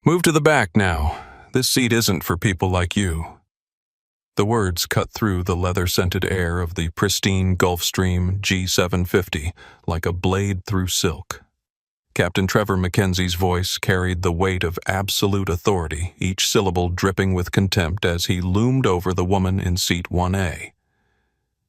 Move to the back now. This seat isn't for people like you. The words cut through the leather-scented air of the pristine Gulfstream G750 like a blade through silk. Captain Trevor Mackenzie's voice carried the weight of absolute authority, each syllable dripping with contempt as he loomed over the woman in seat 1A.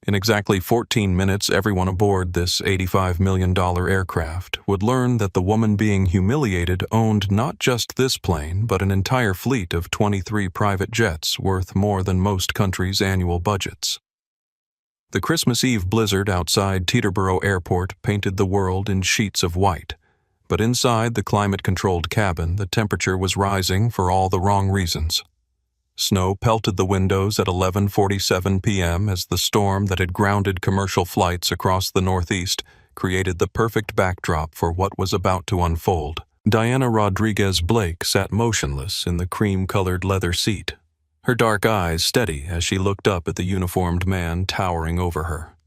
In exactly 14 minutes, everyone aboard this $85 million aircraft would learn that the woman being humiliated owned not just this plane, but an entire fleet of 23 private jets worth more than most countries' annual budgets. The Christmas Eve blizzard outside Teterboro Airport painted the world in sheets of white, but inside the climate-controlled cabin, the temperature was rising for all the wrong reasons. Snow pelted the windows at 11:47 p.m. as the storm that had grounded commercial flights across the Northeast created the perfect backdrop for what was about to unfold. Diana Rodriguez Blake sat motionless in the cream-colored leather seat, her dark eyes steady as she looked up at the uniformed man towering over her.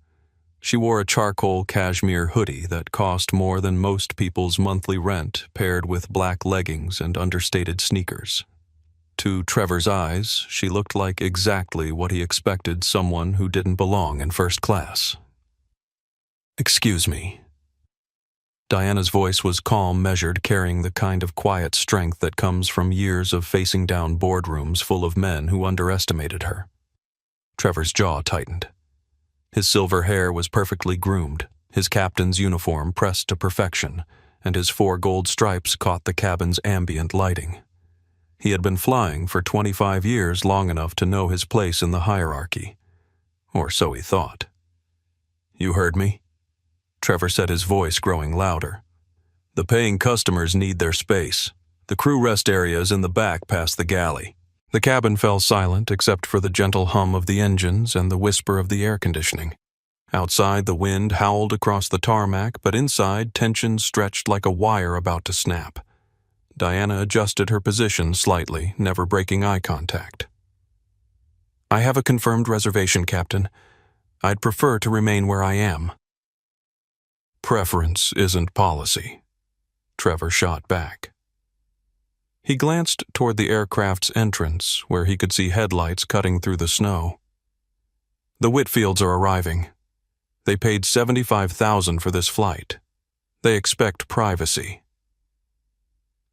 She wore a charcoal cashmere hoodie that cost more than most people's monthly rent, paired with black leggings and understated sneakers. To Trevor's eyes, she looked like exactly what he expected someone who didn't belong in first class. "Excuse me." Diana's voice was calm, measured, carrying the kind of quiet strength that comes from years of facing down boardrooms full of men who underestimated her. Trevor's jaw tightened. His silver hair was perfectly groomed, his captain's uniform pressed to perfection, and his 4 gold stripes caught the cabin's ambient lighting. He had been flying for 25 years, long enough to know his place in the hierarchy. Or so he thought. "You heard me?" Trevor said, his voice growing louder. "The paying customers need their space. The crew rest area is in the back past the galley." The cabin fell silent except for the gentle hum of the engines and the whisper of the air conditioning. Outside, the wind howled across the tarmac, but inside, tension stretched like a wire about to snap. Diana adjusted her position slightly, never breaking eye contact. "I have a confirmed reservation, Captain. I'd prefer to remain where I am." "Preference isn't policy," Trevor shot back. He glanced toward the aircraft's entrance, where he could see headlights cutting through the snow. "The Whitfields are arriving. They paid $75,000 for this flight. They expect privacy."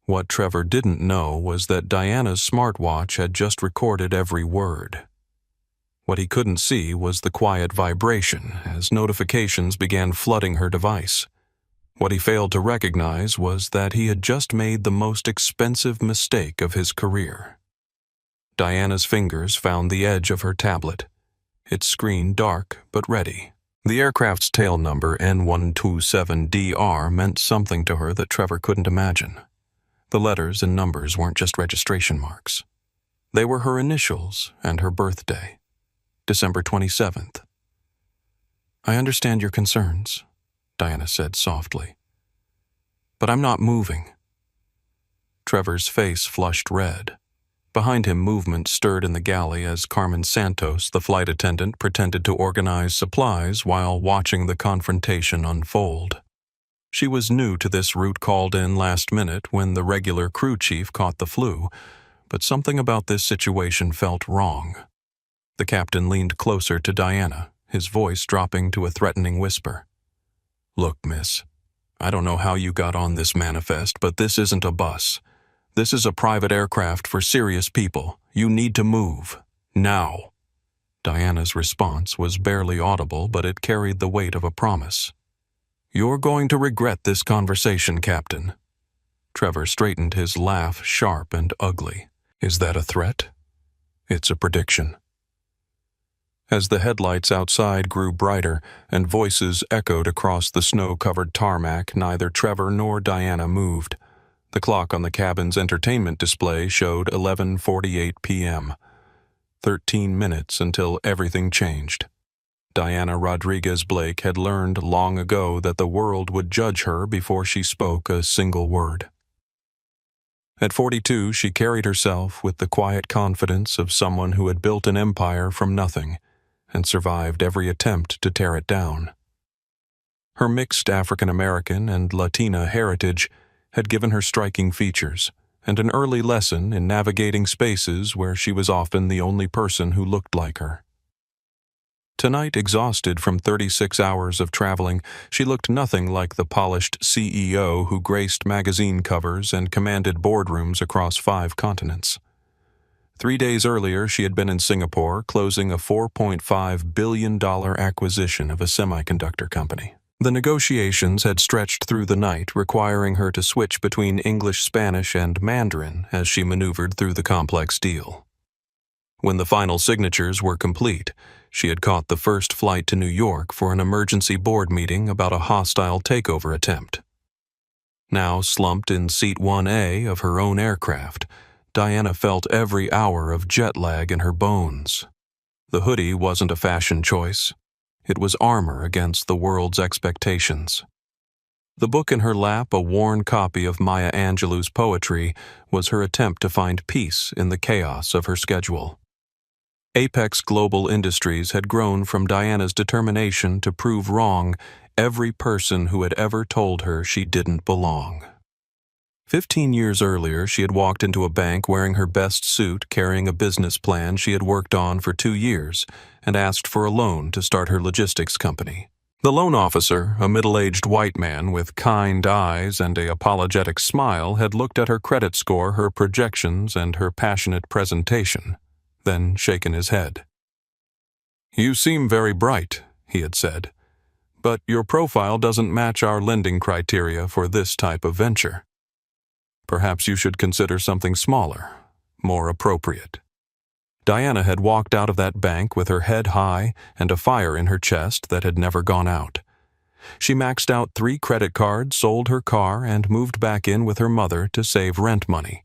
What Trevor didn't know was that Diana's smartwatch had just recorded every word. What he couldn't see was the quiet vibration as notifications began flooding her device. What he failed to recognize was that he had just made the most expensive mistake of his career. Diana's fingers found the edge of her tablet, its screen dark but ready. The aircraft's tail number N127DR meant something to her that Trevor couldn't imagine. The letters and numbers weren't just registration marks. They were her initials and her birthday, December 27th. "I understand your concerns," Diana said softly. "But I'm not moving." Trevor's face flushed red. Behind him, movement stirred in the galley as Carmen Santos, the flight attendant, pretended to organize supplies while watching the confrontation unfold. She was new to this route, called in last minute when the regular crew chief caught the flu, but something about this situation felt wrong. The captain leaned closer to Diana, his voice dropping to a threatening whisper. "Look, miss, I don't know how you got on this manifest, but this isn't a bus. This is a private aircraft for serious people. You need to move. Now." Diana's response was barely audible, but it carried the weight of a promise. "You're going to regret this conversation, Captain." Trevor straightened, his laugh sharp and ugly. "Is that a threat?" "It's a prediction." As the headlights outside grew brighter and voices echoed across the snow-covered tarmac, neither Trevor nor Diana moved. The clock on the cabin's entertainment display showed 11:48 p.m. 13 minutes until everything changed. Diana Rodriguez Blake had learned long ago that the world would judge her before she spoke a single word. At 42, she carried herself with the quiet confidence of someone who had built an empire from nothing and survived every attempt to tear it down. Her mixed African-American and Latina heritage had given her striking features, and an early lesson in navigating spaces where she was often the only person who looked like her. Tonight, exhausted from 36 hours of traveling, she looked nothing like the polished CEO who graced magazine covers and commanded boardrooms across 5 continents. 3 days earlier, she had been in Singapore closing a $4.5 billion acquisition of a semiconductor company. The negotiations had stretched through the night, requiring her to switch between English, Spanish, and Mandarin as she maneuvered through the complex deal. When the final signatures were complete, she had caught the first flight to New York for an emergency board meeting about a hostile takeover attempt. Now slumped in Seat 1A of her own aircraft, Diana felt every hour of jet lag in her bones. The hoodie wasn't a fashion choice. It was armor against the world's expectations. The book in her lap, a worn copy of Maya Angelou's poetry, was her attempt to find peace in the chaos of her schedule. Apex Global Industries had grown from Diana's determination to prove wrong every person who had ever told her she didn't belong. 15 years earlier, she had walked into a bank wearing her best suit, carrying a business plan she had worked on for 2 years, and asked for a loan to start her logistics company. The loan officer, a middle-aged white man with kind eyes and an apologetic smile, had looked at her credit score, her projections, and her passionate presentation, then shaken his head. "You seem very bright," he had said, "but your profile doesn't match our lending criteria for this type of venture. Perhaps you should consider something smaller, more appropriate." Diana had walked out of that bank with her head high and a fire in her chest that had never gone out. She maxed out 3 credit cards, sold her car, and moved back in with her mother to save rent money.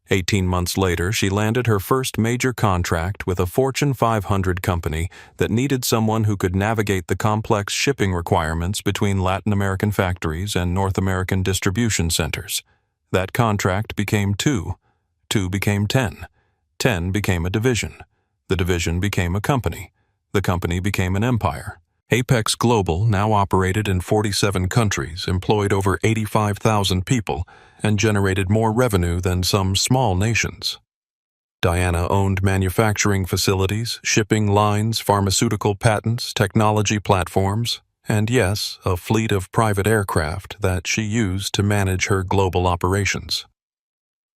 18 months later, she landed her first major contract with a Fortune 500 company that needed someone who could navigate the complex shipping requirements between Latin American factories and North American distribution centers. That contract became 2. 2 became 10. 10 became a division. The division became a company. The company became an empire. Apex Global now operated in 47 countries, employed over 85,000 people, and generated more revenue than some small nations. Diana owned manufacturing facilities, shipping lines, pharmaceutical patents, technology platforms, and yes, a fleet of private aircraft that she used to manage her global operations.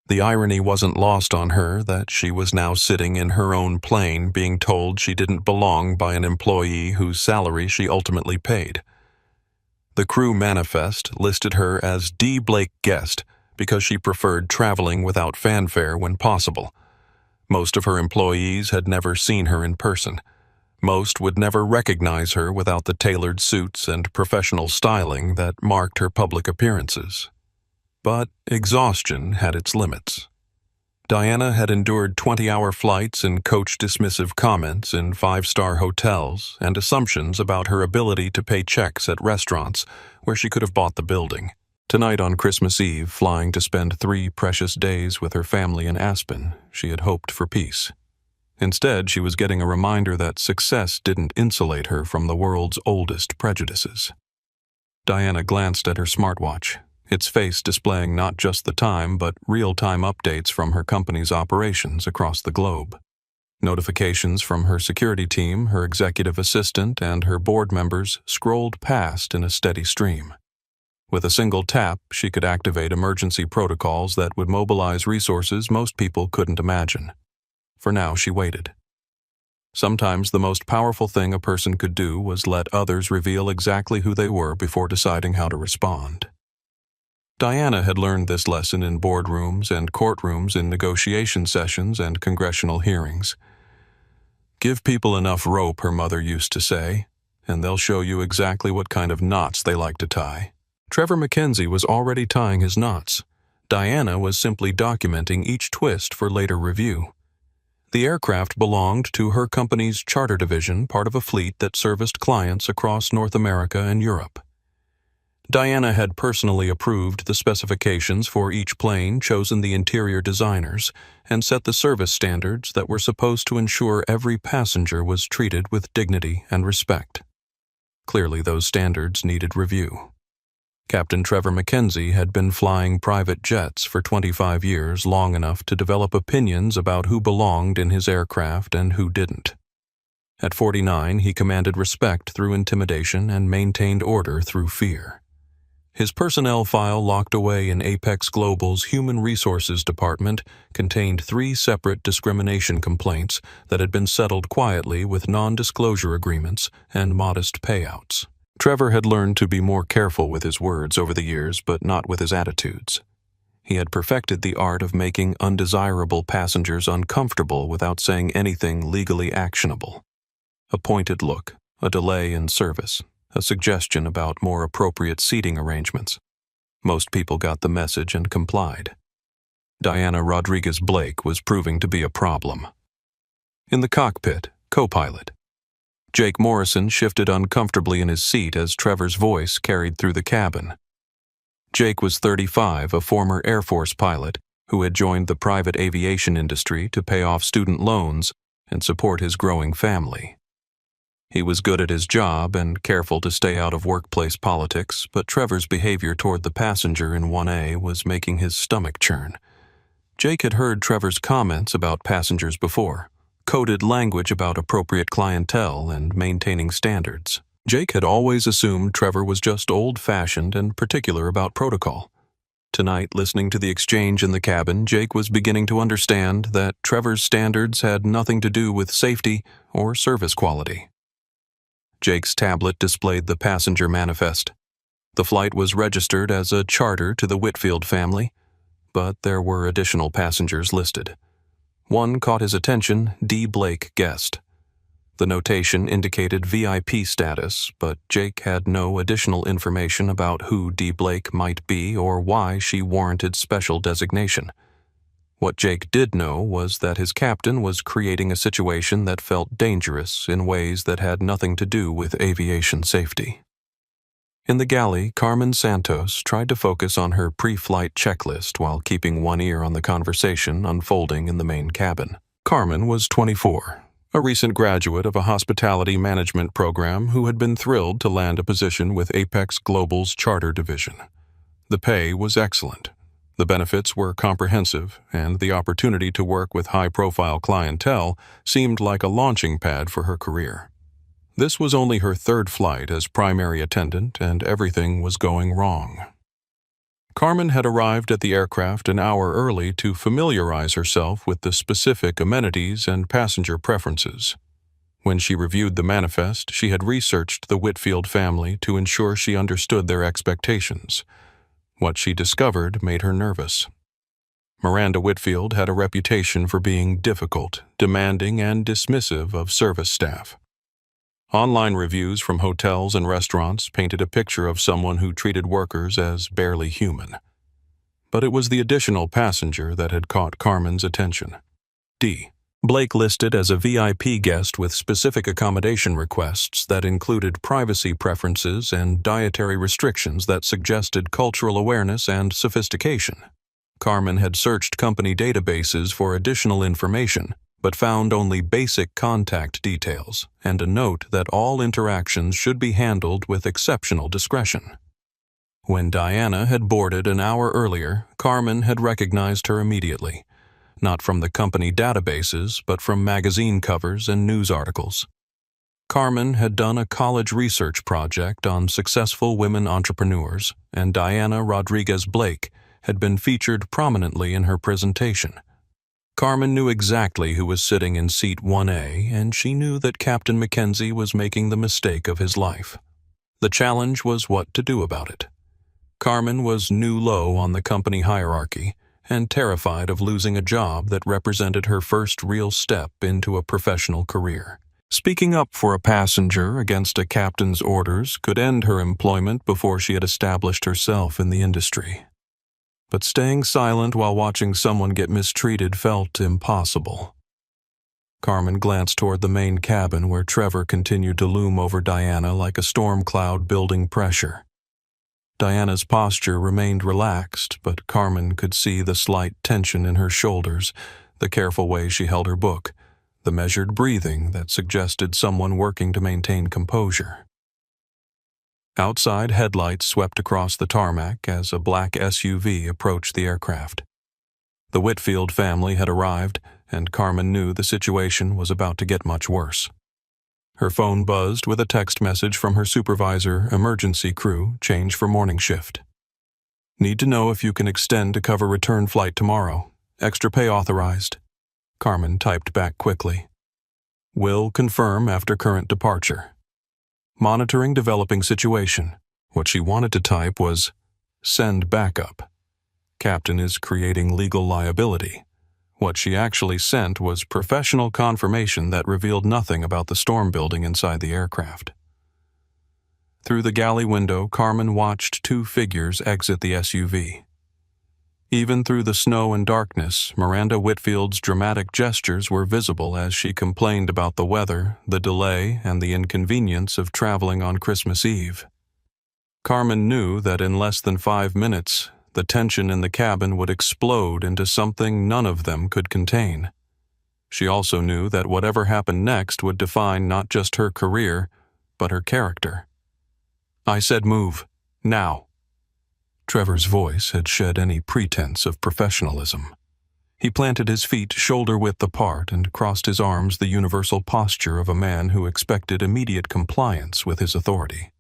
The irony wasn't lost on her that she was now sitting in her own plane being told she didn't belong by an employee whose salary she ultimately paid. The crew manifest listed her as D. Blake Guest because she preferred traveling without fanfare when possible. Most of her employees had never seen her in person. Most would never recognize her without the tailored suits and professional styling that marked her public appearances. But exhaustion had its limits. Diana had endured 20-hour flights and coach dismissive comments in 5-star hotels and assumptions about her ability to pay checks at restaurants where she could have bought the building. Tonight on Christmas Eve, flying to spend 3 precious days with her family in Aspen, she had hoped for peace. Instead, she was getting a reminder that success didn't insulate her from the world's oldest prejudices. Diana glanced at her smartwatch, its face displaying not just the time but real-time updates from her company's operations across the globe. Notifications from her security team, her executive assistant, and her board members scrolled past in a steady stream. With a single tap, she could activate emergency protocols that would mobilize resources most people couldn't imagine. For now, she waited. Sometimes the most powerful thing a person could do was let others reveal exactly who they were before deciding how to respond. Diana had learned this lesson in boardrooms and courtrooms, in negotiation sessions and congressional hearings. "Give people enough rope," her mother used to say, "and they'll show you exactly what kind of knots they like to tie." Trevor Mackenzie was already tying his knots. Diana was simply documenting each twist for later review. The aircraft belonged to her company's charter division, part of a fleet that serviced clients across North America and Europe. Diana had personally approved the specifications for each plane, chosen the interior designers, and set the service standards that were supposed to ensure every passenger was treated with dignity and respect. Clearly, those standards needed review. Captain Trevor Mackenzie had been flying private jets for 25 years, long enough to develop opinions about who belonged in his aircraft and who didn't. At 49, he commanded respect through intimidation and maintained order through fear. His personnel file locked away in Apex Global's Human Resources Department contained 3 separate discrimination complaints that had been settled quietly with non-disclosure agreements and modest payouts. Trevor had learned to be more careful with his words over the years, but not with his attitudes. He had perfected the art of making undesirable passengers uncomfortable without saying anything legally actionable. A pointed look, a delay in service, a suggestion about more appropriate seating arrangements. Most people got the message and complied. Diana Rodriguez Blake was proving to be a problem. In the cockpit, co-pilot, Jake Morrison shifted uncomfortably in his seat as Trevor's voice carried through the cabin. Jake was 35, a former Air Force pilot who had joined the private aviation industry to pay off student loans and support his growing family. He was good at his job and careful to stay out of workplace politics, but Trevor's behavior toward the passenger in 1A was making his stomach churn. Jake had heard Trevor's comments about passengers before, coded language about appropriate clientele and maintaining standards. Jake had always assumed Trevor was just old-fashioned and particular about protocol. Tonight, listening to the exchange in the cabin, Jake was beginning to understand that Trevor's standards had nothing to do with safety or service quality. Jake's tablet displayed the passenger manifest. The flight was registered as a charter to the Whitfield family, but there were additional passengers listed. One caught his attention, D. Blake guest. The notation indicated VIP status, but Jake had no additional information about who D. Blake might be or why she warranted special designation. What Jake did know was that his captain was creating a situation that felt dangerous in ways that had nothing to do with aviation safety. In the galley, Carmen Santos tried to focus on her pre-flight checklist while keeping one ear on the conversation unfolding in the main cabin. Carmen was 24, a recent graduate of a hospitality management program who had been thrilled to land a position with Apex Global's charter division. The pay was excellent. The benefits were comprehensive, and the opportunity to work with high-profile clientele seemed like a launching pad for her career. This was only her 3rd flight as primary attendant, and everything was going wrong. Carmen had arrived at the aircraft an hour early to familiarize herself with the specific amenities and passenger preferences. When she reviewed the manifest, she had researched the Whitfield family to ensure she understood their expectations. What she discovered made her nervous. Miranda Whitfield had a reputation for being difficult, demanding, and dismissive of service staff. Online reviews from hotels and restaurants painted a picture of someone who treated workers as barely human. But it was the additional passenger that had caught Carmen's attention. D. Blake listed as a VIP guest with specific accommodation requests that included privacy preferences and dietary restrictions that suggested cultural awareness and sophistication. Carmen had searched company databases for additional information, but found only basic contact details and a note that all interactions should be handled with exceptional discretion. When Diana had boarded an hour earlier, Carmen had recognized her immediately. Not from the company databases, but from magazine covers and news articles. Carmen had done a college research project on successful women entrepreneurs, and Diana Rodriguez Blake had been featured prominently in her presentation. Carmen knew exactly who was sitting in seat 1A, and she knew that Captain Mackenzie was making the mistake of his life. The challenge was what to do about it. Carmen was new low on the company hierarchy, and terrified of losing a job that represented her first real step into a professional career. Speaking up for a passenger against a captain's orders could end her employment before she had established herself in the industry. But staying silent while watching someone get mistreated felt impossible. Carmen glanced toward the main cabin where Trevor continued to loom over Diana like a storm cloud building pressure. Diana's posture remained relaxed, but Carmen could see the slight tension in her shoulders, the careful way she held her book, the measured breathing that suggested someone working to maintain composure. Outside, headlights swept across the tarmac as a black SUV approached the aircraft. The Whitfield family had arrived, and Carmen knew the situation was about to get much worse. Her phone buzzed with a text message from her supervisor, emergency crew, change for morning shift. Need to know if you can extend to cover return flight tomorrow. Extra pay authorized. Carmen typed back quickly. Will confirm after current departure. Monitoring developing situation. What she wanted to type was, send backup. Captain is creating legal liability. What she actually sent was professional confirmation that revealed nothing about the storm building inside the aircraft. Through the galley window, Carmen watched two figures exit the SUV. Even through the snow and darkness, Miranda Whitfield's dramatic gestures were visible as she complained about the weather, the delay, and the inconvenience of traveling on Christmas Eve. Carmen knew that in less than 5 minutes, the tension in the cabin would explode into something none of them could contain. She also knew that whatever happened next would define not just her career, but her character. I said move, now. Trevor's voice had shed any pretense of professionalism. He planted his feet shoulder-width apart and crossed his arms, the universal posture of a man who expected immediate compliance with his authority.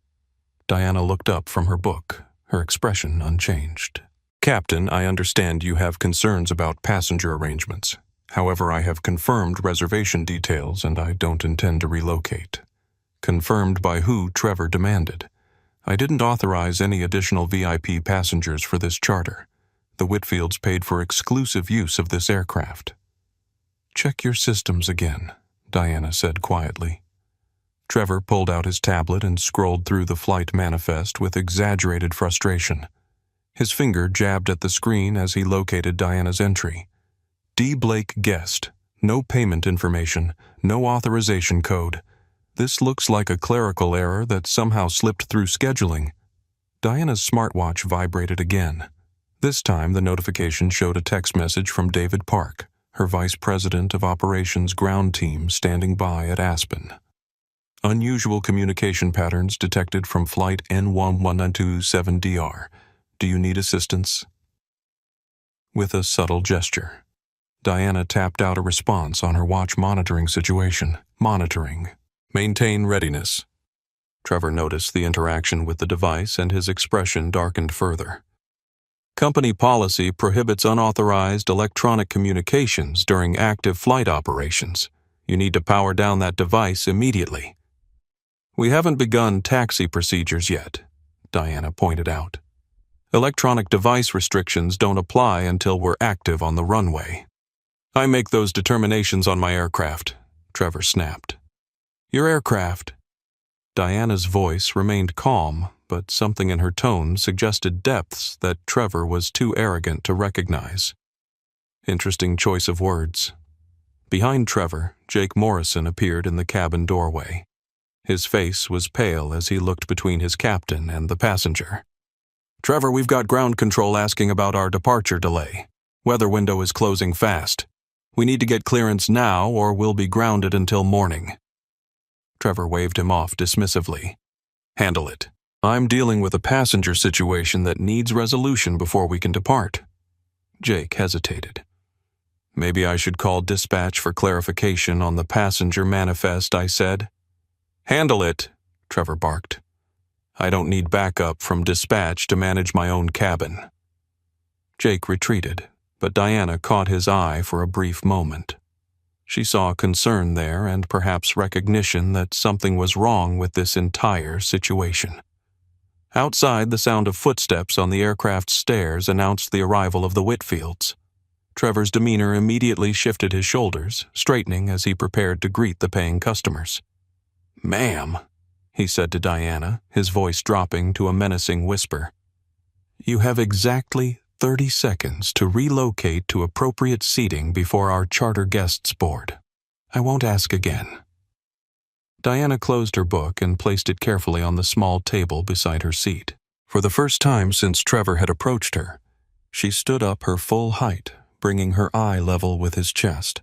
Diana looked up from her book, her expression unchanged. Captain, I understand you have concerns about passenger arrangements. However, I have confirmed reservation details and I don't intend to relocate. Confirmed by who? Trevor demanded. I didn't authorize any additional VIP passengers for this charter. The Whitfields paid for exclusive use of this aircraft. Check your systems again, Diana said quietly. Trevor pulled out his tablet and scrolled through the flight manifest with exaggerated frustration. His finger jabbed at the screen as he located Diana's entry. D. Blake guest. No payment information. No authorization code. This looks like a clerical error that somehow slipped through scheduling. Diana's smartwatch vibrated again. This time the notification showed a text message from David Park, her vice president of operations ground team standing by at Aspen. Unusual communication patterns detected from flight N11927DR. Do you need assistance? With a subtle gesture, Diana tapped out a response on her watch monitoring situation. Monitoring. Maintain readiness. Trevor noticed the interaction with the device and his expression darkened further. Company policy prohibits unauthorized electronic communications during active flight operations. You need to power down that device immediately. We haven't begun taxi procedures yet, Diana pointed out. Electronic device restrictions don't apply until we're active on the runway. I make those determinations on my aircraft, Trevor snapped. Your aircraft. Diana's voice remained calm, but something in her tone suggested depths that Trevor was too arrogant to recognize. Interesting choice of words. Behind Trevor, Jake Morrison appeared in the cabin doorway. His face was pale as he looked between his captain and the passenger. Trevor, we've got ground control asking about our departure delay. Weather window is closing fast. We need to get clearance now or we'll be grounded until morning. Trevor waved him off dismissively. Handle it. I'm dealing with a passenger situation that needs resolution before we can depart. Jake hesitated. Maybe I should call dispatch for clarification on the passenger manifest, I said. Handle it, Trevor barked. I don't need backup from dispatch to manage my own cabin. Jake retreated, but Diana caught his eye for a brief moment. She saw concern there and perhaps recognition that something was wrong with this entire situation. Outside, the sound of footsteps on the aircraft's stairs announced the arrival of the Whitfields. Trevor's demeanor immediately shifted his shoulders, straightening as he prepared to greet the paying customers. Ma'am, he said to Diana, his voice dropping to a menacing whisper. You have exactly 30 seconds to relocate to appropriate seating before our charter guests board. I won't ask again. Diana closed her book and placed it carefully on the small table beside her seat. For the first time since Trevor had approached her, she stood up her full height, bringing her eye level with his chest.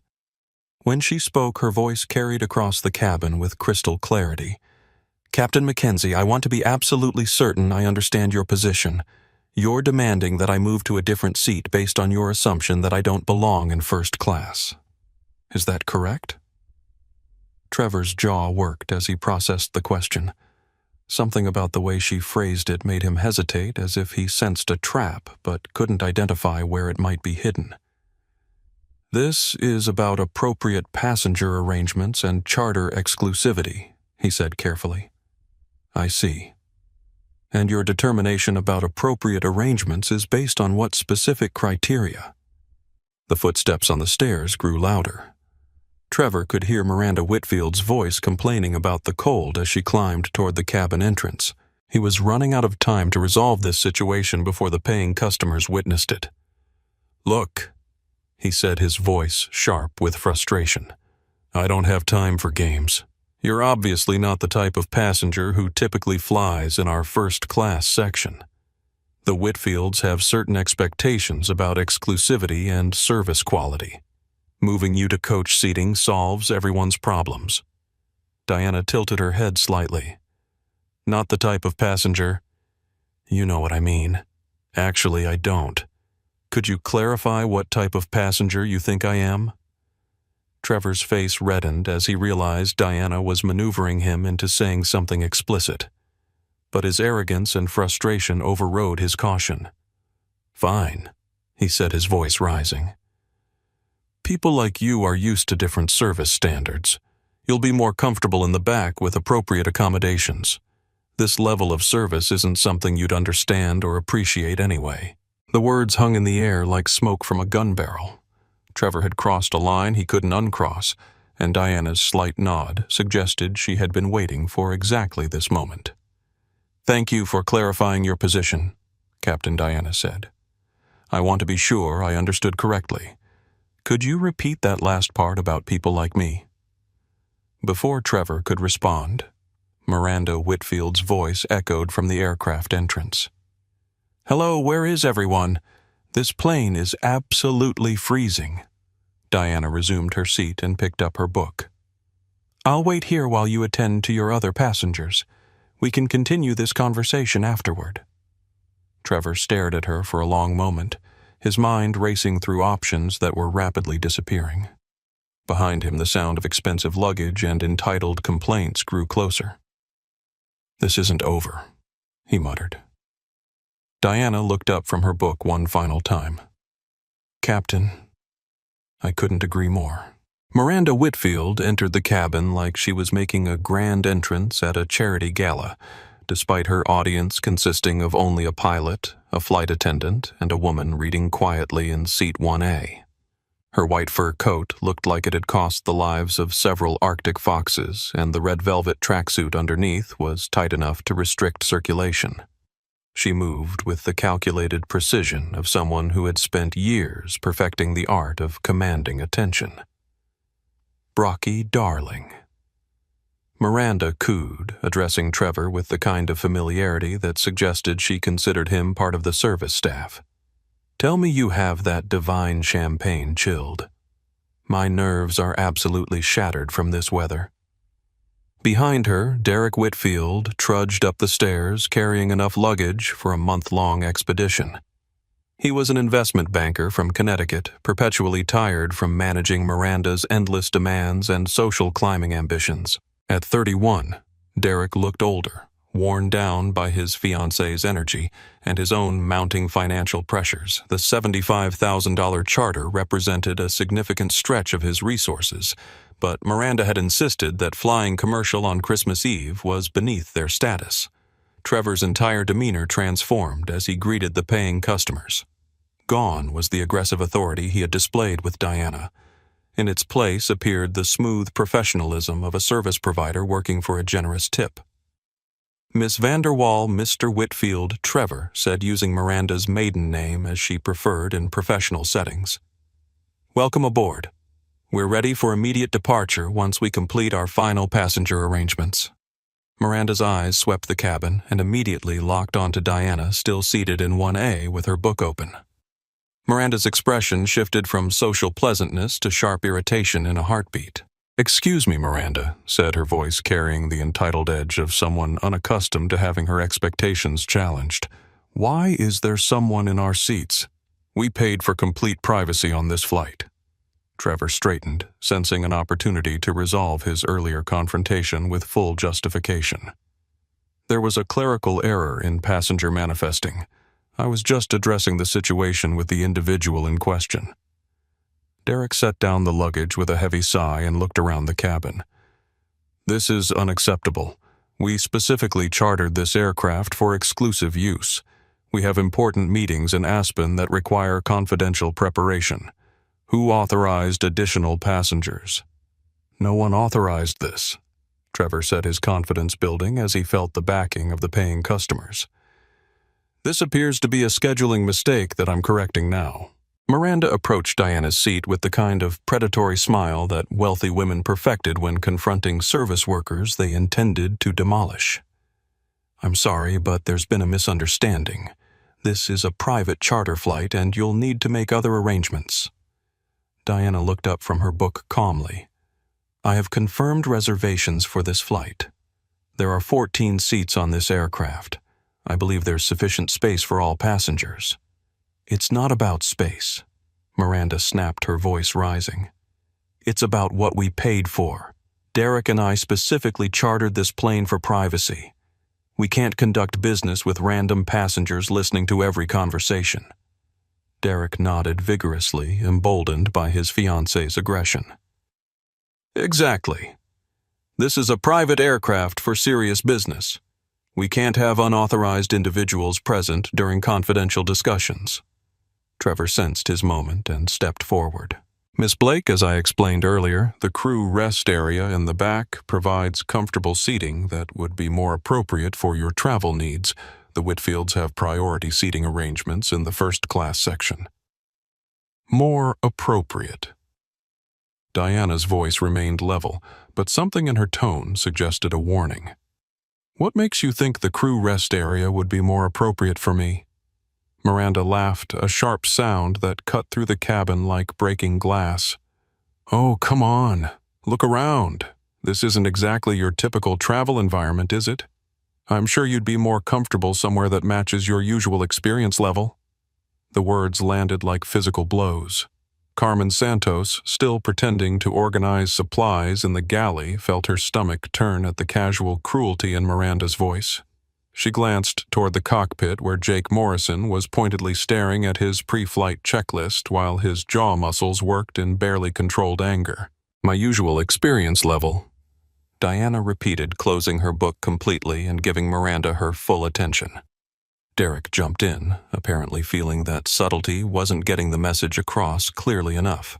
When she spoke, her voice carried across the cabin with crystal clarity. Captain Mackenzie, I want to be absolutely certain I understand your position. You're demanding that I move to a different seat based on your assumption that I don't belong in first class. Is that correct? Trevor's jaw worked as he processed the question. Something about the way she phrased it made him hesitate, as if he sensed a trap but couldn't identify where it might be hidden. This is about appropriate passenger arrangements and charter exclusivity, he said carefully. I see. And your determination about appropriate arrangements is based on what specific criteria? The footsteps on the stairs grew louder. Trevor could hear Miranda Whitfield's voice complaining about the cold as she climbed toward the cabin entrance. He was running out of time to resolve this situation before the paying customers witnessed it. Look, he said, his voice sharp with frustration. I don't have time for games. You're obviously not the type of passenger who typically flies in our first-class section. The Whitfields have certain expectations about exclusivity and service quality. Moving you to coach seating solves everyone's problems. Diana tilted her head slightly. Not the type of passenger. You know what I mean. Actually, I don't. Could you clarify what type of passenger you think I am? Trevor's face reddened as he realized Diana was maneuvering him into saying something explicit. But his arrogance and frustration overrode his caution. Fine, he said, his voice rising. People like you are used to different service standards. You'll be more comfortable in the back with appropriate accommodations. This level of service isn't something you'd understand or appreciate anyway. The words hung in the air like smoke from a gun barrel. Trevor had crossed a line he couldn't uncross, and Diana's slight nod suggested she had been waiting for exactly this moment. Thank you for clarifying your position, Captain Diana said. I want to be sure I understood correctly. Could you repeat that last part about people like me? Before Trevor could respond, Miranda Whitfield's voice echoed from the aircraft entrance. Hello, where is everyone? This plane is absolutely freezing. Diana resumed her seat and picked up her book. I'll wait here while you attend to your other passengers. We can continue this conversation afterward. Trevor stared at her for a long moment, his mind racing through options that were rapidly disappearing. Behind him, the sound of expensive luggage and entitled complaints grew closer. This isn't over, he muttered. Diana looked up from her book one final time. Captain, I couldn't agree more. Miranda Whitfield entered the cabin like she was making a grand entrance at a charity gala, despite her audience consisting of only a pilot, a flight attendant, and a woman reading quietly in seat 1A. Her white fur coat looked like it had cost the lives of several Arctic foxes, and the red velvet tracksuit underneath was tight enough to restrict circulation. She moved with the calculated precision of someone who had spent years perfecting the art of commanding attention. Brocky Darling. Miranda cooed, addressing Trevor with the kind of familiarity that suggested she considered him part of the service staff. Tell me you have that divine champagne chilled. My nerves are absolutely shattered from this weather. Behind her, Derek Whitfield trudged up the stairs carrying enough luggage for a month-long expedition. He was an investment banker from Connecticut, perpetually tired from managing Miranda's endless demands and social climbing ambitions. At 31, Derek looked older, worn down by his fiancée's energy and his own mounting financial pressures. The $75,000 charter represented a significant stretch of his resources, but Miranda had insisted that flying commercial on Christmas Eve was beneath their status. Trevor's entire demeanor transformed as he greeted the paying customers. Gone was the aggressive authority he had displayed with Diana. In its place appeared the smooth professionalism of a service provider working for a generous tip. Miss Vanderwall, Mr. Whitfield, Trevor said, using Miranda's maiden name as she preferred in professional settings. Welcome aboard. We're ready for immediate departure once we complete our final passenger arrangements. Miranda's eyes swept the cabin and immediately locked onto Diana, still seated in 1A with her book open. Miranda's expression shifted from social pleasantness to sharp irritation in a heartbeat. "Excuse me, Miranda," said her voice carrying the entitled edge of someone unaccustomed to having her expectations challenged. "Why is there someone in our seats? We paid for complete privacy on this flight." Trevor straightened, sensing an opportunity to resolve his earlier confrontation with full justification. "There was a clerical error in passenger manifesting. I was just addressing the situation with the individual in question." Derek set down the luggage with a heavy sigh and looked around the cabin. "This is unacceptable. We specifically chartered this aircraft for exclusive use. We have important meetings in Aspen that require confidential preparation. Who authorized additional passengers?" "No one authorized this," Trevor said, his confidence building as he felt the backing of the paying customers. "This appears to be a scheduling mistake that I'm correcting now." Miranda approached Diana's seat with the kind of predatory smile that wealthy women perfected when confronting service workers they intended to demolish. "I'm sorry, but there's been a misunderstanding. This is a private charter flight and you'll need to make other arrangements." Diana looked up from her book calmly. "I have confirmed reservations for this flight. There are 14 seats on this aircraft. I believe there's sufficient space for all passengers." "It's not about space," Miranda snapped, her voice rising. "It's about what we paid for. Derek and I specifically chartered this plane for privacy. We can't conduct business with random passengers listening to every conversation." Derek nodded vigorously, emboldened by his fiancée's aggression. "Exactly. This is a private aircraft for serious business. We can't have unauthorized individuals present during confidential discussions." Trevor sensed his moment and stepped forward. "Miss Blake, as I explained earlier, the crew rest area in the back provides comfortable seating that would be more appropriate for your travel needs. The Whitfields have priority seating arrangements in the first-class section." "More appropriate." Diana's voice remained level, but something in her tone suggested a warning. "What makes you think the crew rest area would be more appropriate for me?" Miranda laughed, a sharp sound that cut through the cabin like breaking glass. "Oh, come on. Look around. This isn't exactly your typical travel environment, is it? I'm sure you'd be more comfortable somewhere that matches your usual experience level." The words landed like physical blows. Carmen Santos, still pretending to organize supplies in the galley, felt her stomach turn at the casual cruelty in Miranda's voice. She glanced toward the cockpit where Jake Morrison was pointedly staring at his pre-flight checklist while his jaw muscles worked in barely controlled anger. "My usual experience level," Diana repeated, closing her book completely and giving Miranda her full attention. Derek jumped in, apparently feeling that subtlety wasn't getting the message across clearly enough.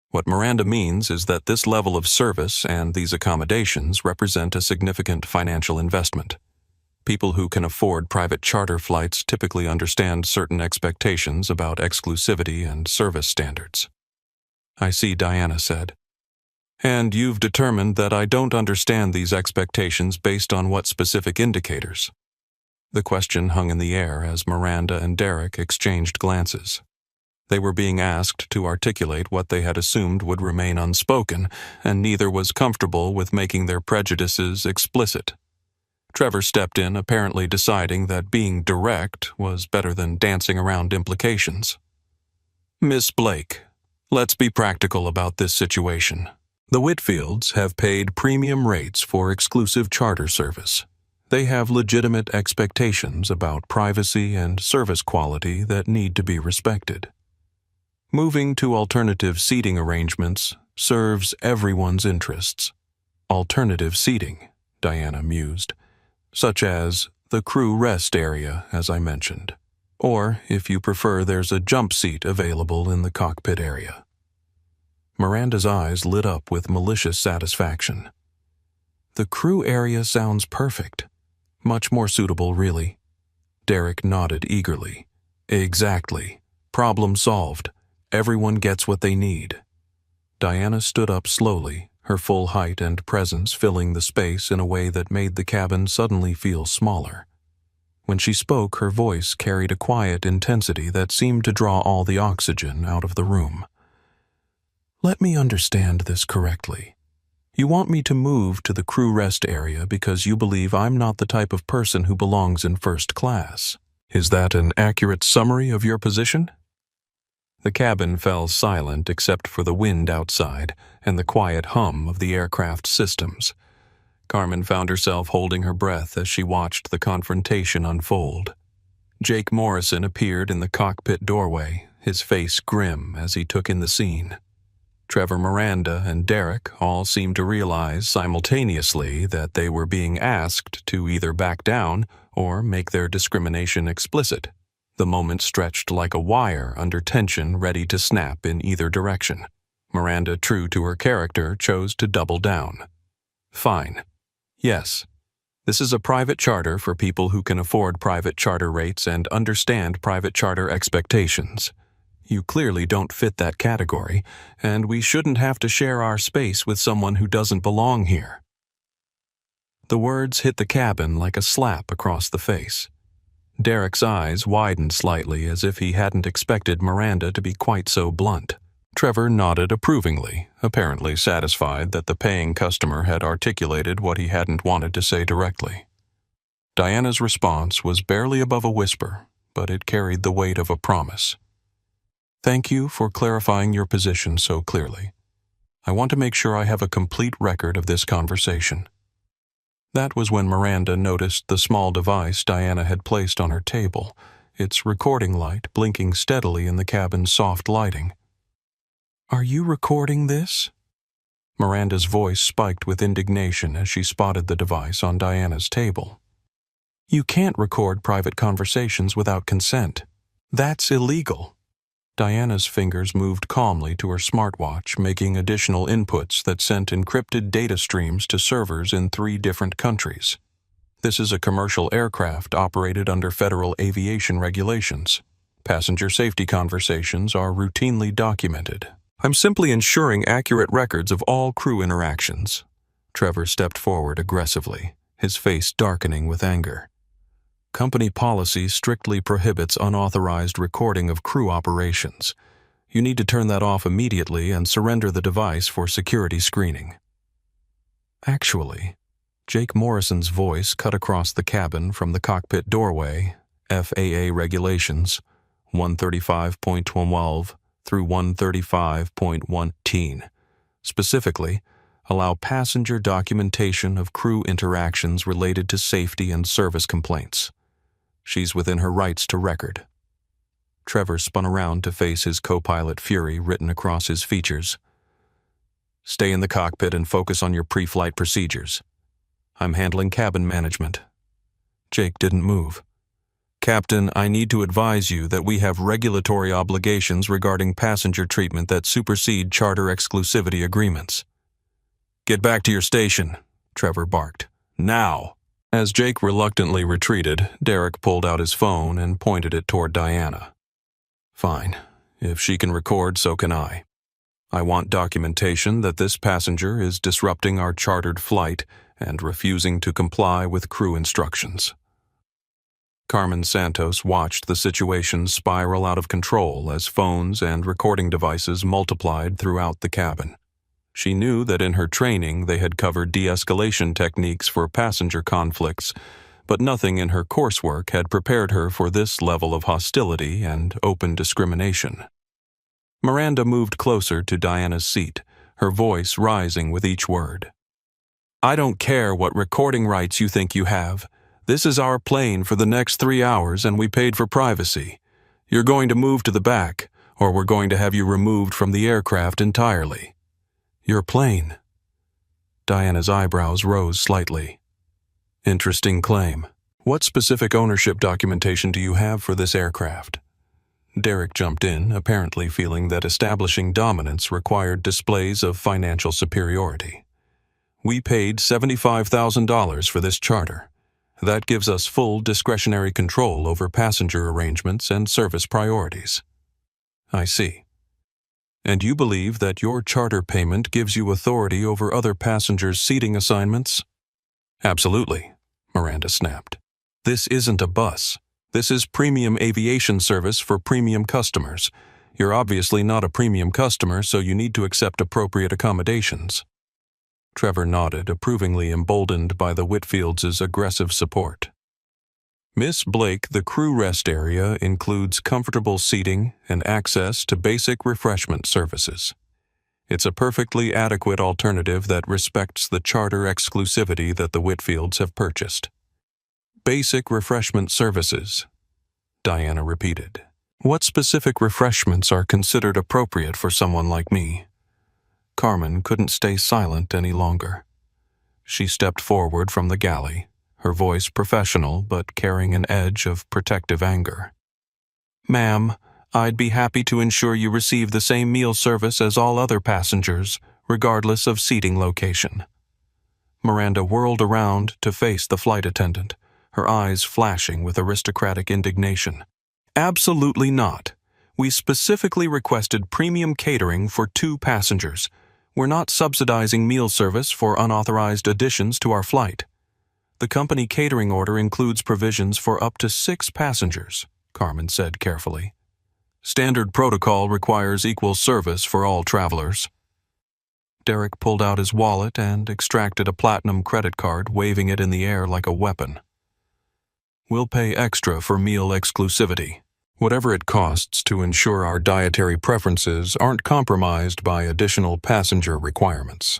"What Miranda means is that this level of service and these accommodations represent a significant financial investment. People who can afford private charter flights typically understand certain expectations about exclusivity and service standards." "I see," Diana said. "And you've determined that I don't understand these expectations based on what specific indicators?" The question hung in the air as Miranda and Derek exchanged glances. They were being asked to articulate what they had assumed would remain unspoken, and neither was comfortable with making their prejudices explicit. Trevor stepped in, apparently deciding that being direct was better than dancing around implications. "Miss Blake, let's be practical about this situation. The Whitfields have paid premium rates for exclusive charter service. They have legitimate expectations about privacy and service quality that need to be respected. Moving to alternative seating arrangements serves everyone's interests." "Alternative seating," Diana mused. "Such as the crew rest area, as I mentioned. Or, if you prefer, there's a jump seat available in the cockpit area." Miranda's eyes lit up with malicious satisfaction. "The crew area sounds perfect. Much more suitable, really." Derek nodded eagerly. "Exactly. Problem solved. Everyone gets what they need." Diana stood up slowly, her full height and presence filling the space in a way that made the cabin suddenly feel smaller. When she spoke, her voice carried a quiet intensity that seemed to draw all the oxygen out of the room. "Let me understand this correctly. You want me to move to the crew rest area because you believe I'm not the type of person who belongs in first class. Is that an accurate summary of your position? The cabin fell silent except for the wind outside and the quiet hum of the aircraft's systems. Carmen found herself holding her breath as she watched the confrontation unfold. Jake Morrison appeared in the cockpit doorway, his face grim as he took in the scene. Trevor Miranda and Derek all seemed to realize simultaneously that they were being asked to either back down or make their discrimination explicit. The moment stretched like a wire under tension ready to snap in either direction. Miranda, true to her character, chose to double down. Fine. Yes. This is a private charter for people who can afford private charter rates and understand private charter expectations. You clearly don't fit that category, and we shouldn't have to share our space with someone who doesn't belong here. The words hit the cabin like a slap across the face. Derek's eyes widened slightly as if he hadn't expected Miranda to be quite so blunt. Trevor nodded approvingly, apparently satisfied that the paying customer had articulated what he hadn't wanted to say directly. Diana's response was barely above a whisper, but it carried the weight of a promise. Thank you for clarifying your position so clearly. I want to make sure I have a complete record of this conversation. That was when Miranda noticed the small device Diana had placed on her table, its recording light blinking steadily in the cabin's soft lighting. Are you recording this? Miranda's voice spiked with indignation as she spotted the device on Diana's table. You can't record private conversations without consent. That's illegal. Diana's fingers moved calmly to her smartwatch, making additional inputs that sent encrypted data streams to servers in 3 different countries. This is a commercial aircraft operated under federal aviation regulations. Passenger safety conversations are routinely documented. I'm simply ensuring accurate records of all crew interactions. Trevor stepped forward aggressively, his face darkening with anger. Company policy strictly prohibits unauthorized recording of crew operations. You need to turn that off immediately and surrender the device for security screening. Actually, Jake Morrison's voice cut across the cabin from the cockpit doorway, FAA regulations 135.12 through 135.1. Specifically, allow passenger documentation of crew interactions related to safety and service complaints. She's within her rights to record. Trevor spun around to face his co-pilot fury written across his features. Stay in the cockpit and focus on your pre-flight procedures. I'm handling cabin management. Jake didn't move. Captain, I need to advise you that we have regulatory obligations regarding passenger treatment that supersede charter exclusivity agreements. Get back to your station, Trevor barked. Now! As Jake reluctantly retreated, Derek pulled out his phone and pointed it toward Diana. Fine. If she can record, so can I. I want documentation that this passenger is disrupting our chartered flight and refusing to comply with crew instructions. Carmen Santos watched the situation spiral out of control as phones and recording devices multiplied throughout the cabin. She knew that in her training they had covered de-escalation techniques for passenger conflicts, but nothing in her coursework had prepared her for this level of hostility and open discrimination. Miranda moved closer to Diana's seat, her voice rising with each word. I don't care what recording rights you think you have. This is our plane for the next 3 hours and we paid for privacy. You're going to move to the back, or we're going to have you removed from the aircraft entirely. Your plane. Diana's eyebrows rose slightly. Interesting claim. What specific ownership documentation do you have for this aircraft? Derek jumped in, apparently feeling that establishing dominance required displays of financial superiority. We paid $75,000 for this charter. That gives us full discretionary control over passenger arrangements and service priorities. I see. And you believe that your charter payment gives you authority over other passengers' seating assignments? Absolutely, Miranda snapped. This isn't a bus. This is premium aviation service for premium customers. You're obviously not a premium customer, so you need to accept appropriate accommodations. Trevor nodded, approvingly emboldened by the Whitfields' aggressive support. Miss Blake, the crew rest area includes comfortable seating and access to basic refreshment services. It's a perfectly adequate alternative that respects the charter exclusivity that the Whitfields have purchased. Basic refreshment services, Diana repeated. What specific refreshments are considered appropriate for someone like me? Carmen couldn't stay silent any longer. She stepped forward from the galley, her voice professional but carrying an edge of protective anger. Ma'am, I'd be happy to ensure you receive the same meal service as all other passengers, regardless of seating location. Miranda whirled around to face the flight attendant, her eyes flashing with aristocratic indignation. Absolutely not. We specifically requested premium catering for 2 passengers. We're not subsidizing meal service for unauthorized additions to our flight. The company catering order includes provisions for up to 6 passengers, Carmen said carefully. Standard protocol requires equal service for all travelers. Derek pulled out his wallet and extracted a platinum credit card, waving it in the air like a weapon. We'll pay extra for meal exclusivity, whatever it costs to ensure our dietary preferences aren't compromised by additional passenger requirements.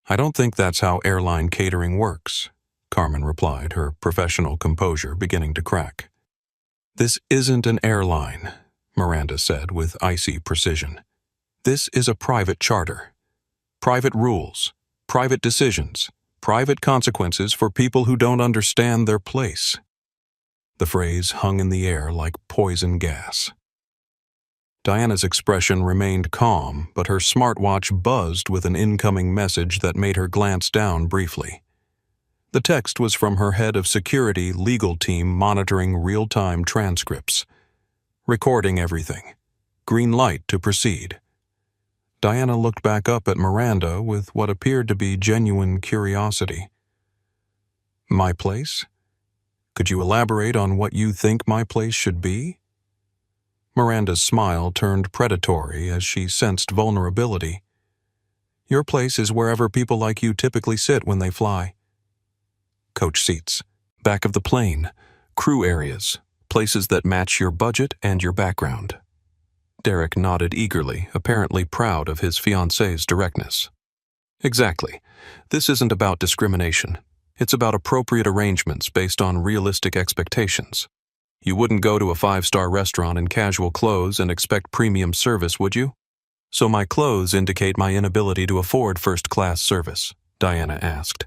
I don't think that's how airline catering works, Carmen replied, her professional composure beginning to crack. This isn't an airline, Miranda said with icy precision. This is a private charter. Private rules, private decisions, private consequences for people who don't understand their place. The phrase hung in the air like poison gas. Diana's expression remained calm, but her smartwatch buzzed with an incoming message that made her glance down briefly. The text was from her head of security legal team monitoring real-time transcripts. Recording everything. Green light to proceed. Diana looked back up at Miranda with what appeared to be genuine curiosity. My place? Could you elaborate on what you think my place should be? Miranda's smile turned predatory as she sensed vulnerability. Your place is wherever people like you typically sit when they fly. Coach seats, back of the plane, crew areas, places that match your budget and your background. Derek nodded eagerly, apparently proud of his fiancée's directness. Exactly. This isn't about discrimination. It's about appropriate arrangements based on realistic expectations. You wouldn't go to a 5-star restaurant in casual clothes and expect premium service, would you? So my clothes indicate my inability to afford first-class service, Diana asked.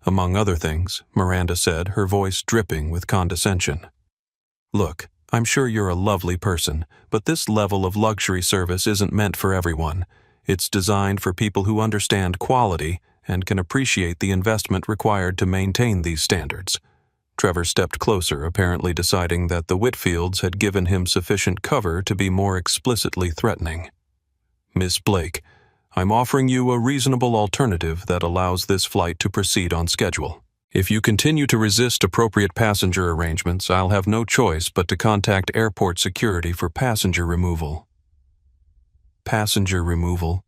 Among other things, Miranda said, her voice dripping with condescension. Look, I'm sure you're a lovely person, but this level of luxury service isn't meant for everyone. It's designed for people who understand quality and can appreciate the investment required to maintain these standards. Trevor stepped closer, apparently deciding that the Whitfields had given him sufficient cover to be more explicitly threatening. Miss Blake, I'm offering you a reasonable alternative that allows this flight to proceed on schedule. If you continue to resist appropriate passenger arrangements, I'll have no choice but to contact airport security for passenger removal. Passenger removal?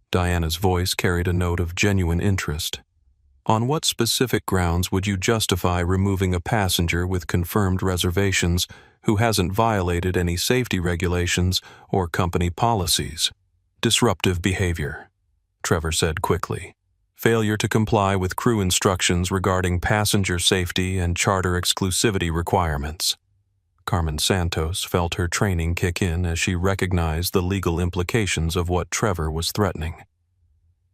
Diana's voice carried a note of genuine interest. On what specific grounds would you justify removing a passenger with confirmed reservations who hasn't violated any safety regulations or company policies? Disruptive behavior, Trevor said quickly. Failure to comply with crew instructions regarding passenger safety and charter exclusivity requirements. Carmen Santos felt her training kick in as she recognized the legal implications of what Trevor was threatening.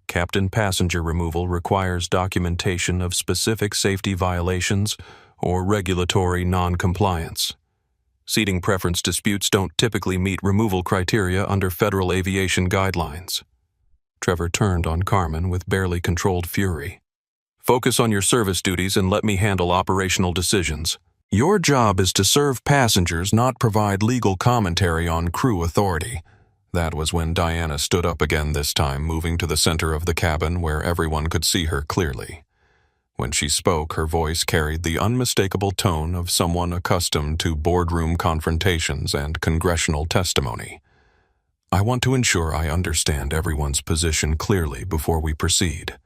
Captain passenger removal requires documentation of specific safety violations or regulatory non-compliance. Seating preference disputes don't typically meet removal criteria under federal aviation guidelines. Trevor turned on Carmen with barely controlled fury. Focus on your service duties and let me handle operational decisions. Your job is to serve passengers, not provide legal commentary on crew authority. That was when Diana stood up again this time, moving to the center of the cabin where everyone could see her clearly. When she spoke, her voice carried the unmistakable tone of someone accustomed to boardroom confrontations and congressional testimony. I want to ensure I understand everyone's position clearly before we proceed.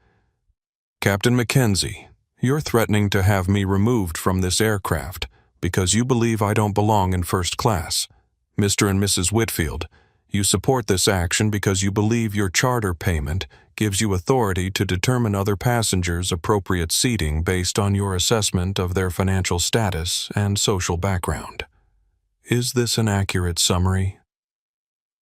Captain Mackenzie, you're threatening to have me removed from this aircraft because you believe I don't belong in first class. Mr. and Mrs. Whitfield, you support this action because you believe your charter payment gives you authority to determine other passengers' appropriate seating based on your assessment of their financial status and social background. Is this an accurate summary?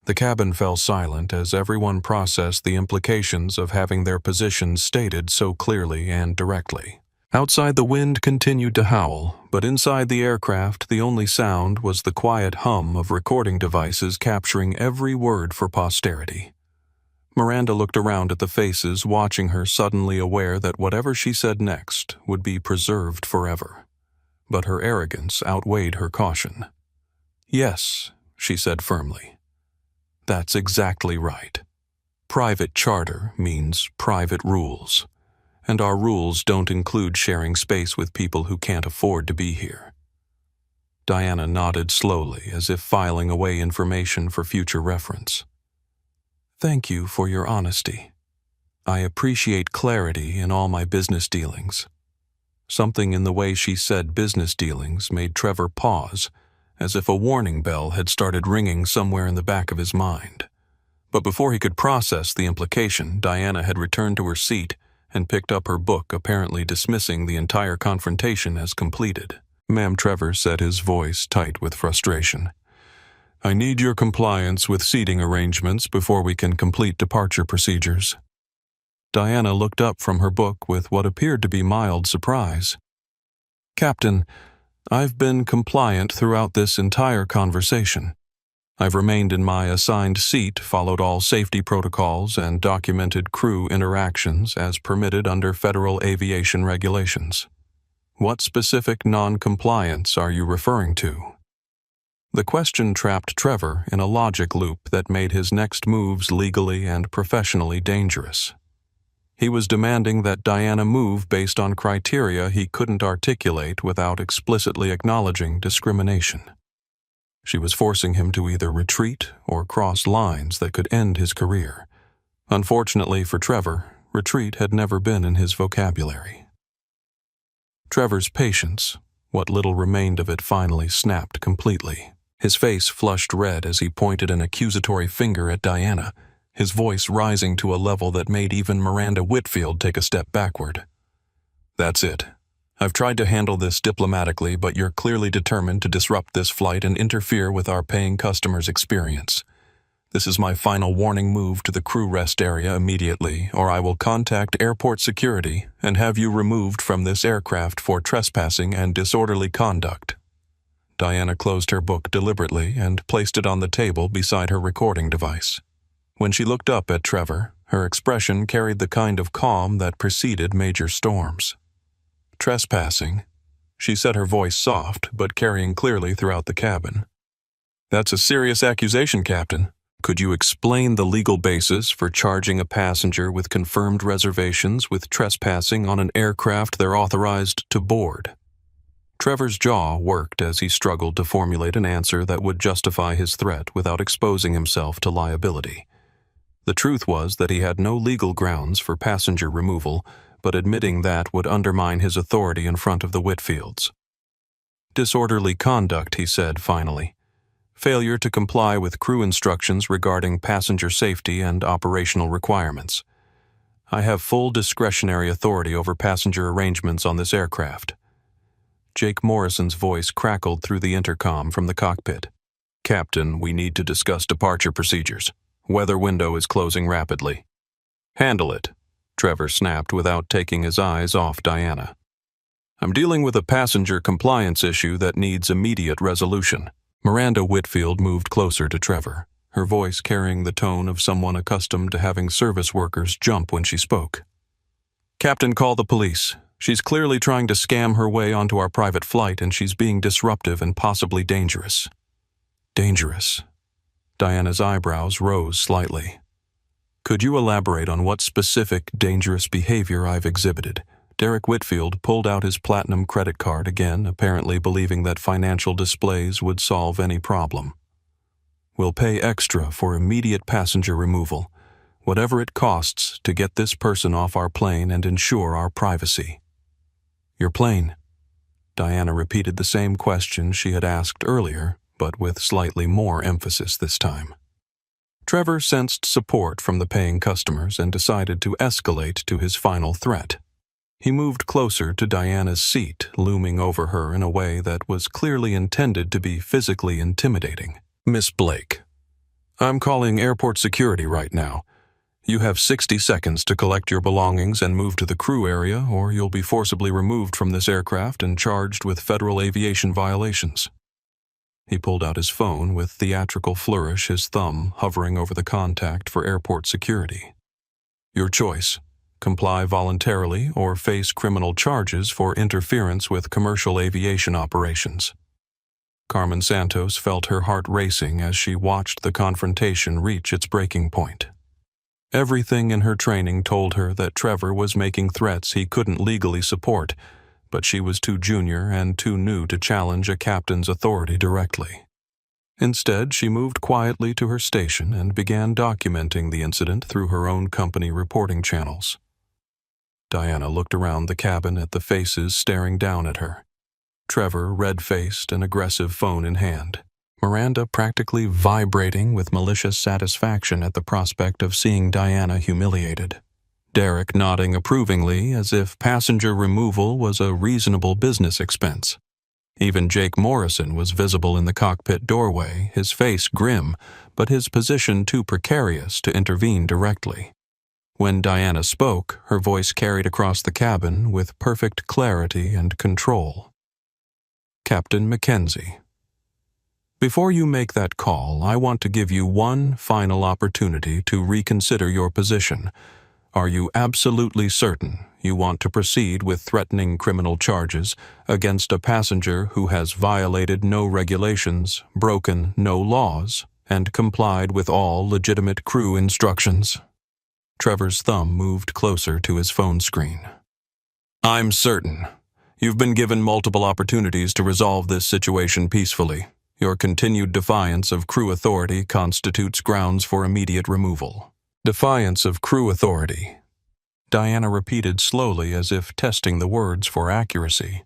The cabin fell silent as everyone processed the implications of having their positions stated so clearly and directly. Outside, the wind continued to howl, but inside the aircraft the only sound was the quiet hum of recording devices capturing every word for posterity. Miranda looked around at the faces watching her, suddenly aware that whatever she said next would be preserved forever. But her arrogance outweighed her caution. "Yes," she said firmly. "That's exactly right. Private charter means private rules. And our rules don't include sharing space with people who can't afford to be here." Diana nodded slowly, as if filing away information for future reference. "Thank you for your honesty. I appreciate clarity in all my business dealings." Something in the way she said business dealings made Trevor pause, as if a warning bell had started ringing somewhere in the back of his mind. But before he could process the implication, Diana had returned to her seat and picked up her book, apparently dismissing the entire confrontation as completed. "Ma'am," Trevor said, his voice tight with frustration, "I need your compliance with seating arrangements before we can complete departure procedures." Diana looked up from her book with what appeared to be mild surprise. "Captain, I've been compliant throughout this entire conversation. I've remained in my assigned seat, followed all safety protocols, and documented crew interactions as permitted under federal aviation regulations. What specific non-compliance are you referring to?" The question trapped Trevor in a logic loop that made his next moves legally and professionally dangerous. He was demanding that Diana move based on criteria he couldn't articulate without explicitly acknowledging discrimination. She was forcing him to either retreat or cross lines that could end his career. Unfortunately for Trevor, retreat had never been in his vocabulary. Trevor's patience, what little remained of it, finally snapped completely. His face flushed red as he pointed an accusatory finger at Diana, his voice rising to a level that made even Miranda Whitfield take a step backward. "That's it. I've tried to handle this diplomatically, but you're clearly determined to disrupt this flight and interfere with our paying customers' experience. This is my final warning. Move to the crew rest area immediately, or I will contact airport security and have you removed from this aircraft for trespassing and disorderly conduct." Diana closed her book deliberately and placed it on the table beside her recording device. When she looked up at Trevor, her expression carried the kind of calm that preceded major storms. "Trespassing," she said, her voice soft but carrying clearly throughout the cabin. "That's a serious accusation, Captain. Could you explain the legal basis for charging a passenger with confirmed reservations with trespassing on an aircraft they're authorized to board?" Trevor's jaw worked as he struggled to formulate an answer that would justify his threat without exposing himself to liability. The truth was that he had no legal grounds for passenger removal, but admitting that would undermine his authority in front of the Whitfields. "Disorderly conduct," he said finally. "Failure to comply with crew instructions regarding passenger safety and operational requirements. I have full discretionary authority over passenger arrangements on this aircraft." Jake Morrison's voice crackled through the intercom from the cockpit. "Captain, we need to discuss departure procedures. Weather window is closing rapidly." "Handle it," Trevor snapped without taking his eyes off Diana. "I'm dealing with a passenger compliance issue that needs immediate resolution." Miranda Whitfield moved closer to Trevor, her voice carrying the tone of someone accustomed to having service workers jump when she spoke. "Captain, call the police. She's clearly trying to scam her way onto our private flight, and she's being disruptive and possibly dangerous." "Dangerous?" Diana's eyebrows rose slightly. "Could you elaborate on what specific dangerous behavior I've exhibited?" Derek Whitfield pulled out his platinum credit card again, apparently believing that financial displays would solve any problem. "We'll pay extra for immediate passenger removal. whatever it costs to get this person off our plane and ensure our privacy." "Your plane?" Diana repeated the same question she had asked earlier, but with slightly more emphasis this time. Trevor sensed support from the paying customers and decided to escalate to his final threat. He moved closer to Diana's seat, looming over her in a way that was clearly intended to be physically intimidating. "Miss Blake, I'm calling airport security right now. You have 60 seconds to collect your belongings and move to the crew area, or you'll be forcibly removed from this aircraft and charged with federal aviation violations." He pulled out his phone with theatrical flourish, his thumb hovering over the contact for airport security. "Your choice. Comply voluntarily or face criminal charges for interference with commercial aviation operations." Carmen Santos felt her heart racing as she watched the confrontation reach its breaking point. Everything in her training told her that Trevor was making threats he couldn't legally support, but she was too junior and too new to challenge a captain's authority directly. Instead, she moved quietly to her station and began documenting the incident through her own company reporting channels. Diana looked around the cabin at the faces staring down at her. Trevor, red-faced and aggressive, phone in hand. Miranda practically vibrating with malicious satisfaction at the prospect of seeing Diana humiliated. Derek nodding approvingly as if passenger removal was a reasonable business expense. Even Jake Morrison was visible in the cockpit doorway, his face grim, but his position too precarious to intervene directly. When Diana spoke, her voice carried across the cabin with perfect clarity and control. "Captain Mackenzie, before you make that call, I want to give you one final opportunity to reconsider your position. Are you absolutely certain you want to proceed with threatening criminal charges against a passenger who has violated no regulations, broken no laws, and complied with all legitimate crew instructions?" Trevor's thumb moved closer to his phone screen. "I'm certain. You've been given multiple opportunities to resolve this situation peacefully. Your continued defiance of crew authority constitutes grounds for immediate removal." "Defiance of crew authority," Diana repeated slowly as if testing the words for accuracy.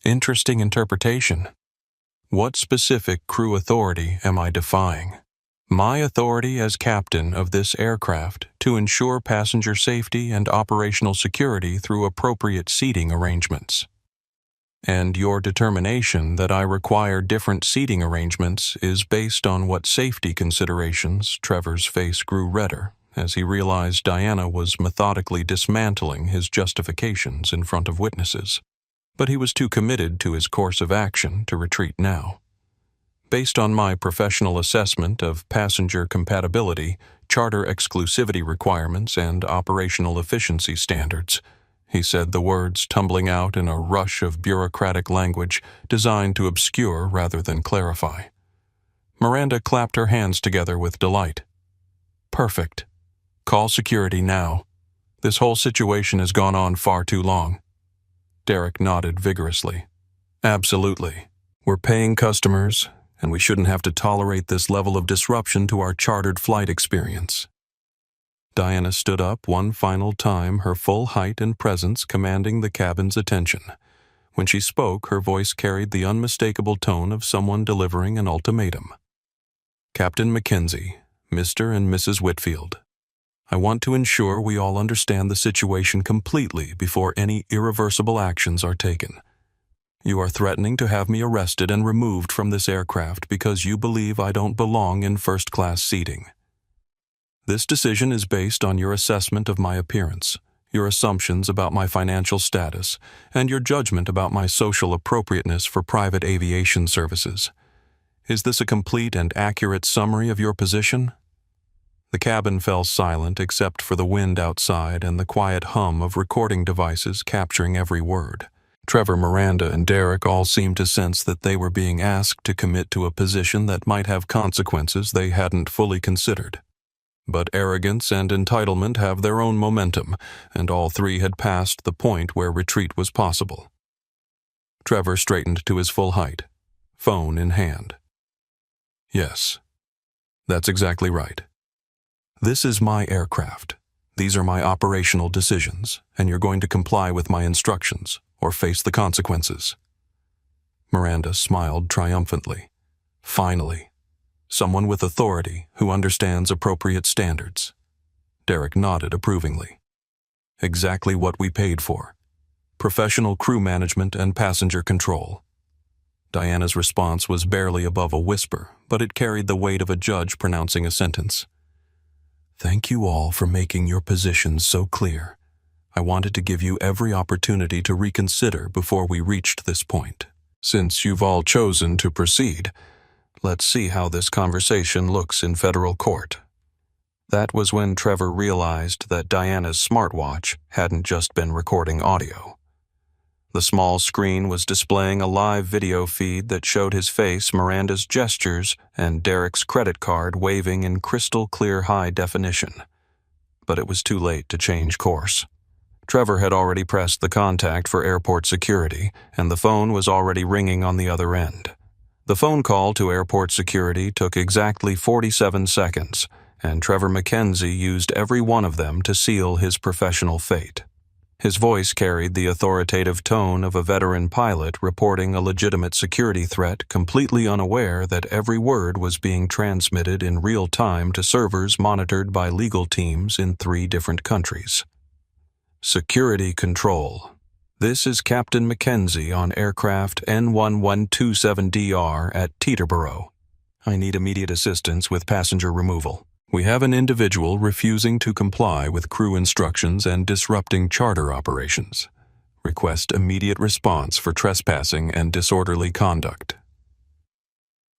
"Interesting interpretation. What specific crew authority am I defying?" "My authority as captain of this aircraft to ensure passenger safety and operational security through appropriate seating arrangements." "And your determination that I require different seating arrangements is based on what safety considerations?" Trevor's face grew redder as he realized Diana was methodically dismantling his justifications in front of witnesses. But he was too committed to his course of action to retreat now. "Based on my professional assessment of passenger compatibility, charter exclusivity requirements, and operational efficiency standards," he said, the words tumbling out in a rush of bureaucratic language designed to obscure rather than clarify. Miranda clapped her hands together with delight. "Perfect. Call security now. This whole situation has gone on far too long." Derek nodded vigorously. "Absolutely. We're paying customers, and we shouldn't have to tolerate this level of disruption to our chartered flight experience." Diana stood up one final time, her full height and presence commanding the cabin's attention. When she spoke, her voice carried the unmistakable tone of someone delivering an ultimatum. "Captain Mackenzie, Mr. and Mrs. Whitfield, I want to ensure we all understand the situation completely before any irreversible actions are taken. You are threatening to have me arrested and removed from this aircraft because you believe I don't belong in first-class seating. This decision is based on your assessment of my appearance, your assumptions about my financial status, and your judgment about my social appropriateness for private aviation services. Is this a complete and accurate summary of your position?" The cabin fell silent except for the wind outside and the quiet hum of recording devices capturing every word. Trevor, Miranda, and Derek all seemed to sense that they were being asked to commit to a position that might have consequences they hadn't fully considered. But arrogance and entitlement have their own momentum, and all three had passed the point where retreat was possible. Trevor straightened to his full height, phone in hand. "Yes, that's exactly right. This is my aircraft. These are my operational decisions, and you're going to comply with my instructions or face the consequences." Miranda smiled triumphantly. Finally, someone with authority who understands appropriate standards. Derek nodded approvingly. Exactly what we paid for. Professional crew management and passenger control. Diana's response was barely above a whisper, but it carried the weight of a judge pronouncing a sentence. "Thank you all for making your positions so clear. I wanted to give you every opportunity to reconsider before we reached this point. Since you've all chosen to proceed, let's see how this conversation looks in federal court." That was when Trevor realized that Diana's smartwatch hadn't just been recording audio. The small screen was displaying a live video feed that showed his face, Miranda's gestures, and Derek's credit card waving in crystal clear high definition. But it was too late to change course. Trevor had already pressed the contact for airport security, and the phone was already ringing on the other end. The phone call to airport security took exactly 47 seconds, and Trevor Mackenzie used every one of them to seal his professional fate. His voice carried the authoritative tone of a veteran pilot reporting a legitimate security threat, completely unaware that every word was being transmitted in real time to servers monitored by legal teams in 3 different countries. Security control. This is Captain Mackenzie on aircraft N1127DR at Teterboro. I need immediate assistance with passenger removal. We have an individual refusing to comply with crew instructions and disrupting charter operations. Request immediate response for trespassing and disorderly conduct.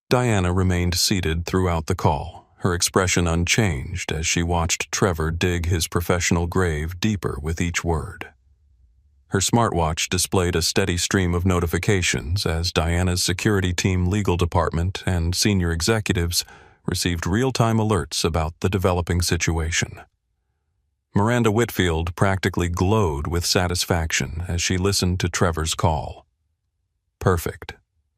Diana remained seated throughout the call, her expression unchanged as she watched Trevor dig his professional grave deeper with each word. Her smartwatch displayed a steady stream of notifications as Diana's security team legal department and senior executives received real-time alerts about the developing situation. Miranda Whitfield practically glowed with satisfaction as she listened to Trevor's call. Perfect.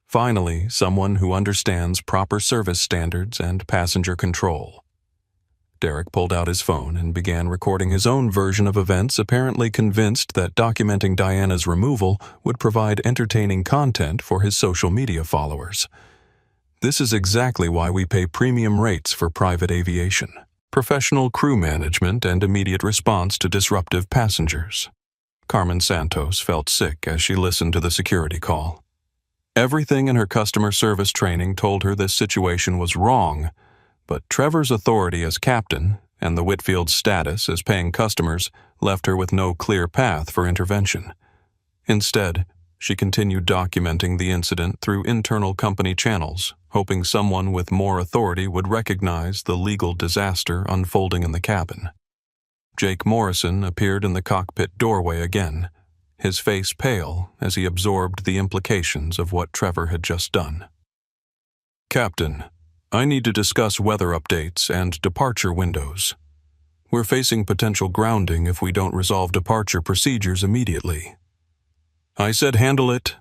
Finally, someone who understands proper service standards and passenger control. Derek pulled out his phone and began recording his own version of events, apparently convinced that documenting Diana's removal would provide entertaining content for his social media followers. This is exactly why we pay premium rates for private aviation. Professional crew management and immediate response to disruptive passengers. Carmen Santos felt sick as she listened to the security call. Everything in her customer service training told her this situation was wrong, but Trevor's authority as captain and the Whitfield's status as paying customers left her with no clear path for intervention. Instead, she continued documenting the incident through internal company channels, hoping someone with more authority would recognize the legal disaster unfolding in the cabin. Jake Morrison appeared in the cockpit doorway again, his face pale as he absorbed the implications of what Trevor had just done. "Captain, I need to discuss weather updates and departure windows. We're facing potential grounding if we don't resolve departure procedures immediately." "I said handle it."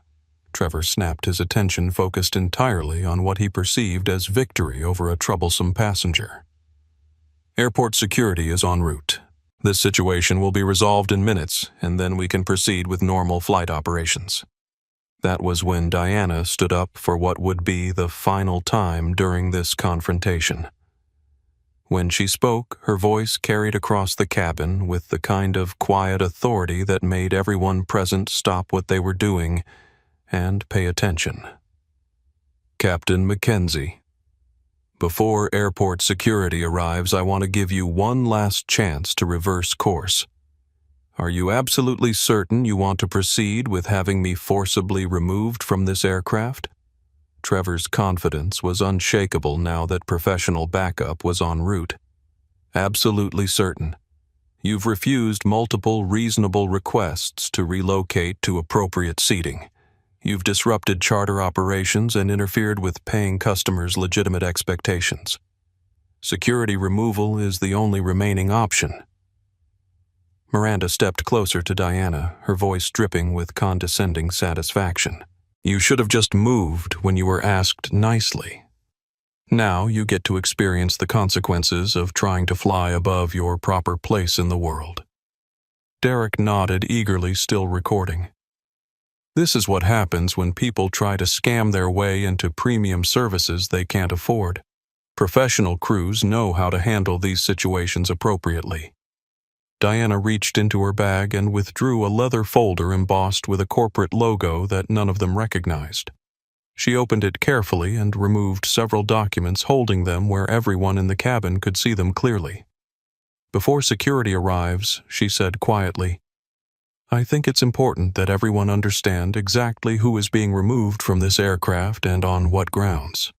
Trevor snapped, his attention focused entirely on what he perceived as victory over a troublesome passenger. "Airport security is en route. This situation will be resolved in minutes, and then we can proceed with normal flight operations." That was when Diana stood up for what would be the final time during this confrontation. When she spoke, her voice carried across the cabin with the kind of quiet authority that made everyone present stop what they were doing and pay attention. "Captain Mackenzie, before airport security arrives, I want to give you one last chance to reverse course. Are you absolutely certain you want to proceed with having me forcibly removed from this aircraft?" Trevor's confidence was unshakable now that professional backup was en route. "Absolutely certain. You've refused multiple reasonable requests to relocate to appropriate seating. You've disrupted charter operations and interfered with paying customers' legitimate expectations. Security removal is the only remaining option." Miranda stepped closer to Diana, her voice dripping with condescending satisfaction. "You should have just moved when you were asked nicely." Now you get to experience the consequences of trying to fly above your proper place in the world." Derek nodded eagerly, still recording. This is what happens when people try to scam their way into premium services they can't afford. Professional crews know how to handle these situations appropriately. Diana reached into her bag and withdrew a leather folder embossed with a corporate logo that none of them recognized. She opened it carefully and removed several documents, holding them where everyone in the cabin could see them clearly. "Before security arrives," she said quietly, "I think it's important that everyone understand exactly who is being removed from this aircraft and on what grounds."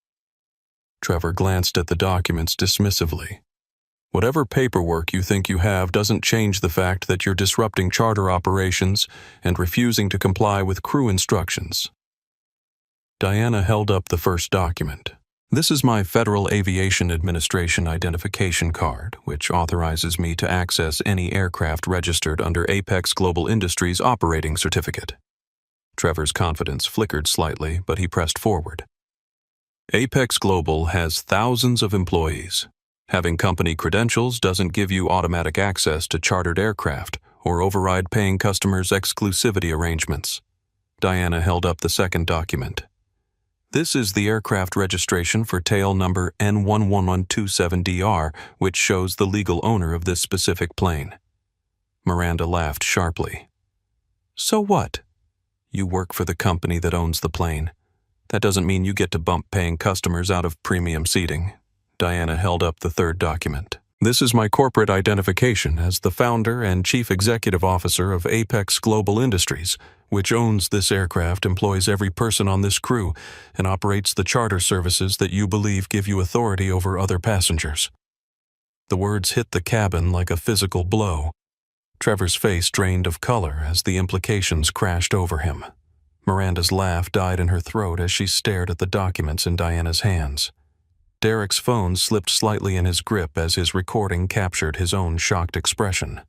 Trevor glanced at the documents dismissively. "Whatever paperwork you think you have doesn't change the fact that you're disrupting charter operations and refusing to comply with crew instructions." Diana held up the first document. "This is my Federal Aviation Administration identification card, which authorizes me to access any aircraft registered under Apex Global Industries operating certificate." Trevor's confidence flickered slightly, but he pressed forward. "Apex Global has thousands of employees. Having company credentials doesn't give you automatic access to chartered aircraft or override paying customers' exclusivity arrangements." Diana held up the second document. "This is the aircraft registration for tail number N11127DR, which shows the legal owner of this specific plane." Miranda laughed sharply. "So what? You work for the company that owns the plane. That doesn't mean you get to bump paying customers out of premium seating." Diana held up the third document. "This is my corporate identification as the founder and chief executive officer of Apex Global Industries, which owns this aircraft, employs every person on this crew, and operates the charter services that you believe give you authority over other passengers." The words hit the cabin like a physical blow. Trevor's face drained of color as the implications crashed over him. Miranda's laugh died in her throat as she stared at the documents in Diana's hands. Derek's phone slipped slightly in his grip as his recording captured his own shocked expression.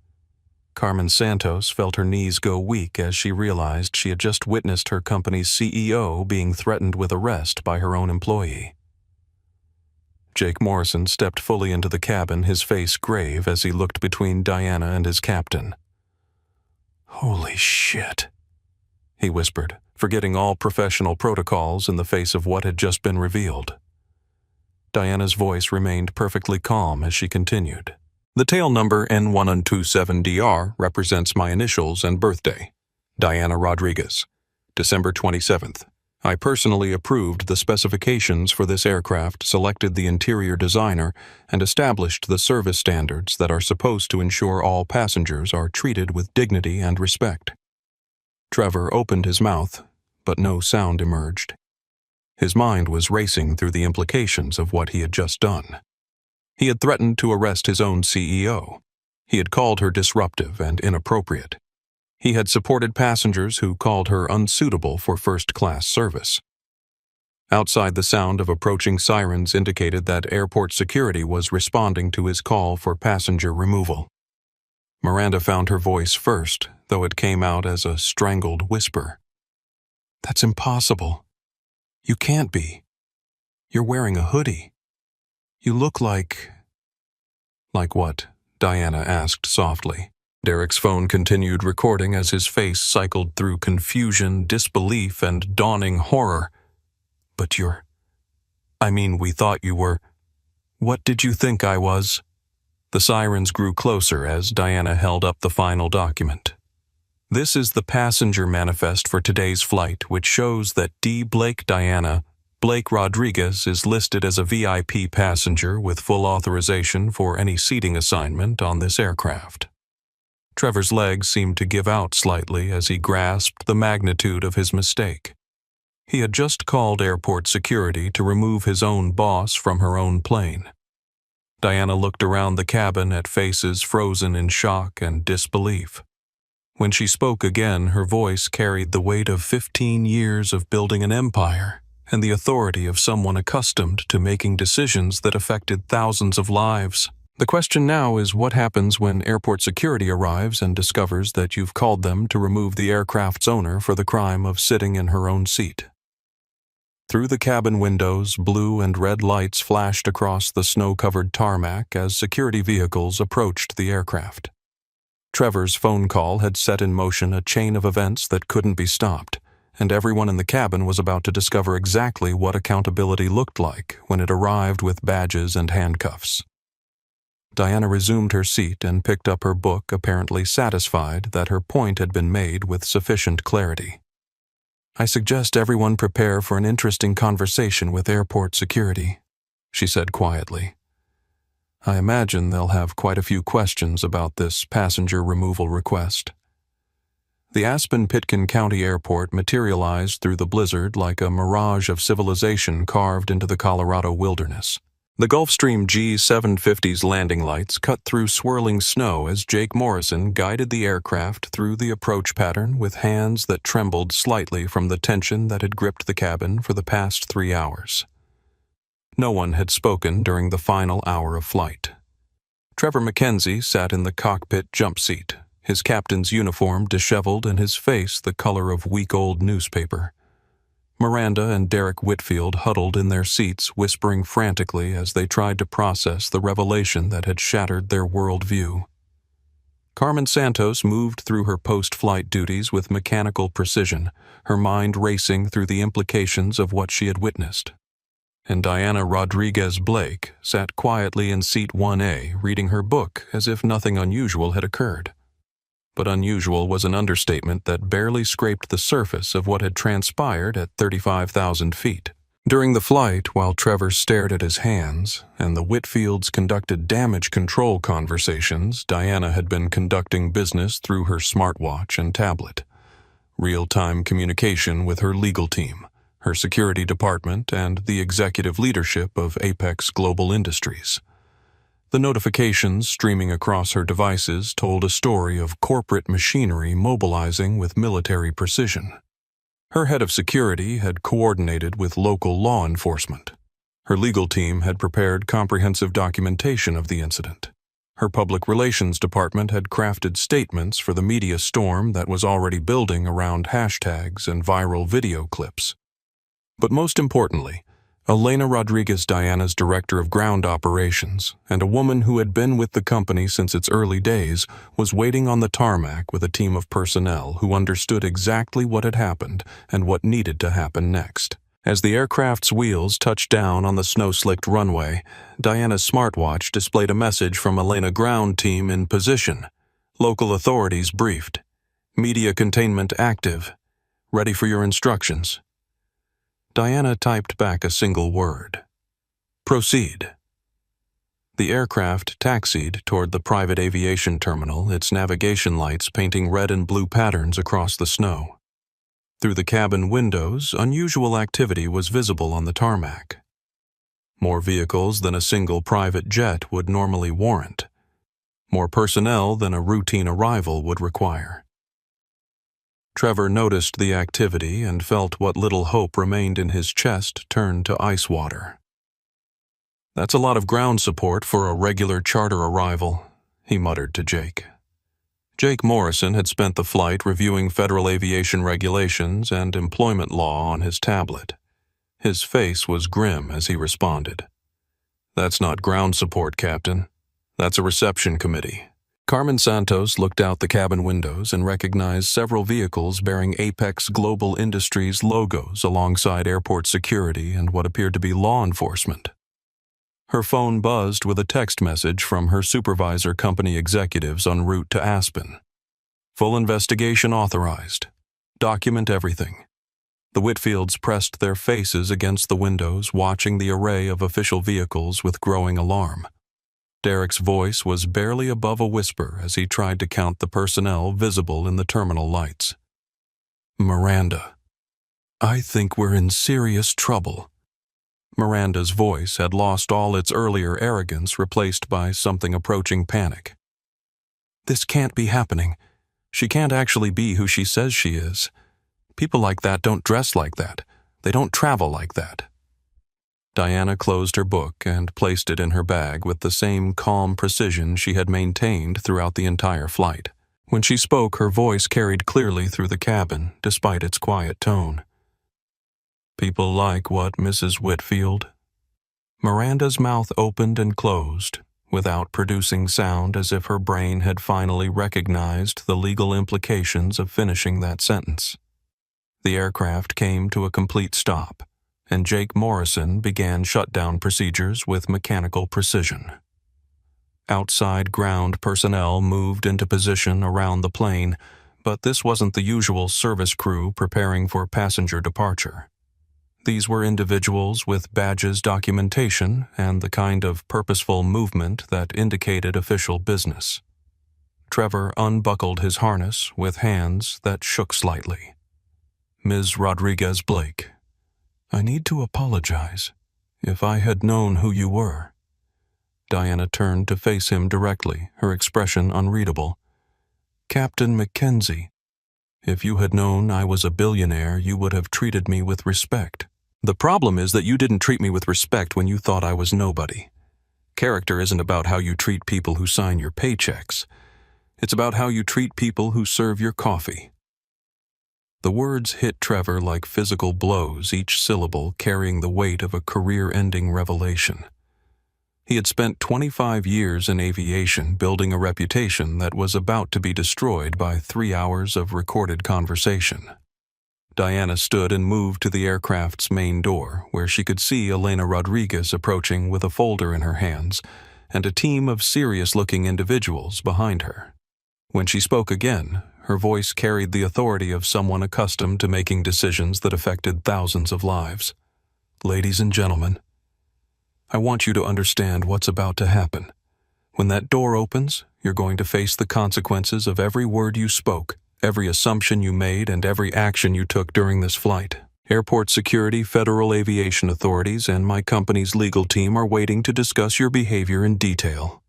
Carmen Santos felt her knees go weak as she realized she had just witnessed her company's CEO being threatened with arrest by her own employee. Jake Morrison stepped fully into the cabin, his face grave as he looked between Diana and his captain. "Holy shit," he whispered, forgetting all professional protocols in the face of what had just been revealed. Diana's voice remained perfectly calm as she continued. "The tail number N127DR represents my initials and birthday. Diana Rodriguez, December 27th. I personally approved the specifications for this aircraft, selected the interior designer, and established the service standards that are supposed to ensure all passengers are treated with dignity and respect." Trevor opened his mouth, but no sound emerged. His mind was racing through the implications of what he had just done. He had threatened to arrest his own CEO. He had called her disruptive and inappropriate. He had supported passengers who called her unsuitable for first-class service. Outside, the sound of approaching sirens indicated that airport security was responding to his call for passenger removal. Miranda found her voice first, though it came out as a strangled whisper. "That's impossible. You can't be. You're wearing a hoodie. You look like—" "Like what?" Diana asked softly. Derek's phone continued recording as his face cycled through confusion, disbelief, and dawning horror. "But we thought you were. What did you think I was?" The sirens grew closer as Diana held up the final document. "This is the passenger manifest for today's flight, which shows that D. Diana Blake Rodriguez is listed as a VIP passenger with full authorization for any seating assignment on this aircraft." Trevor's legs seemed to give out slightly as he grasped the magnitude of his mistake. He had just called airport security to remove his own boss from her own plane. Diana looked around the cabin at faces frozen in shock and disbelief. When she spoke again, her voice carried the weight of 15 years of building an empire and the authority of someone accustomed to making decisions that affected thousands of lives. "The question now is what happens when airport security arrives and discovers that you've called them to remove the aircraft's owner for the crime of sitting in her own seat." Through the cabin windows, blue and red lights flashed across the snow-covered tarmac as security vehicles approached the aircraft. Trevor's phone call had set in motion a chain of events that couldn't be stopped, and everyone in the cabin was about to discover exactly what accountability looked like when it arrived with badges and handcuffs. Diana resumed her seat and picked up her book, apparently satisfied that her point had been made with sufficient clarity. "I suggest everyone prepare for an interesting conversation with airport security," she said quietly. "I imagine they'll have quite a few questions about this passenger removal request." The Aspen-Pitkin County Airport materialized through the blizzard like a mirage of civilization carved into the Colorado wilderness. The Gulfstream G750's landing lights cut through swirling snow as Jake Morrison guided the aircraft through the approach pattern with hands that trembled slightly from the tension that had gripped the cabin for the past 3 hours. No one had spoken during the final hour of flight. Trevor Mackenzie sat in the cockpit jump seat, his captain's uniform disheveled and his face the color of week-old newspaper. Miranda and Derek Whitfield huddled in their seats, whispering frantically as they tried to process the revelation that had shattered their worldview. Carmen Santos moved through her post-flight duties with mechanical precision, her mind racing through the implications of what she had witnessed. And Diana Rodriguez Blake sat quietly in seat 1A, reading her book as if nothing unusual had occurred. But unusual was an understatement that barely scraped the surface of what had transpired at 35,000 feet. During the flight, while Trevor stared at his hands and the Whitfields conducted damage control conversations, Diana had been conducting business through her smartwatch and tablet. Real-time communication with her legal team, her security department, and the executive leadership of Apex Global Industries. The notifications streaming across her devices told a story of corporate machinery mobilizing with military precision. Her head of security had coordinated with local law enforcement. Her legal team had prepared comprehensive documentation of the incident. Her public relations department had crafted statements for the media storm that was already building around hashtags and viral video clips. But most importantly, Elena Rodriguez, Diana's director of ground operations, and a woman who had been with the company since its early days, was waiting on the tarmac with a team of personnel who understood exactly what had happened and what needed to happen next. As the aircraft's wheels touched down on the snow-slicked runway, Diana's smartwatch displayed a message from Elena ground team in position. Local authorities briefed. Media containment active. Ready for your instructions. Diana typed back a single word. Proceed. The aircraft taxied toward the private aviation terminal, its navigation lights painting red and blue patterns across the snow. Through the cabin windows, unusual activity was visible on the tarmac. More vehicles than a single private jet would normally warrant. More personnel than a routine arrival would require. Trevor noticed the activity and felt what little hope remained in his chest turn to ice water. "That's a lot of ground support for a regular charter arrival," he muttered to Jake. Jake Morrison had spent the flight reviewing federal aviation regulations and employment law on his tablet. His face was grim as he responded. "That's not ground support, Captain. That's a reception committee." Carmen Santos looked out the cabin windows and recognized several vehicles bearing Apex Global Industries logos alongside airport security and what appeared to be law enforcement. Her phone buzzed with a text message from her supervisor company executives en route to Aspen. "Full investigation authorized. Document everything." The Whitfields pressed their faces against the windows, watching the array of official vehicles with growing alarm. Derek's voice was barely above a whisper as he tried to count the personnel visible in the terminal lights. "Miranda, I think we're in serious trouble." Miranda's voice had lost all its earlier arrogance, replaced by something approaching panic. "This can't be happening. She can't actually be who she says she is. People like that don't dress like that. They don't travel like that." Diana closed her book and placed it in her bag with the same calm precision she had maintained throughout the entire flight. When she spoke, her voice carried clearly through the cabin, despite its quiet tone. People like what, Mrs. Whitfield? Miranda's mouth opened and closed, without producing sound, as if her brain had finally recognized the legal implications of finishing that sentence. The aircraft came to a complete stop, and Jake Morrison began shutdown procedures with mechanical precision. Outside ground personnel moved into position around the plane, but this wasn't the usual service crew preparing for passenger departure. These were individuals with badges, documentation, and the kind of purposeful movement that indicated official business. Trevor unbuckled his harness with hands that shook slightly. Ms. Rodriguez Blake, I need to apologize. If I had known who you were. Diana turned to face him directly, her expression unreadable. Captain Mackenzie, if you had known I was a billionaire, you would have treated me with respect. The problem is that you didn't treat me with respect when you thought I was nobody. Character isn't about how you treat people who sign your paychecks. It's about how you treat people who serve your coffee. The words hit Trevor like physical blows, each syllable carrying the weight of a career-ending revelation. He had spent 25 years in aviation building a reputation that was about to be destroyed by 3 hours of recorded conversation. Diana stood and moved to the aircraft's main door, where she could see Elena Rodriguez approaching with a folder in her hands and a team of serious-looking individuals behind her. When she spoke again, her voice carried the authority of someone accustomed to making decisions that affected thousands of lives. Ladies and gentlemen, I want you to understand what's about to happen. When that door opens, you're going to face the consequences of every word you spoke, every assumption you made, and every action you took during this flight. Airport security, federal aviation authorities, and my company's legal team are waiting to discuss your behavior in detail.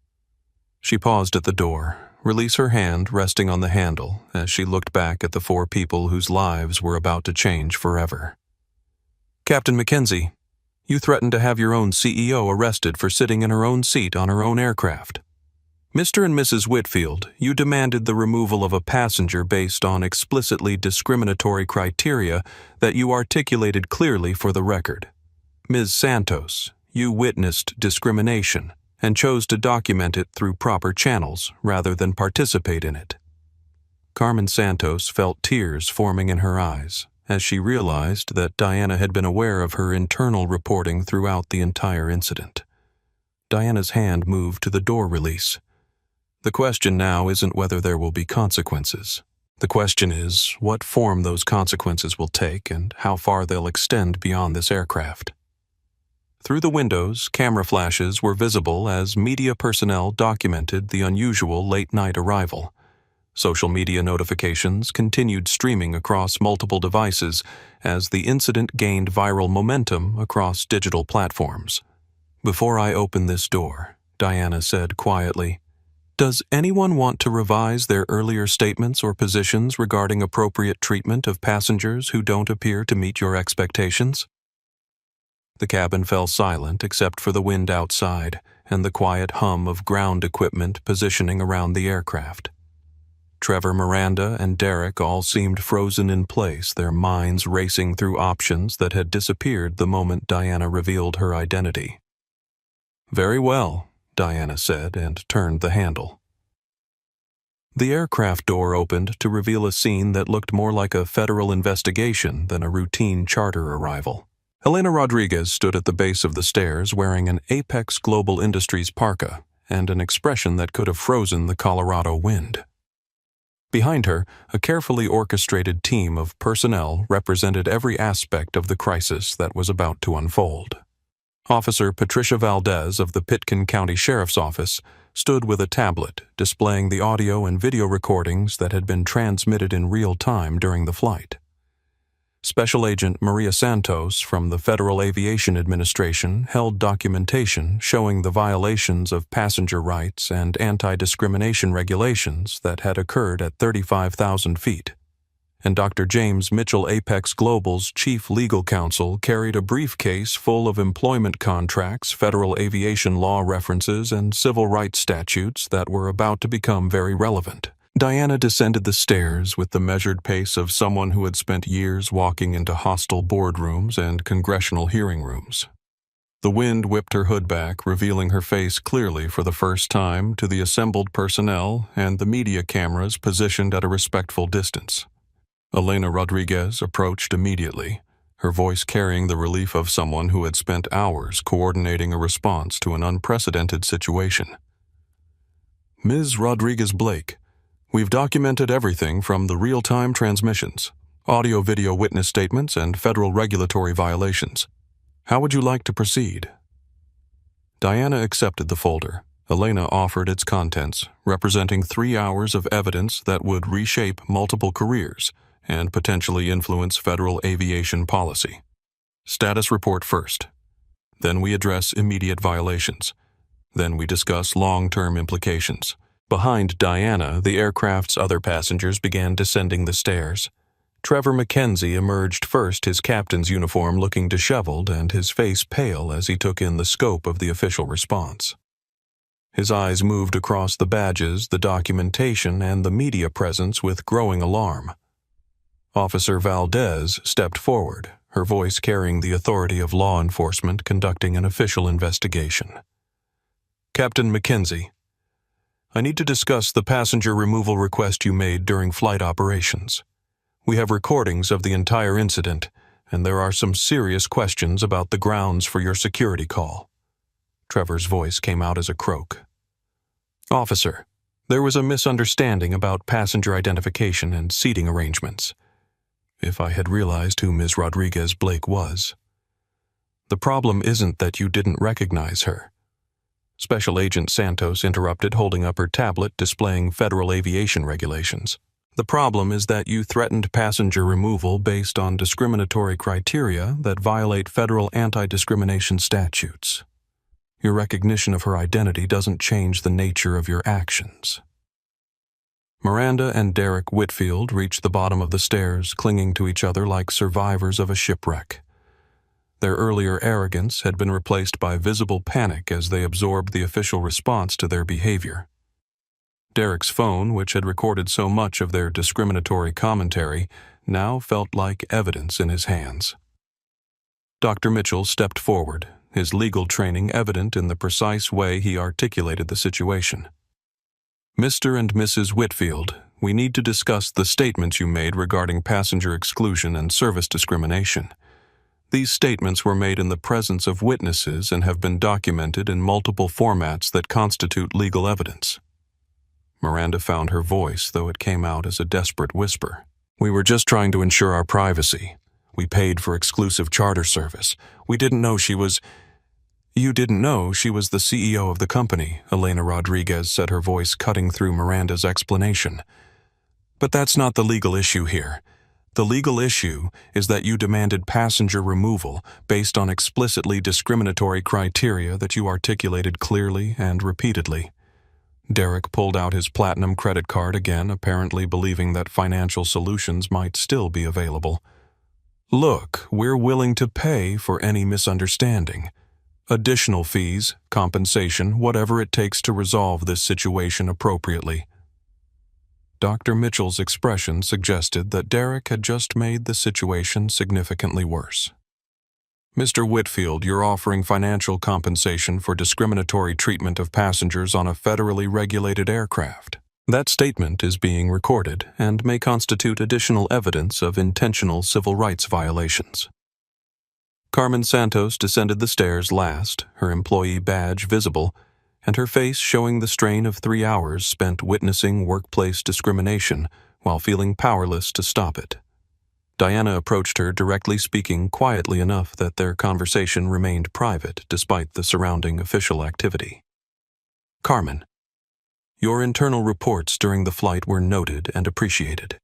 She paused at the door, release her hand resting on the handle as she looked back at the 4 people whose lives were about to change forever. Captain Mackenzie, you threatened to have your own CEO arrested for sitting in her own seat on her own aircraft. Mr. and Mrs. Whitfield, you demanded the removal of a passenger based on explicitly discriminatory criteria that you articulated clearly for the record. Ms. Santos, you witnessed discrimination and chose to document it through proper channels rather than participate in it. Carmen Santos felt tears forming in her eyes as she realized that Diana had been aware of her internal reporting throughout the entire incident. Diana's hand moved to the door release. The question now isn't whether there will be consequences. The question is what form those consequences will take and how far they'll extend beyond this aircraft. Through the windows, camera flashes were visible as media personnel documented the unusual late-night arrival. Social media notifications continued streaming across multiple devices as the incident gained viral momentum across digital platforms. Before I open this door, Diana said quietly, does anyone want to revise their earlier statements or positions regarding appropriate treatment of passengers who don't appear to meet your expectations? The cabin fell silent except for the wind outside and the quiet hum of ground equipment positioning around the aircraft. Trevor, Miranda, and Derek all seemed frozen in place, their minds racing through options that had disappeared the moment Diana revealed her identity. Very well, Diana said and turned the handle. The aircraft door opened to reveal a scene that looked more like a federal investigation than a routine charter arrival. Elena Rodriguez stood at the base of the stairs wearing an Apex Global Industries parka and an expression that could have frozen the Colorado wind. Behind her, a carefully orchestrated team of personnel represented every aspect of the crisis that was about to unfold. Officer Patricia Valdez of the Pitkin County Sheriff's Office stood with a tablet displaying the audio and video recordings that had been transmitted in real time during the flight. Special Agent Maria Santos from the Federal Aviation Administration held documentation showing the violations of passenger rights and anti-discrimination regulations that had occurred at 35,000 feet. And Dr. James Mitchell, Apex Global's chief legal counsel, carried a briefcase full of employment contracts, federal aviation law references, and civil rights statutes that were about to become very relevant. Diana descended the stairs with the measured pace of someone who had spent years walking into hostile boardrooms and congressional hearing rooms. The wind whipped her hood back, revealing her face clearly for the first time to the assembled personnel and the media cameras positioned at a respectful distance. Elena Rodriguez approached immediately, her voice carrying the relief of someone who had spent hours coordinating a response to an unprecedented situation. "Ms. Rodriguez-Blake, we've documented everything from the real-time transmissions, audio-video witness statements, and federal regulatory violations. How would you like to proceed?" Diana accepted the folder. Elena offered its contents, representing 3 hours of evidence that would reshape multiple careers and potentially influence federal aviation policy. Status report first. Then we address immediate violations. Then we discuss long-term implications. Behind Diana, the aircraft's other passengers began descending the stairs. Trevor Mackenzie emerged first, his captain's uniform looking disheveled and his face pale as he took in the scope of the official response. His eyes moved across the badges, the documentation, and the media presence with growing alarm. Officer Valdez stepped forward, her voice carrying the authority of law enforcement conducting an official investigation. "Captain Mackenzie, I need to discuss the passenger removal request you made during flight operations. We have recordings of the entire incident, and there are some serious questions about the grounds for your security call." Trevor's voice came out as a croak. "Officer, there was a misunderstanding about passenger identification and seating arrangements. If I had realized who Ms. Rodriguez-Blake was. The problem isn't that you didn't recognize her." Special Agent Santos interrupted, holding up her tablet displaying federal aviation regulations. "The problem is that you threatened passenger removal based on discriminatory criteria that violate federal anti-discrimination statutes. Your recognition of her identity doesn't change the nature of your actions." Miranda and Derek Whitfield reached the bottom of the stairs, clinging to each other like survivors of a shipwreck. Their earlier arrogance had been replaced by visible panic as they absorbed the official response to their behavior. Derek's phone, which had recorded so much of their discriminatory commentary, now felt like evidence in his hands. Dr. Mitchell stepped forward, his legal training evident in the precise way he articulated the situation. "Mr. and Mrs. Whitfield, we need to discuss the statements you made regarding passenger exclusion and service discrimination. These statements were made in the presence of witnesses and have been documented in multiple formats that constitute legal evidence." Miranda found her voice, though it came out as a desperate whisper. "We were just trying to ensure our privacy. We paid for exclusive charter service. We didn't know she was—" "You didn't know she was the CEO of the company," Elena Rodriguez said, her voice cutting through Miranda's explanation. "But that's not the legal issue here. The legal issue is that you demanded passenger removal based on explicitly discriminatory criteria that you articulated clearly and repeatedly." Derek pulled out his platinum credit card again, apparently believing that financial solutions might still be available. "Look, we're willing to pay for any misunderstanding. Additional fees, compensation, whatever it takes to resolve this situation appropriately." Dr. Mitchell's expression suggested that Derek had just made the situation significantly worse. "Mr. Whitfield, you're offering financial compensation for discriminatory treatment of passengers on a federally regulated aircraft. That statement is being recorded and may constitute additional evidence of intentional civil rights violations." Carmen Santos descended the stairs last, her employee badge visible, and her face showing the strain of 3 hours spent witnessing workplace discrimination while feeling powerless to stop it. Diana approached her, directly speaking quietly enough that their conversation remained private despite the surrounding official activity. "Carmen, your internal reports during the flight were noted and appreciated.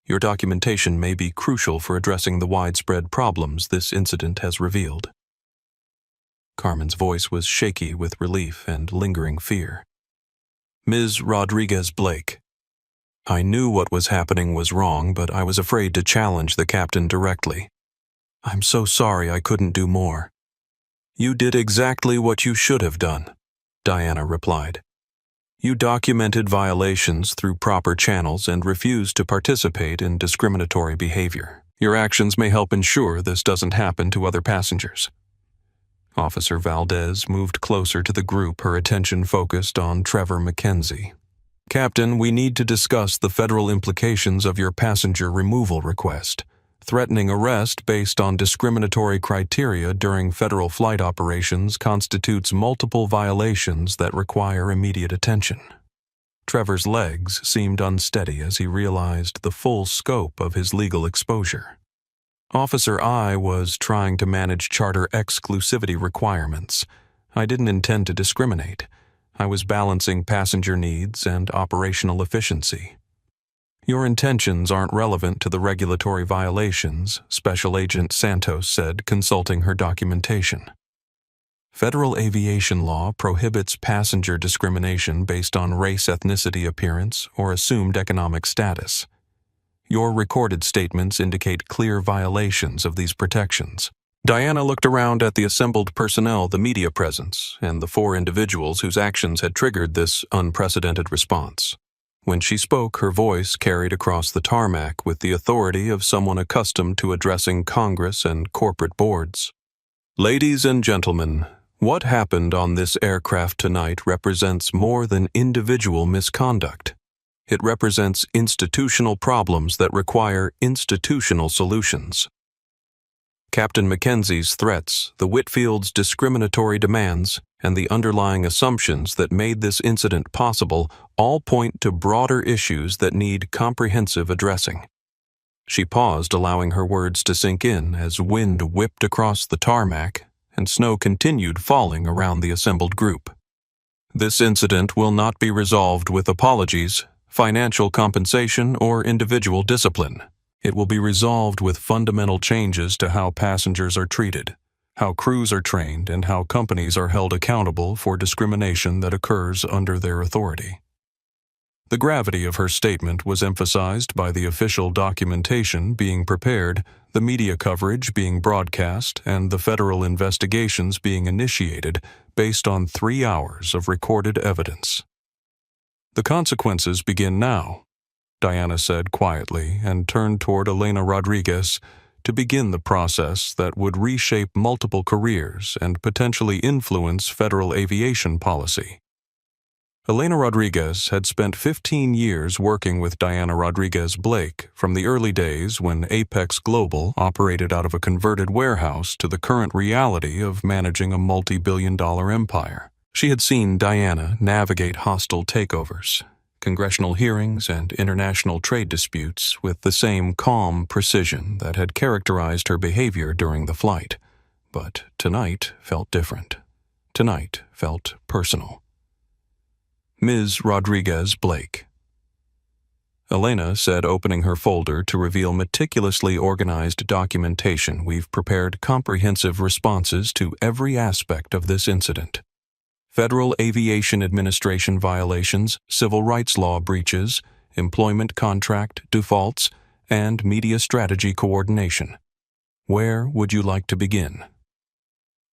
Your documentation may be crucial for addressing the widespread problems this incident has revealed." Carmen's voice was shaky with relief and lingering fear. "Ms. Rodriguez-Blake, I knew what was happening was wrong, but I was afraid to challenge the captain directly. I'm so sorry I couldn't do more." "You did exactly what you should have done," Diana replied. You documented violations through proper channels and refused to participate in discriminatory behavior. Your actions may help ensure this doesn't happen to other passengers. Officer Valdez moved closer to the group, her attention focused on Trevor Mackenzie. Captain, we need to discuss the federal implications of your passenger removal request. Threatening arrest based on discriminatory criteria during federal flight operations constitutes multiple violations that require immediate attention. Trevor's legs seemed unsteady as he realized the full scope of his legal exposure. Officer, I was trying to manage charter exclusivity requirements. I didn't intend to discriminate. I was balancing passenger needs and operational efficiency. Your intentions aren't relevant to the regulatory violations, Special Agent Santos said, consulting her documentation. Federal aviation law prohibits passenger discrimination based on race, ethnicity, appearance, or assumed economic status. Your recorded statements indicate clear violations of these protections. Diana looked around at the assembled personnel, the media presence, and the 4 individuals whose actions had triggered this unprecedented response. When she spoke, her voice carried across the tarmac with the authority of someone accustomed to addressing Congress and corporate boards. Ladies and gentlemen, what happened on this aircraft tonight represents more than individual misconduct. It represents institutional problems that require institutional solutions. Captain Mackenzie's threats, the Whitfield's discriminatory demands, and the underlying assumptions that made this incident possible all point to broader issues that need comprehensive addressing. She paused, allowing her words to sink in as wind whipped across the tarmac and snow continued falling around the assembled group. This incident will not be resolved with apologies, financial compensation, or individual discipline. It will be resolved with fundamental changes to how passengers are treated, how crews are trained, and how companies are held accountable for discrimination that occurs under their authority. The gravity of her statement was emphasized by the official documentation being prepared, the media coverage being broadcast, and the federal investigations being initiated based on 3 hours of recorded evidence. The consequences begin now, Diana said quietly and turned toward Elena Rodriguez to begin the process that would reshape multiple careers and potentially influence federal aviation policy. Elena Rodriguez had spent 15 years working with Diana Rodriguez Blake from the early days when Apex Global operated out of a converted warehouse to the current reality of managing a multi-billion-dollar empire. She had seen Diana navigate hostile takeovers, congressional hearings, and international trade disputes with the same calm precision that had characterized her behavior during the flight. But tonight felt different. Tonight felt personal. Ms. Rodriguez Blake. Elena said, opening her folder to reveal meticulously organized documentation. We've prepared comprehensive responses to every aspect of this incident. Federal Aviation Administration violations, civil rights law breaches, employment contract defaults, and media strategy coordination. Where would you like to begin?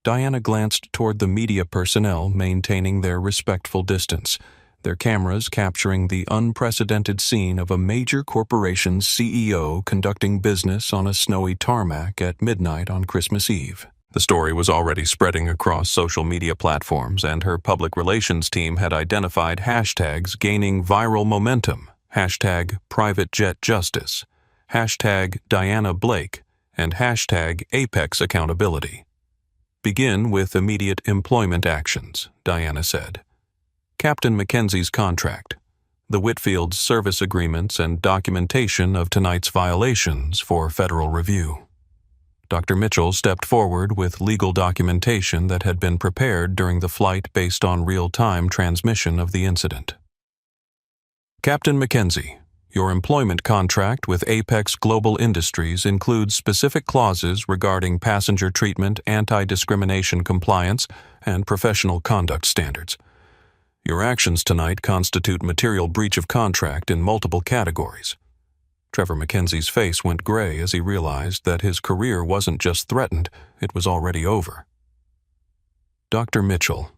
Diana glanced toward the media personnel maintaining their respectful distance, their cameras capturing the unprecedented scene of a major corporation's CEO conducting business on a snowy tarmac at midnight on Christmas Eve. The story was already spreading across social media platforms, and her public relations team had identified hashtags gaining viral momentum, #PrivateJetJustice, #DianaBlake, and #ApexAccountability. Begin with immediate employment actions, Diana said. Captain Mackenzie's contract, the Whitfield's service agreements, and documentation of tonight's violations for federal review. Dr. Mitchell stepped forward with legal documentation that had been prepared during the flight based on real-time transmission of the incident. Captain Mackenzie, your employment contract with Apex Global Industries includes specific clauses regarding passenger treatment, anti-discrimination compliance, and professional conduct standards. Your actions tonight constitute material breach of contract in multiple categories. Trevor Mackenzie's face went gray as he realized that his career wasn't just threatened, it was already over. Dr. Mitchell,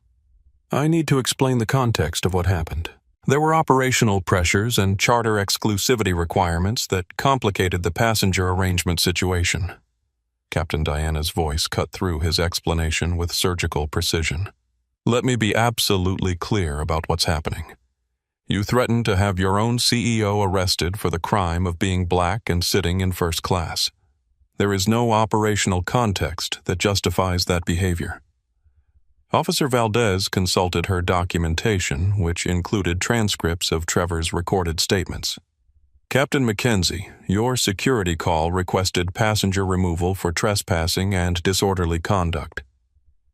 I need to explain the context of what happened. There were operational pressures and charter exclusivity requirements that complicated the passenger arrangement situation. Captain Diana's voice cut through his explanation with surgical precision. Let me be absolutely clear about what's happening. You threatened to have your own CEO arrested for the crime of being black and sitting in first class. There is no operational context that justifies that behavior. Officer Valdez consulted her documentation, which included transcripts of Trevor's recorded statements. Captain Mackenzie, your security call requested passenger removal for trespassing and disorderly conduct.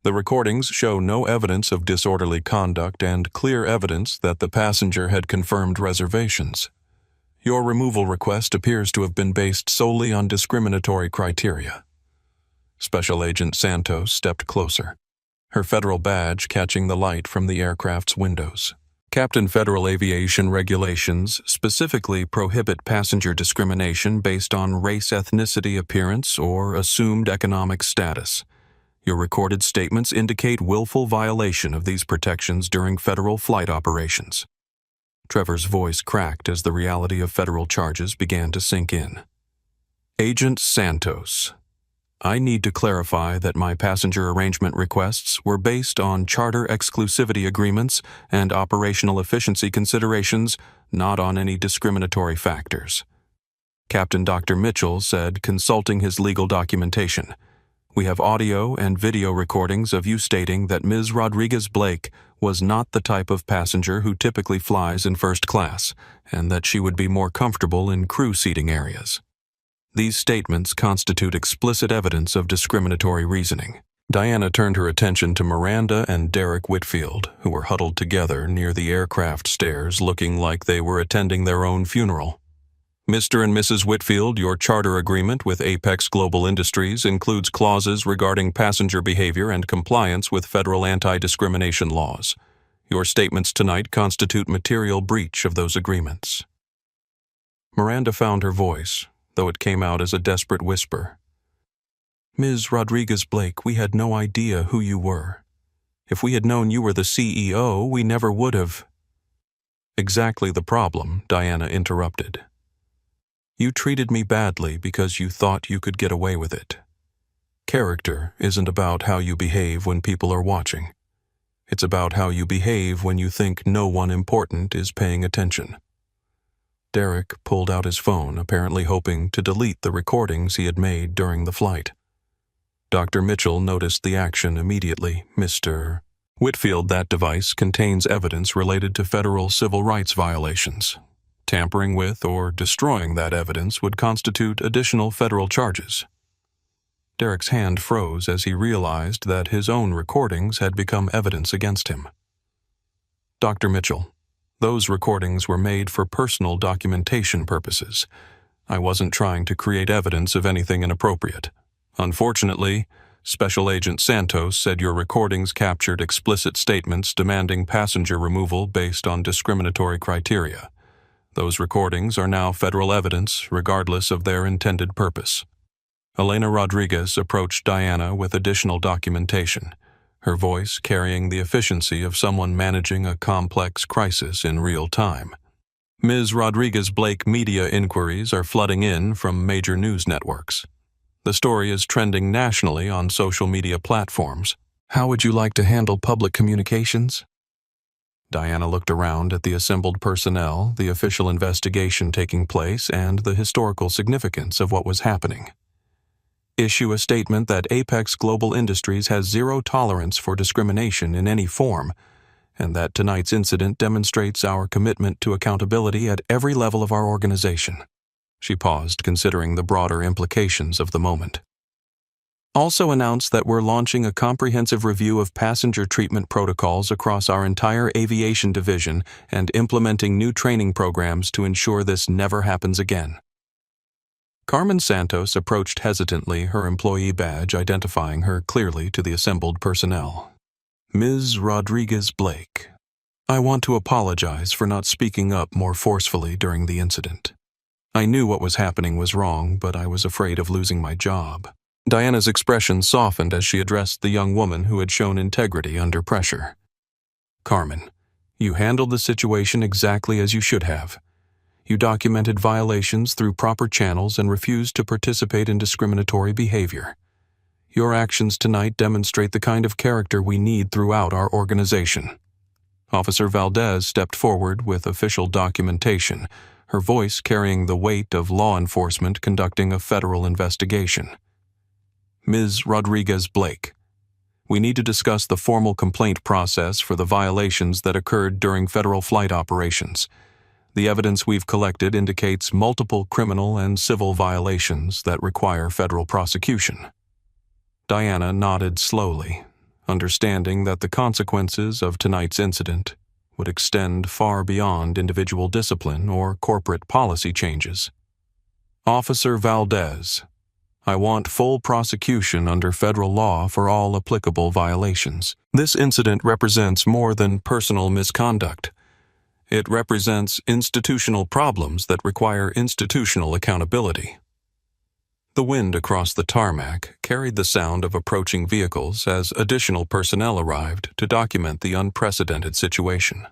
The recordings show no evidence of disorderly conduct and clear evidence that the passenger had confirmed reservations. Your removal request appears to have been based solely on discriminatory criteria. Special Agent Santos stepped closer, her federal badge catching the light from the aircraft's windows. Captain, Federal Aviation regulations specifically prohibit passenger discrimination based on race, ethnicity, appearance, or assumed economic status. Your recorded statements indicate willful violation of these protections during federal flight operations. Trevor's voice cracked as the reality of federal charges began to sink in. Agent Santos, I need to clarify that my passenger arrangement requests were based on charter exclusivity agreements and operational efficiency considerations, not on any discriminatory factors. Captain Dr. Mitchell said, consulting his legal documentation, we have audio and video recordings of you stating that Ms. Rodriguez-Blake was not the type of passenger who typically flies in first class, and that she would be more comfortable in crew seating areas. These statements constitute explicit evidence of discriminatory reasoning. Diana turned her attention to Miranda and Derek Whitfield, who were huddled together near the aircraft stairs looking like they were attending their own funeral. Mr. and Mrs. Whitfield, your charter agreement with Apex Global Industries includes clauses regarding passenger behavior and compliance with federal anti-discrimination laws. Your statements tonight constitute material breach of those agreements. Miranda found her voice, though it came out as a desperate whisper. Ms. Rodriguez-Blake, we had no idea who you were. If we had known you were the CEO, we never would have. Exactly the problem, Diana interrupted. You treated me badly because you thought you could get away with it. Character isn't about how you behave when people are watching. It's about how you behave when you think no one important is paying attention. Derek pulled out his phone, apparently hoping to delete the recordings he had made during the flight. Dr. Mitchell noticed the action immediately. Mr. Whitfield, that device contains evidence related to federal civil rights violations. Tampering with or destroying that evidence would constitute additional federal charges. Derek's hand froze as he realized that his own recordings had become evidence against him. Dr. Mitchell, those recordings were made for personal documentation purposes. I wasn't trying to create evidence of anything inappropriate. Unfortunately, Special Agent Santos said your recordings captured explicit statements demanding passenger removal based on discriminatory criteria. Those recordings are now federal evidence, regardless of their intended purpose. Elena Rodriguez approached Diana with additional documentation, her voice carrying the efficiency of someone managing a complex crisis in real time. Ms. Rodriguez-Blake, media inquiries are flooding in from major news networks. The story is trending nationally on social media platforms. How would you like to handle public communications? Diana looked around at the assembled personnel, the official investigation taking place, and the historical significance of what was happening. Issue a statement that Apex Global Industries has zero tolerance for discrimination in any form, and that tonight's incident demonstrates our commitment to accountability at every level of our organization. She paused, considering the broader implications of the moment. Also announce that we're launching a comprehensive review of passenger treatment protocols across our entire aviation division and implementing new training programs to ensure this never happens again. Carmen Santos approached hesitantly, her employee badge identifying her clearly to the assembled personnel. Ms. Rodriguez-Blake, I want to apologize for not speaking up more forcefully during the incident. I knew what was happening was wrong, but I was afraid of losing my job. Diana's expression softened as she addressed the young woman who had shown integrity under pressure. Carmen, You handled the situation exactly as you should have. You documented violations through proper channels and refused to participate in discriminatory behavior. Your actions tonight demonstrate the kind of character we need throughout our organization." Officer Valdez stepped forward with official documentation, her voice carrying the weight of law enforcement conducting a federal investigation. "Ms. Rodriguez-Blake, we need to discuss the formal complaint process for the violations that occurred during federal flight operations. The evidence we've collected indicates multiple criminal and civil violations that require federal prosecution." Diana nodded slowly, understanding that the consequences of tonight's incident would extend far beyond individual discipline or corporate policy changes. "Officer Valdez, I want full prosecution under federal law for all applicable violations. This incident represents more than personal misconduct. It represents institutional problems that require institutional accountability." The wind across the tarmac carried the sound of approaching vehicles as additional personnel arrived to document the unprecedented situation.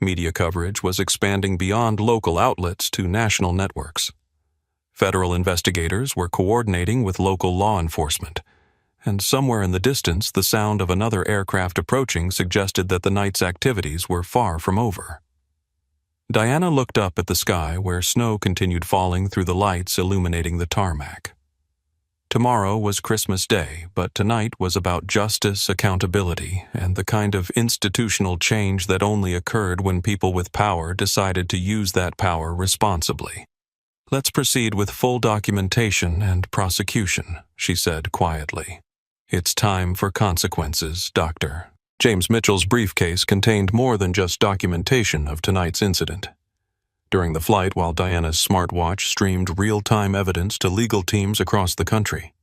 Media coverage was expanding beyond local outlets to national networks. Federal investigators were coordinating with local law enforcement, and somewhere in the distance the sound of another aircraft approaching suggested that the night's activities were far from over. Diana looked up at the sky where snow continued falling through the lights illuminating the tarmac. Tomorrow was Christmas Day, but tonight was about justice, accountability, and the kind of institutional change that only occurred when people with power decided to use that power responsibly. "Let's proceed with full documentation and prosecution," she said quietly. "It's time for consequences, Doctor." James Mitchell's briefcase contained more than just documentation of tonight's incident. During the flight, while Diana's smartwatch streamed real-time evidence to legal teams across the country,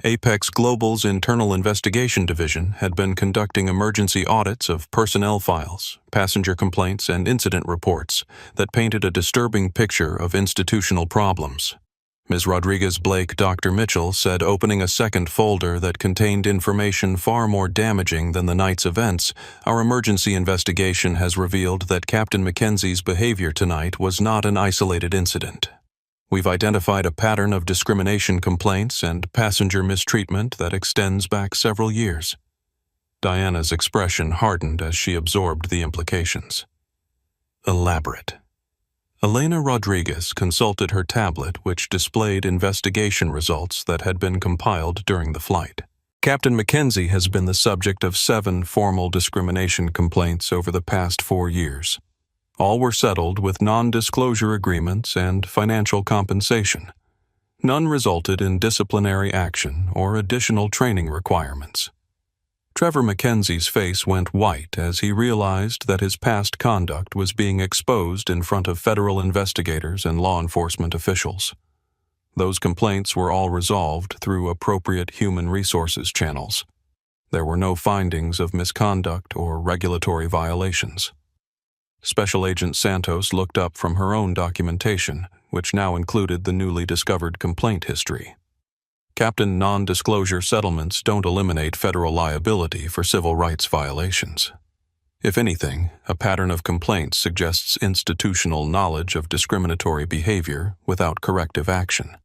Apex Global's Internal Investigation Division had been conducting emergency audits of personnel files, passenger complaints, and incident reports that painted a disturbing picture of institutional problems. Ms. Rodriguez-Blake, Dr. Mitchell said, opening a second folder that contained information far more damaging than the night's events, "Our emergency investigation has revealed that Captain Mackenzie's behavior tonight was not an isolated incident. We've identified a pattern of discrimination complaints and passenger mistreatment that extends back several years." Diana's expression hardened as she absorbed the implications. Elaborate. Elena Rodriguez consulted her tablet, which displayed investigation results that had been compiled during the flight. Captain Mackenzie has been the subject of 7 formal discrimination complaints over the past 4 years. All were settled with non-disclosure agreements and financial compensation. None resulted in disciplinary action or additional training requirements. Trevor Mackenzie's face went white as he realized that his past conduct was being exposed in front of federal investigators and law enforcement officials. Those complaints were all resolved through appropriate human resources channels. There were no findings of misconduct or regulatory violations. Special Agent Santos looked up from her own documentation, which now included the newly discovered complaint history. Captain, non-disclosure settlements don't eliminate federal liability for civil rights violations. If anything, a pattern of complaints suggests institutional knowledge of discriminatory behavior without corrective action.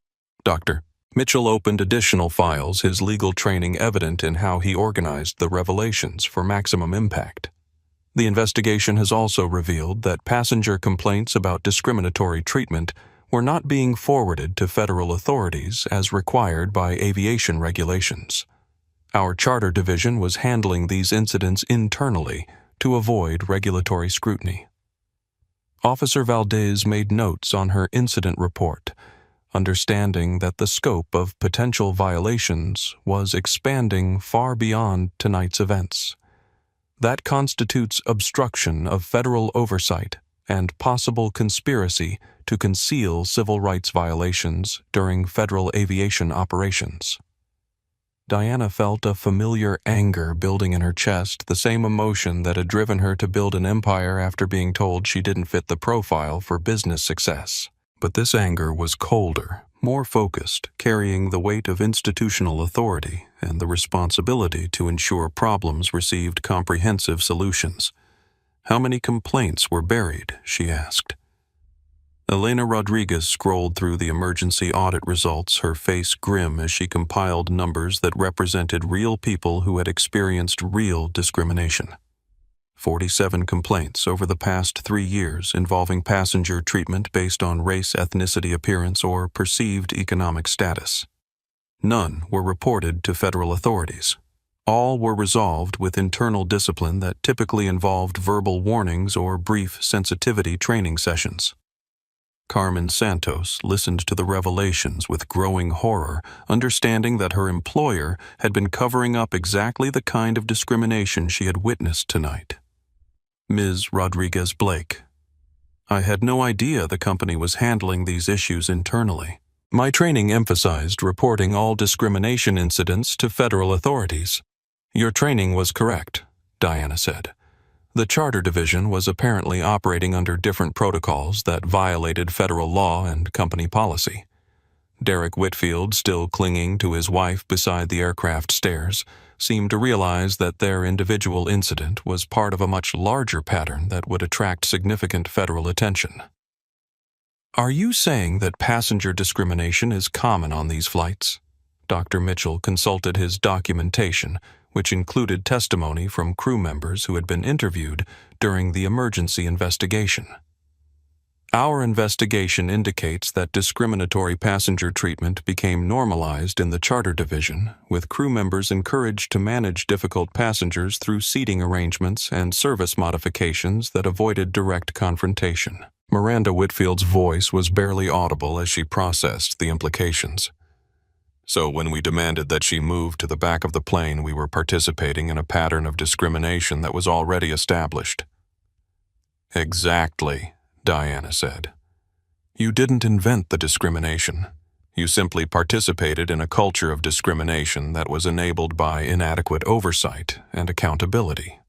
Dr. Mitchell opened additional files, his legal training evident in how he organized the revelations for maximum impact. The investigation has also revealed that passenger complaints about discriminatory treatment were not being forwarded to federal authorities as required by aviation regulations. Our charter division was handling these incidents internally to avoid regulatory scrutiny. Officer Valdez made notes on her incident report, understanding that the scope of potential violations was expanding far beyond tonight's events. That constitutes obstruction of federal oversight and possible conspiracy to conceal civil rights violations during federal aviation operations. Diana felt a familiar anger building in her chest, the same emotion that had driven her to build an empire after being told she didn't fit the profile for business success. But this anger was colder, more focused, carrying the weight of institutional authority and the responsibility to ensure problems received comprehensive solutions. How many complaints were buried? She asked. Elena Rodriguez scrolled through the emergency audit results, her face grim as she compiled numbers that represented real people who had experienced real discrimination. 47 complaints over the past 3 years involving passenger treatment based on race, ethnicity, appearance, or perceived economic status. None were reported to federal authorities. All were resolved with internal discipline that typically involved verbal warnings or brief sensitivity training sessions. Carmen Santos listened to the revelations with growing horror, understanding that her employer had been covering up exactly the kind of discrimination she had witnessed tonight. Ms. Rodriguez Blake. I had no idea the company was handling these issues internally. My training emphasized reporting all discrimination incidents to federal authorities. Your training was correct, Diana said. The charter division was apparently operating under different protocols that violated federal law and company policy. Derek Whitfield, still clinging to his wife beside the aircraft stairs, seemed to realize that their individual incident was part of a much larger pattern that would attract significant federal attention. Are you saying that passenger discrimination is common on these flights? Dr. Mitchell consulted his documentation, which included testimony from crew members who had been interviewed during the emergency investigation. Our investigation indicates that discriminatory passenger treatment became normalized in the charter division, with crew members encouraged to manage difficult passengers through seating arrangements and service modifications that avoided direct confrontation. Miranda Whitfield's voice was barely audible as she processed the implications. So when we demanded that she move to the back of the plane, we were participating in a pattern of discrimination that was already established. Exactly, Diana said. You didn't invent the discrimination. You simply participated in a culture of discrimination that was enabled by inadequate oversight and accountability.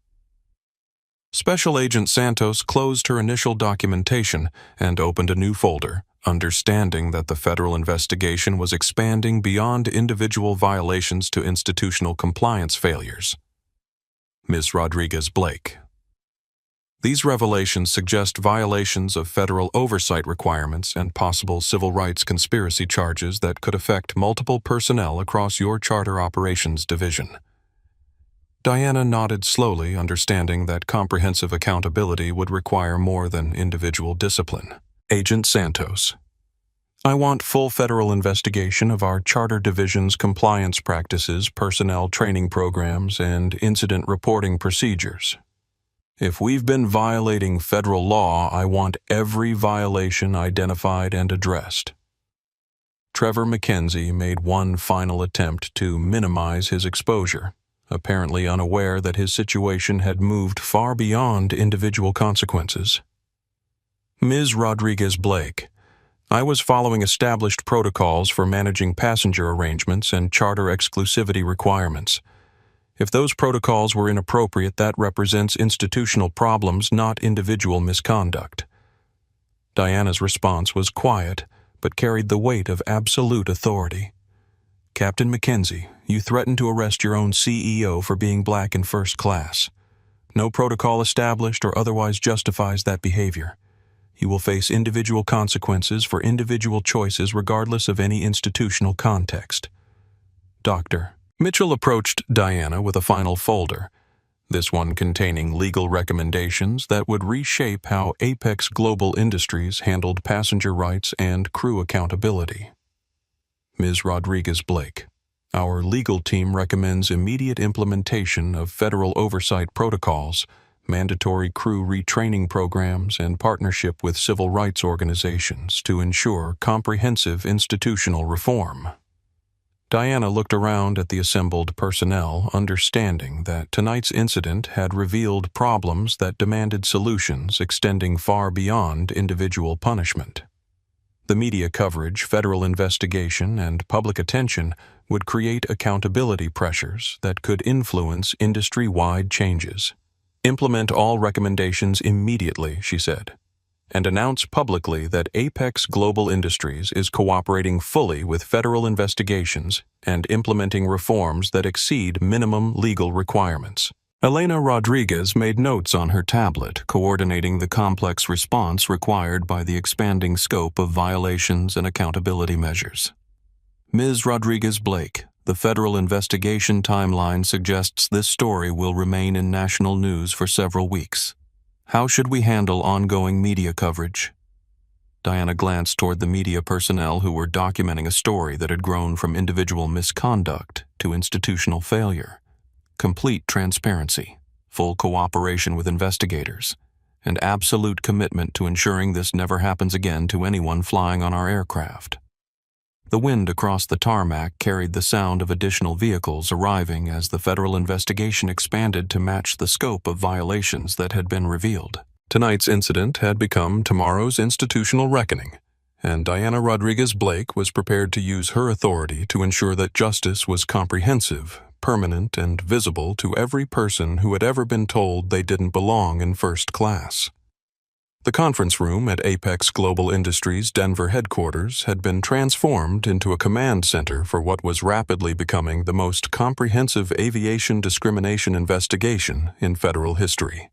Special Agent Santos closed her initial documentation and opened a new folder, understanding that the federal investigation was expanding beyond individual violations to institutional compliance failures. Ms. Rodriguez Blake. These revelations suggest violations of federal oversight requirements and possible civil rights conspiracy charges that could affect multiple personnel across your charter operations division. Diana nodded slowly, understanding that comprehensive accountability would require more than individual discipline. Agent Santos. I want full federal investigation of our charter division's compliance practices, personnel training programs, and incident reporting procedures. If we've been violating federal law, I want every violation identified and addressed. Trevor McKenzie made one final attempt to minimize his exposure, apparently unaware that his situation had moved far beyond individual consequences. Ms. Rodriguez Blake. I was following established protocols for managing passenger arrangements and charter exclusivity requirements. If those protocols were inappropriate, that represents institutional problems, not individual misconduct. Diana's response was quiet, but carried the weight of absolute authority. Captain McKenzie, you threatened to arrest your own CEO for being black in first class. No protocol established or otherwise justifies that behavior. You will face individual consequences for individual choices regardless of any institutional context. Doctor. Mitchell approached Diana with a final folder, this one containing legal recommendations that would reshape how Apex Global Industries handled passenger rights and crew accountability. Ms. Rodriguez Blake. Our legal team recommends immediate implementation of federal oversight protocols, mandatory crew retraining programs, and partnership with civil rights organizations to ensure comprehensive institutional reform. Diana looked around at the assembled personnel, understanding that tonight's incident had revealed problems that demanded solutions extending far beyond individual punishment. The media coverage, federal investigation, and public attention would create accountability pressures that could influence industry-wide changes. Implement all recommendations immediately, she said, and announce publicly that Apex Global Industries is cooperating fully with federal investigations and implementing reforms that exceed minimum legal requirements. Elena Rodriguez made notes on her tablet, coordinating the complex response required by the expanding scope of violations and accountability measures. Ms. Rodriguez-Blake, the federal investigation timeline suggests this story will remain in national news for several weeks. How should we handle ongoing media coverage? Diana glanced toward the media personnel who were documenting a story that had grown from individual misconduct to institutional failure. Complete transparency, full cooperation with investigators, and absolute commitment to ensuring this never happens again to anyone flying on our aircraft. The wind across the tarmac carried the sound of additional vehicles arriving as the federal investigation expanded to match the scope of violations that had been revealed. Tonight's incident had become tomorrow's institutional reckoning, and Diana Rodriguez-Blake was prepared to use her authority to ensure that justice was comprehensive, permanent, and visible to every person who had ever been told they didn't belong in first class. The conference room at Apex Global Industries' Denver headquarters had been transformed into a command center for what was rapidly becoming the most comprehensive aviation discrimination investigation in federal history.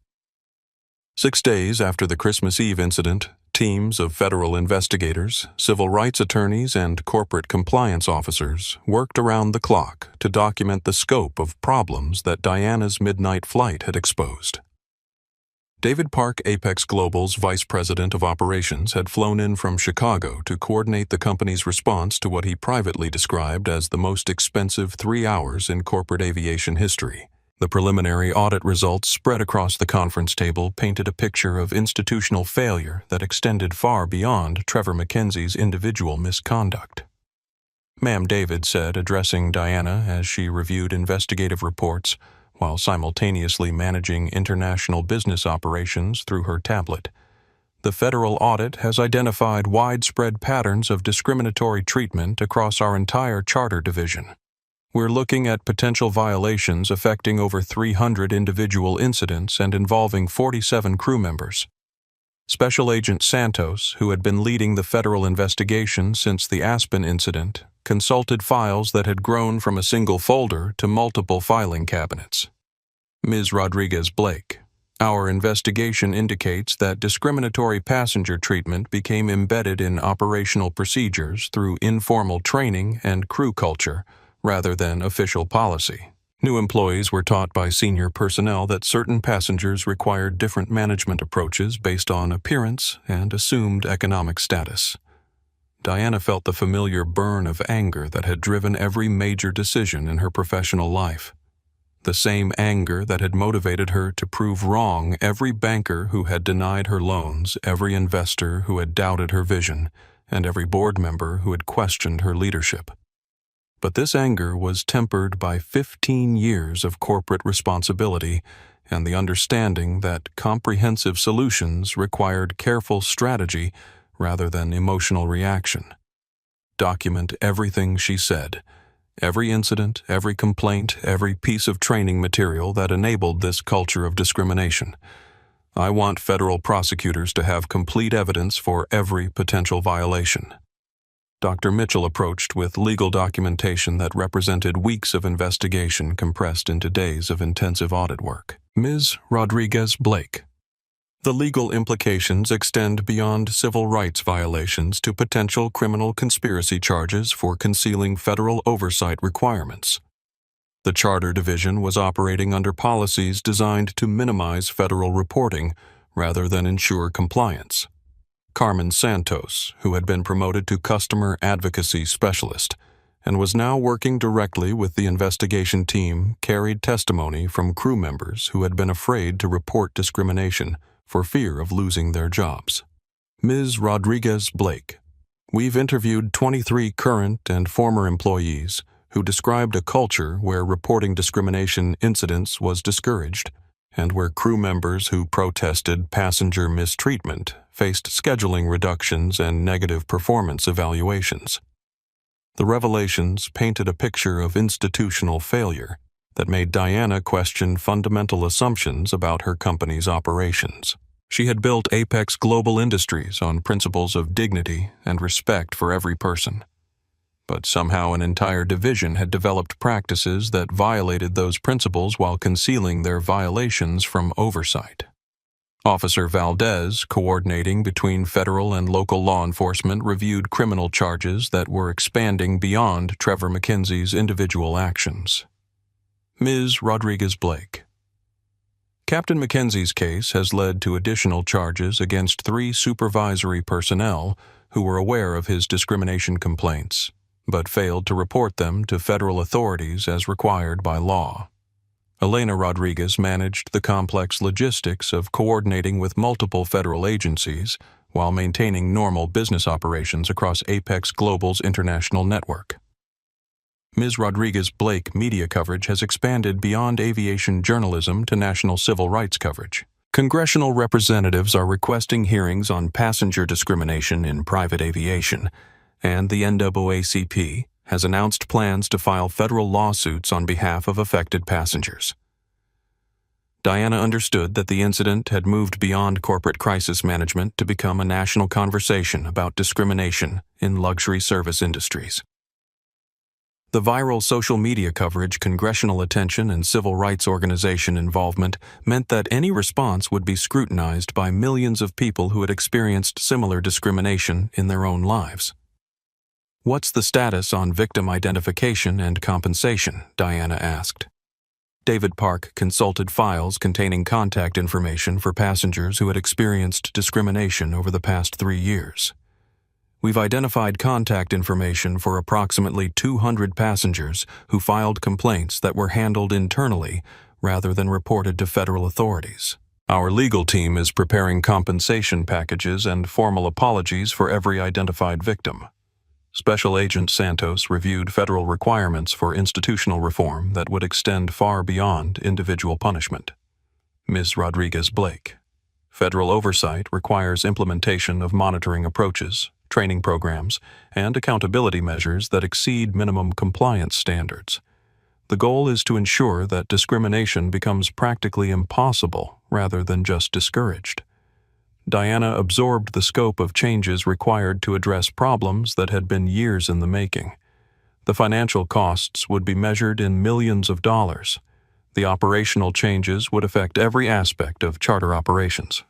6 days after the Christmas Eve incident, teams of federal investigators, civil rights attorneys, and corporate compliance officers worked around the clock to document the scope of problems that Diana's midnight flight had exposed. David Park, Apex Global's vice president of operations, had flown in from Chicago to coordinate the company's response to what he privately described as the most expensive 3 hours in corporate aviation history. The preliminary audit results spread across the conference table painted a picture of institutional failure that extended far beyond Trevor McKenzie's individual misconduct. Ma'am, David said, addressing Diana as she reviewed investigative reports while simultaneously managing international business operations through her tablet. The federal audit has identified widespread patterns of discriminatory treatment across our entire charter division. We're looking at potential violations affecting over 300 individual incidents and involving 47 crew members. Special Agent Santos, who had been leading the federal investigation since the Aspen incident, consulted files that had grown from a single folder to multiple filing cabinets. Ms. Rodriguez-Blake, our investigation indicates that discriminatory passenger treatment became embedded in operational procedures through informal training and crew culture, rather than official policy. New employees were taught by senior personnel that certain passengers required different management approaches based on appearance and assumed economic status. Diana felt the familiar burn of anger that had driven every major decision in her professional life. The same anger that had motivated her to prove wrong every banker who had denied her loans, every investor who had doubted her vision, and every board member who had questioned her leadership. But this anger was tempered by 15 years of corporate responsibility and the understanding that comprehensive solutions required careful strategy rather than emotional reaction. Document everything she said, every incident, every complaint, every piece of training material that enabled this culture of discrimination. I want federal prosecutors to have complete evidence for every potential violation. Dr. Mitchell approached with legal documentation that represented weeks of investigation compressed into days of intensive audit work. Ms. Rodriguez-Blake. The legal implications extend beyond civil rights violations to potential criminal conspiracy charges for concealing federal oversight requirements. The Charter Division was operating under policies designed to minimize federal reporting rather than ensure compliance. Carmen Santos, who had been promoted to Customer Advocacy Specialist and was now working directly with the investigation team, carried testimony from crew members who had been afraid to report discrimination for fear of losing their jobs. Ms. Rodriguez-Blake. We've interviewed 23 current and former employees who described a culture where reporting discrimination incidents was discouraged, and where crew members who protested passenger mistreatment faced scheduling reductions and negative performance evaluations. The revelations painted a picture of institutional failure that made Diana question fundamental assumptions about her company's operations. She had built Apex Global Industries on principles of dignity and respect for every person. but somehow an entire division had developed practices that violated those principles while concealing their violations from oversight. Officer Valdez, coordinating between federal and local law enforcement, reviewed criminal charges that were expanding beyond Trevor McKenzie's individual actions. Ms. Rodriguez-Blake. Captain McKenzie's case has led to additional charges against 3 supervisory personnel who were aware of his discrimination complaints, but failed to report them to federal authorities as required by law. Elena Rodriguez managed the complex logistics of coordinating with multiple federal agencies while maintaining normal business operations across Apex Global's international network. Ms. Rodriguez-Blake media coverage has expanded beyond aviation journalism to national civil rights coverage. Congressional representatives are requesting hearings on passenger discrimination in private aviation, and the NAACP has announced plans to file federal lawsuits on behalf of affected passengers. Diana understood that the incident had moved beyond corporate crisis management to become a national conversation about discrimination in luxury service industries. The viral social media coverage, congressional attention, and civil rights organization involvement meant that any response would be scrutinized by millions of people who had experienced similar discrimination in their own lives. "What's the status on victim identification and compensation?" Diana asked. David Park consulted files containing contact information for passengers who had experienced discrimination over the past 3 years. "We've identified contact information for approximately 200 passengers who filed complaints that were handled internally rather than reported to federal authorities. Our legal team is preparing compensation packages and formal apologies for every identified victim." Special Agent Santos reviewed federal requirements for institutional reform that would extend far beyond individual punishment. Ms. Rodriguez-Blake. Federal oversight requires implementation of monitoring approaches, training programs, and accountability measures that exceed minimum compliance standards. The goal is to ensure that discrimination becomes practically impossible rather than just discouraged. Diana absorbed the scope of changes required to address problems that had been years in the making. The financial costs would be measured in millions of dollars. The operational changes would affect every aspect of charter operations.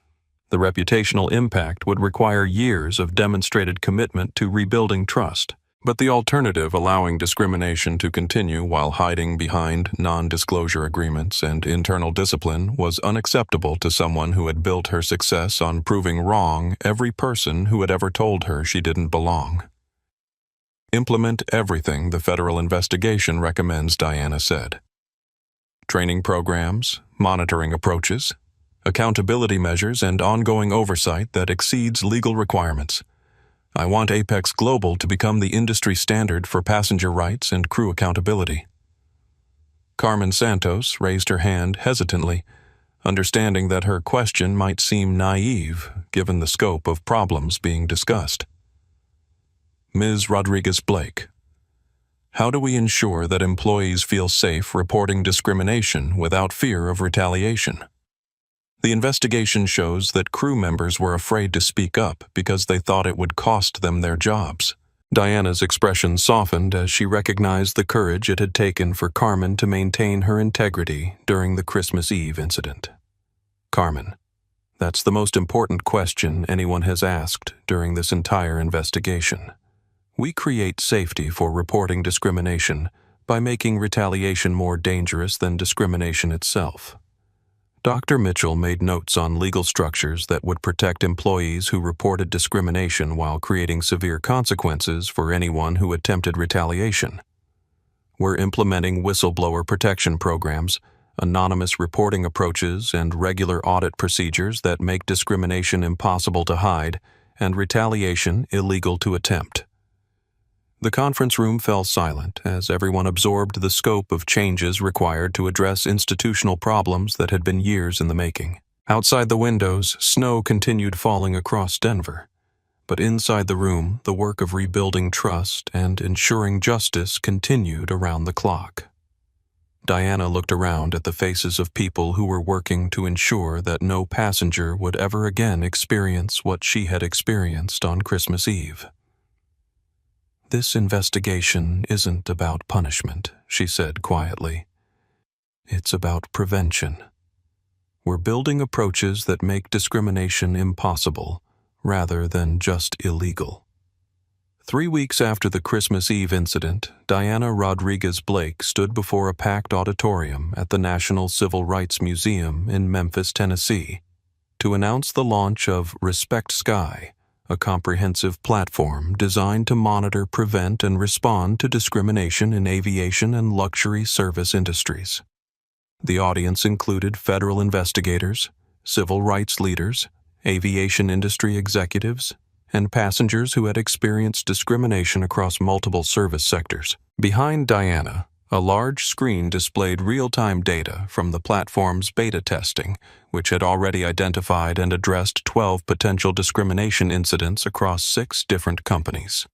The reputational impact would require years of demonstrated commitment to rebuilding trust. But the alternative, allowing discrimination to continue while hiding behind non-disclosure agreements and internal discipline, was unacceptable to someone who had built her success on proving wrong every person who had ever told her she didn't belong. "Implement everything the federal investigation recommends," Diana said. "Training programs, monitoring approaches, accountability measures, and ongoing oversight that exceeds legal requirements. I want Apex Global to become the industry standard for passenger rights and crew accountability." Carmen Santos raised her hand hesitantly, understanding that her question might seem naive given the scope of problems being discussed. Ms. Rodriguez-Blake. How do we ensure that employees feel safe reporting discrimination without fear of retaliation? The investigation shows that crew members were afraid to speak up because they thought it would cost them their jobs. Diana's expression softened as she recognized the courage it had taken for Carmen to maintain her integrity during the Christmas Eve incident. "Carmen, that's the most important question anyone has asked during this entire investigation. We create safety for reporting discrimination by making retaliation more dangerous than discrimination itself." Dr. Mitchell made notes on legal structures that would protect employees who reported discrimination while creating severe consequences for anyone who attempted retaliation. "We're implementing whistleblower protection programs, anonymous reporting approaches, and regular audit procedures that make discrimination impossible to hide and retaliation illegal to attempt." The conference room fell silent as everyone absorbed the scope of changes required to address institutional problems that had been years in the making. Outside the windows, snow continued falling across Denver. But inside the room, the work of rebuilding trust and ensuring justice continued around the clock. Diana looked around at the faces of people who were working to ensure that no passenger would ever again experience what she had experienced on Christmas Eve. "This investigation isn't about punishment," she said quietly. "It's about prevention. We're building approaches that make discrimination impossible, rather than just illegal." 3 weeks after the Christmas Eve incident, Diana Rodriguez Blake stood before a packed auditorium at the National Civil Rights Museum in Memphis, Tennessee, to announce the launch of Respect Sky, a comprehensive platform designed to monitor, prevent, and respond to discrimination in aviation and luxury service industries. The audience included federal investigators, civil rights leaders, aviation industry executives, and passengers who had experienced discrimination across multiple service sectors. Behind Diana, a large screen displayed real-time data from the platform's beta testing, which had already identified and addressed 12 potential discrimination incidents across 6 different companies.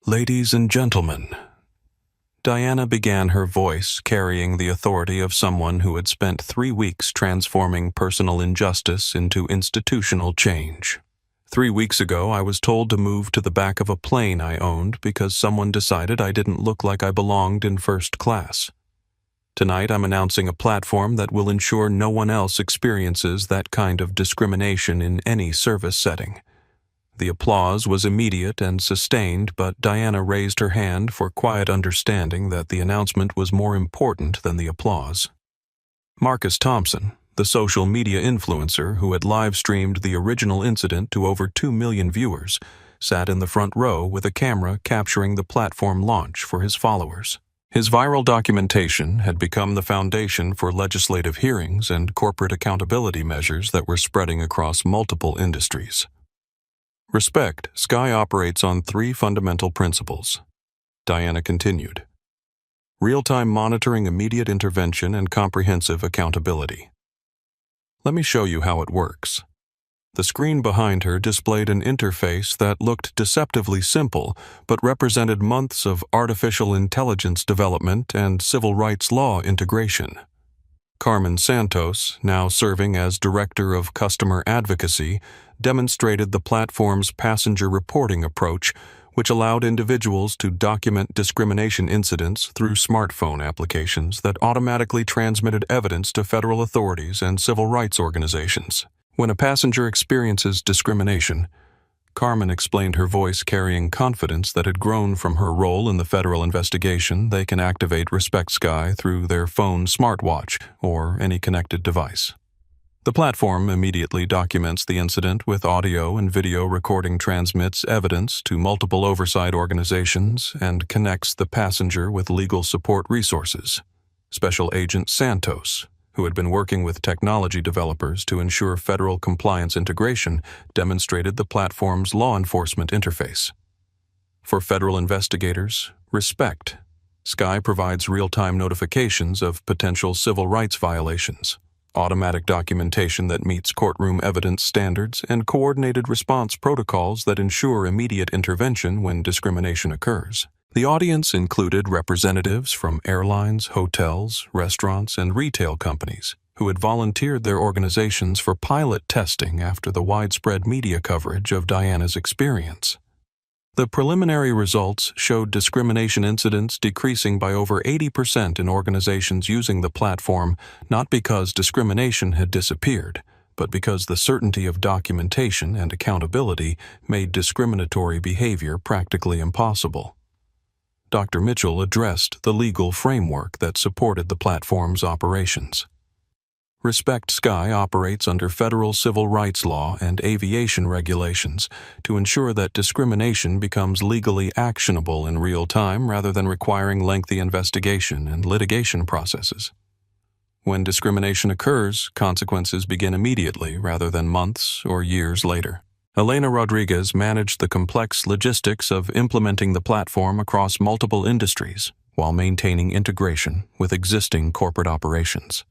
"Ladies and gentlemen," Diana began, her voice carrying the authority of someone who had spent 3 weeks transforming personal injustice into institutional change. "3 weeks ago, I was told to move to the back of a plane I owned because someone decided I didn't look like I belonged in first class. Tonight, I'm announcing a platform that will ensure no one else experiences that kind of discrimination in any service setting." The applause was immediate and sustained, but Diana raised her hand for quiet understanding that the announcement was more important than the applause. Marcus Thompson, the social media influencer who had live-streamed the original incident to over 2 million viewers, sat in the front row with a camera capturing the platform launch for his followers. His viral documentation had become the foundation for legislative hearings and corporate accountability measures that were spreading across multiple industries. Respect Sky operates on 3 fundamental principles. Diana continued. Real-time monitoring, immediate intervention, and comprehensive accountability. Let me show you how it works. The screen behind her displayed an interface that looked deceptively simple, but represented months of artificial intelligence development and civil rights law integration. Carmen Santos, now serving as Director of Customer Advocacy, demonstrated the platform's passenger reporting approach, which allowed individuals to document discrimination incidents through smartphone applications that automatically transmitted evidence to federal authorities and civil rights organizations. When a passenger experiences discrimination, Carmen explained, her voice carrying confidence that had grown from her role in the federal investigation, they can activate Respect Sky through their phone smartwatch or any connected device. The platform immediately documents the incident with audio and video recording, transmits evidence to multiple oversight organizations, and connects the passenger with legal support resources. Special Agent Santos, who had been working with technology developers to ensure federal compliance integration, demonstrated the platform's law enforcement interface. For federal investigators, Respect Sky provides real-time notifications of potential civil rights violations, automatic documentation that meets courtroom evidence standards, and coordinated response protocols that ensure immediate intervention when discrimination occurs. The audience included representatives from airlines, hotels, restaurants, and retail companies who had volunteered their organizations for pilot testing after the widespread media coverage of Diana's experience. The preliminary results showed discrimination incidents decreasing by over 80% in organizations using the platform, not because discrimination had disappeared, but because the certainty of documentation and accountability made discriminatory behavior practically impossible. Dr. Mitchell addressed the legal framework that supported the platform's operations. Respect Sky operates under federal civil rights law and aviation regulations to ensure that discrimination becomes legally actionable in real time rather than requiring lengthy investigation and litigation processes. When discrimination occurs, consequences begin immediately rather than months or years later. Elena Rodriguez managed the complex logistics of implementing the platform across multiple industries while maintaining integration with existing corporate operations.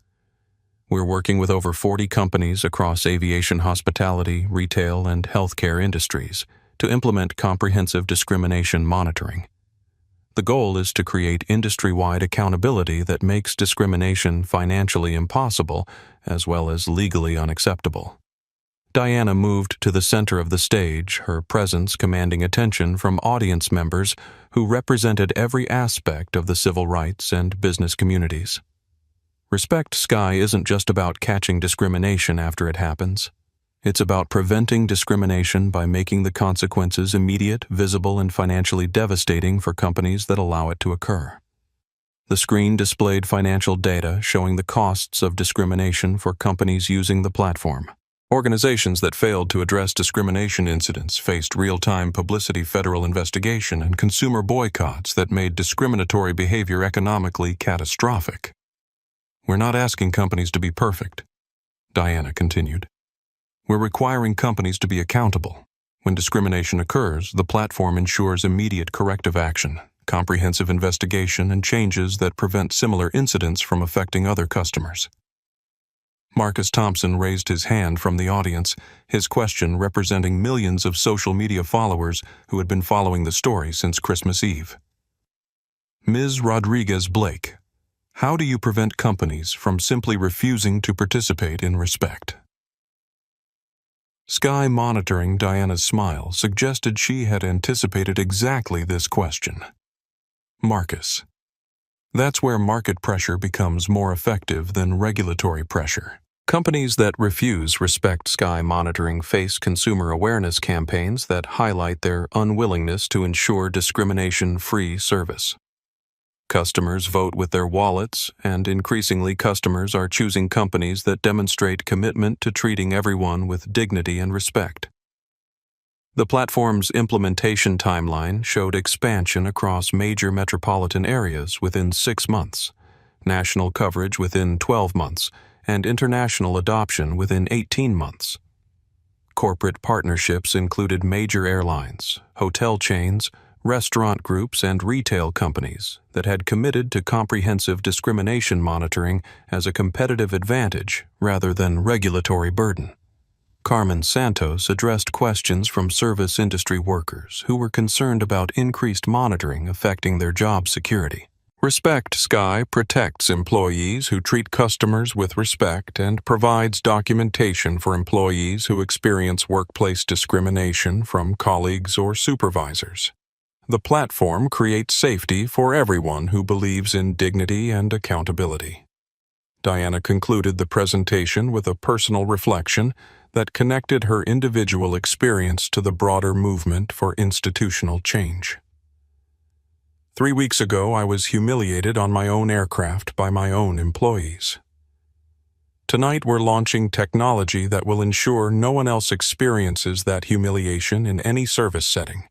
We're working with over 40 companies across aviation, hospitality, retail, and healthcare industries to implement comprehensive discrimination monitoring. The goal is to create industry-wide accountability that makes discrimination financially impossible as well as legally unacceptable. Diana moved to the center of the stage, her presence commanding attention from audience members who represented every aspect of the civil rights and business communities. Respect Sky isn't just about catching discrimination after it happens. It's about preventing discrimination by making the consequences immediate, visible, and financially devastating for companies that allow it to occur. The screen displayed financial data showing the costs of discrimination for companies using the platform. Organizations that failed to address discrimination incidents faced real-time publicity, federal investigation, and consumer boycotts that made discriminatory behavior economically catastrophic. "We're not asking companies to be perfect," Diana continued. "We're requiring companies to be accountable. When discrimination occurs, the platform ensures immediate corrective action, comprehensive investigation, and changes that prevent similar incidents from affecting other customers." Marcus Thompson raised his hand from the audience, his question representing millions of social media followers who had been following the story since Christmas Eve. "Ms. Rodriguez-Blake, how do you prevent companies from simply refusing to participate in respect?" Sky, monitoring Diana's smile, suggested she had anticipated exactly this question. Marcus: "That's where market pressure becomes more effective than regulatory pressure. Companies that refuse Respect Sky monitoring face consumer awareness campaigns that highlight their unwillingness to ensure discrimination-free service. Customers vote with their wallets, and increasingly customers are choosing companies that demonstrate commitment to treating everyone with dignity and respect." The platform's implementation timeline showed expansion across major metropolitan areas within 6 months, national coverage within 12 months, and international adoption within 18 months. Corporate partnerships included major airlines, hotel chains, restaurant groups, and retail companies that had committed to comprehensive discrimination monitoring as a competitive advantage rather than regulatory burden. Carmen Santos addressed questions from service industry workers who were concerned about increased monitoring affecting their job security. Respect Sky protects employees who treat customers with respect and provides documentation for employees who experience workplace discrimination from colleagues or supervisors. The platform creates safety for everyone who believes in dignity and accountability. Diana concluded the presentation with a personal reflection that connected her individual experience to the broader movement for institutional change. 3 weeks ago, I was humiliated on my own aircraft by my own employees. Tonight, we're launching technology that will ensure no one else experiences that humiliation in any service setting.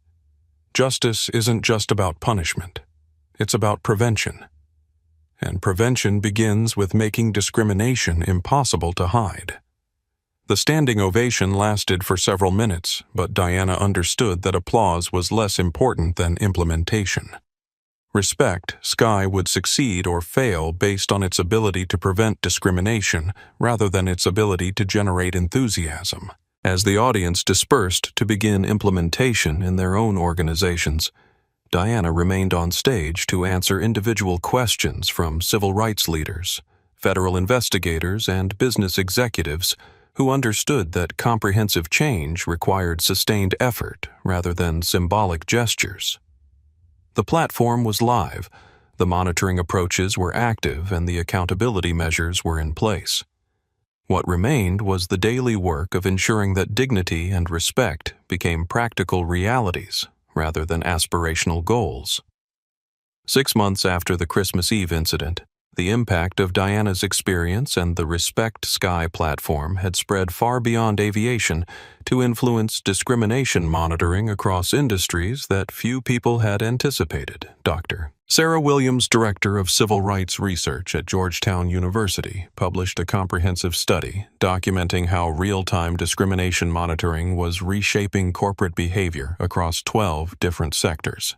Justice isn't just about punishment. It's about prevention. And prevention begins with making discrimination impossible to hide. The standing ovation lasted for several minutes, but Diana understood that applause was less important than implementation. Respect Sky would succeed or fail based on its ability to prevent discrimination rather than its ability to generate enthusiasm. As the audience dispersed to begin implementation in their own organizations, Diana remained on stage to answer individual questions from civil rights leaders, federal investigators, and business executives who understood that comprehensive change required sustained effort rather than symbolic gestures. The platform was live, the monitoring approaches were active, and the accountability measures were in place. What remained was the daily work of ensuring that dignity and respect became practical realities rather than aspirational goals. 6 months after the Christmas Eve incident, the impact of Diana's experience and the Respect Sky platform had spread far beyond aviation to influence discrimination monitoring across industries that few people had anticipated. Dr. Sarah Williams, Director of Civil Rights Research at Georgetown University, published a comprehensive study documenting how real-time discrimination monitoring was reshaping corporate behavior across 12 different sectors.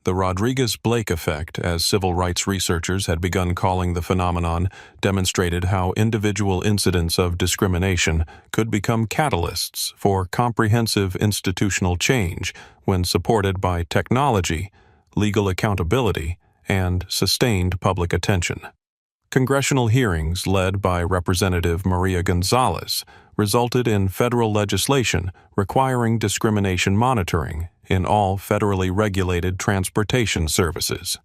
The Rodriguez-Blake effect, as civil rights researchers had begun calling the phenomenon, demonstrated how individual incidents of discrimination could become catalysts for comprehensive institutional change when supported by technology, legal accountability, and sustained public attention. Congressional hearings led by Representative Maria Gonzalez resulted in federal legislation requiring discrimination monitoring in all federally regulated transportation services.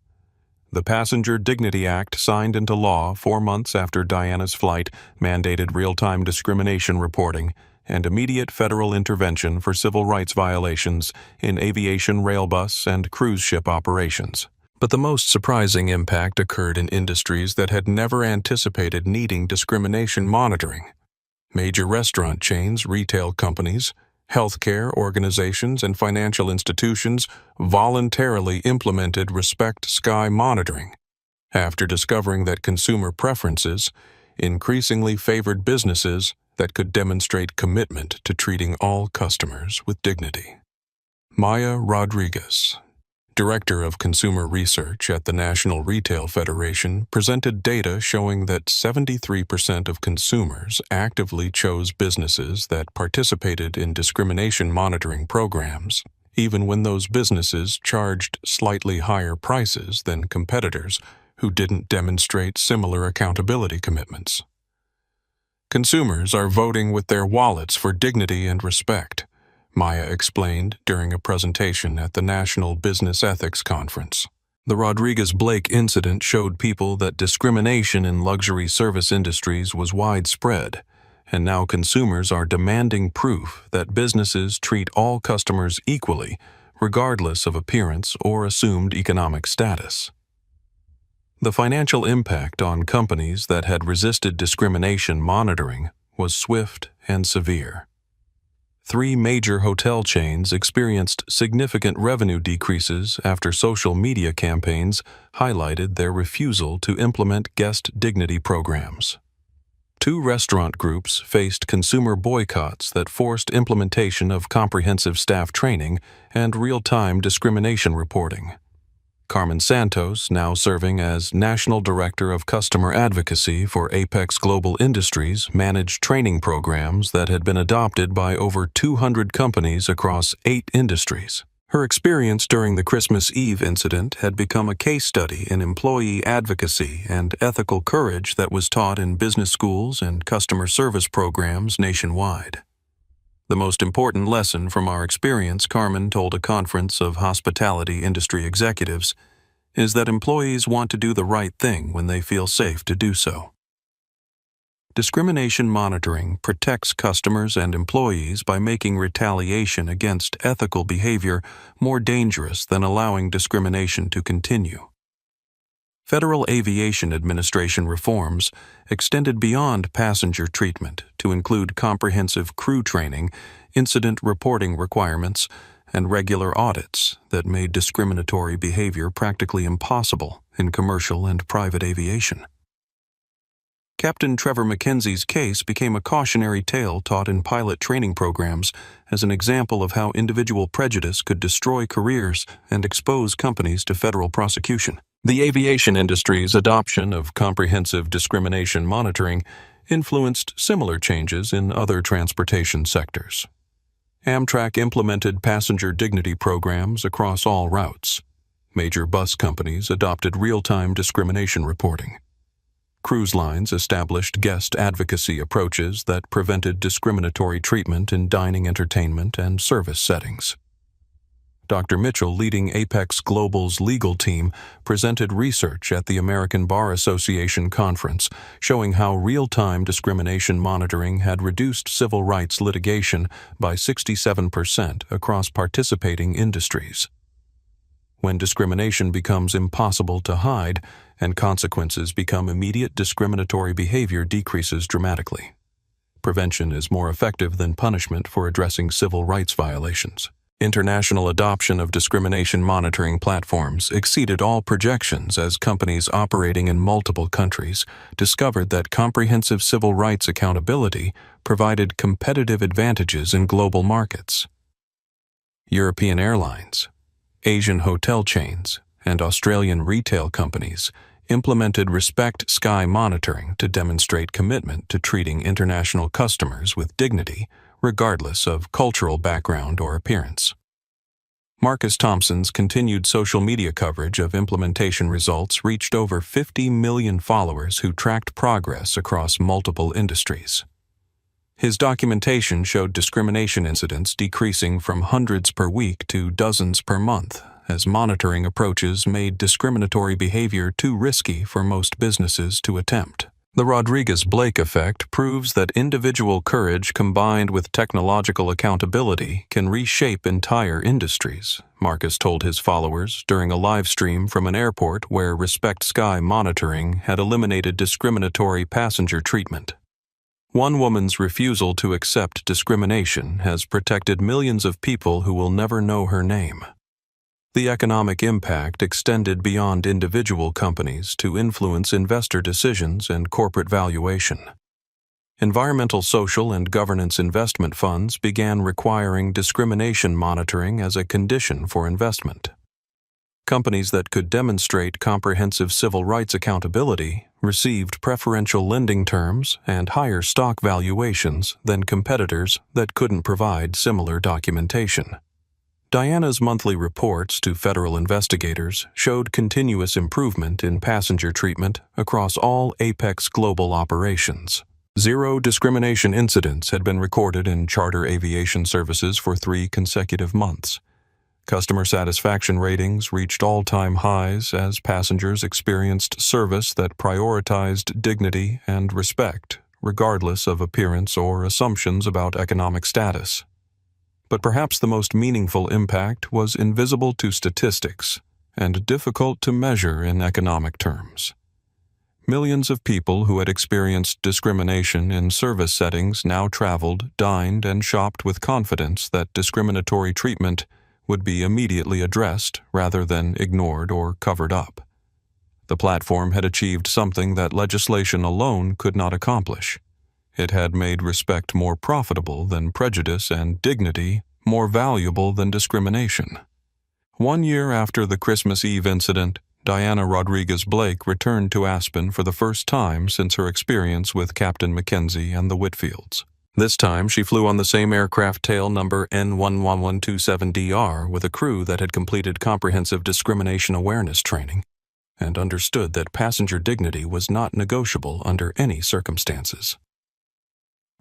The Passenger Dignity Act, signed into law 4 months after Diana's flight, mandated real-time discrimination reporting and immediate federal intervention for civil rights violations in aviation, rail bus, and cruise ship operations. But the most surprising impact occurred in industries that had never anticipated needing discrimination monitoring. Major restaurant chains, retail companies, healthcare organizations, and financial institutions voluntarily implemented Respect Sky monitoring after discovering that consumer preferences increasingly favored businesses that could demonstrate commitment to treating all customers with dignity. Maya Rodriguez, Director of Consumer Research at the National Retail Federation, presented data showing that 73% of consumers actively chose businesses that participated in discrimination monitoring programs, even when those businesses charged slightly higher prices than competitors who didn't demonstrate similar accountability commitments. Consumers are voting with their wallets for dignity and respect, Maya explained during a presentation at the National Business Ethics Conference. The Rodriguez-Blake incident showed people that discrimination in luxury service industries was widespread, and now consumers are demanding proof that businesses treat all customers equally, regardless of appearance or assumed economic status. The financial impact on companies that had resisted discrimination monitoring was swift and severe. 3 major hotel chains experienced significant revenue decreases after social media campaigns highlighted their refusal to implement guest dignity programs. 2 restaurant groups faced consumer boycotts that forced implementation of comprehensive staff training and real-time discrimination reporting. Carmen Santos, now serving as National Director of Customer Advocacy for Apex Global Industries, managed training programs that had been adopted by over 200 companies across 8 industries. Her experience during the Christmas Eve incident had become a case study in employee advocacy and ethical courage that was taught in business schools and customer service programs nationwide. The most important lesson from our experience, Carmen told a conference of hospitality industry executives, is that employees want to do the right thing when they feel safe to do so. Discrimination monitoring protects customers and employees by making retaliation against ethical behavior more dangerous than allowing discrimination to continue. Federal Aviation Administration reforms extended beyond passenger treatment to include comprehensive crew training, incident reporting requirements, and regular audits that made discriminatory behavior practically impossible in commercial and private aviation. Captain Trevor McKenzie's case became a cautionary tale taught in pilot training programs as an example of how individual prejudice could destroy careers and expose companies to federal prosecution. The aviation industry's adoption of comprehensive discrimination monitoring influenced similar changes in other transportation sectors. Amtrak implemented passenger dignity programs across all routes. Major bus companies adopted real-time discrimination reporting. Cruise lines established guest advocacy approaches that prevented discriminatory treatment in dining, entertainment, and service settings. Dr. Mitchell, leading Apex Global's legal team, presented research at the American Bar Association conference showing how real-time discrimination monitoring had reduced civil rights litigation by 67% across participating industries. When discrimination becomes impossible to hide and consequences become immediate, discriminatory behavior decreases dramatically. Prevention is more effective than punishment for addressing civil rights violations. International adoption of discrimination monitoring platforms exceeded all projections as companies operating in multiple countries discovered that comprehensive civil rights accountability provided competitive advantages in global markets. European airlines, Asian hotel chains, and Australian retail companies implemented Respect Sky monitoring to demonstrate commitment to treating international customers with dignity, regardless of cultural background or appearance. Marcus Thompson's continued social media coverage of implementation results reached over 50 million followers who tracked progress across multiple industries. His documentation showed discrimination incidents decreasing from hundreds per week to dozens per month, as monitoring approaches made discriminatory behavior too risky for most businesses to attempt. The Rodriguez-Blake effect proves that individual courage combined with technological accountability can reshape entire industries, Marcus told his followers during a live stream from an airport where Respect Sky monitoring had eliminated discriminatory passenger treatment. One woman's refusal to accept discrimination has protected millions of people who will never know her name. The economic impact extended beyond individual companies to influence investor decisions and corporate valuation. Environmental, social, and governance investment funds began requiring discrimination monitoring as a condition for investment. Companies that could demonstrate comprehensive civil rights accountability received preferential lending terms and higher stock valuations than competitors that couldn't provide similar documentation. Diana's monthly reports to federal investigators showed continuous improvement in passenger treatment across all Apex global operations. 0 discrimination incidents had been recorded in charter aviation services for 3 consecutive months. Customer satisfaction ratings reached all-time highs as passengers experienced service that prioritized dignity and respect, regardless of appearance or assumptions about economic status. But perhaps the most meaningful impact was invisible to statistics and difficult to measure in economic terms. Millions of people who had experienced discrimination in service settings now traveled, dined, and shopped with confidence that discriminatory treatment would be immediately addressed rather than ignored or covered up. The platform had achieved something that legislation alone could not accomplish. It had made respect more profitable than prejudice and dignity more valuable than discrimination. 1 year after the Christmas Eve incident, Diana Rodriguez-Blake returned to Aspen for the first time since her experience with Captain Mackenzie and the Whitfields. This time, she flew on the same aircraft tail number N11127DR with a crew that had completed comprehensive discrimination awareness training and understood that passenger dignity was not negotiable under any circumstances.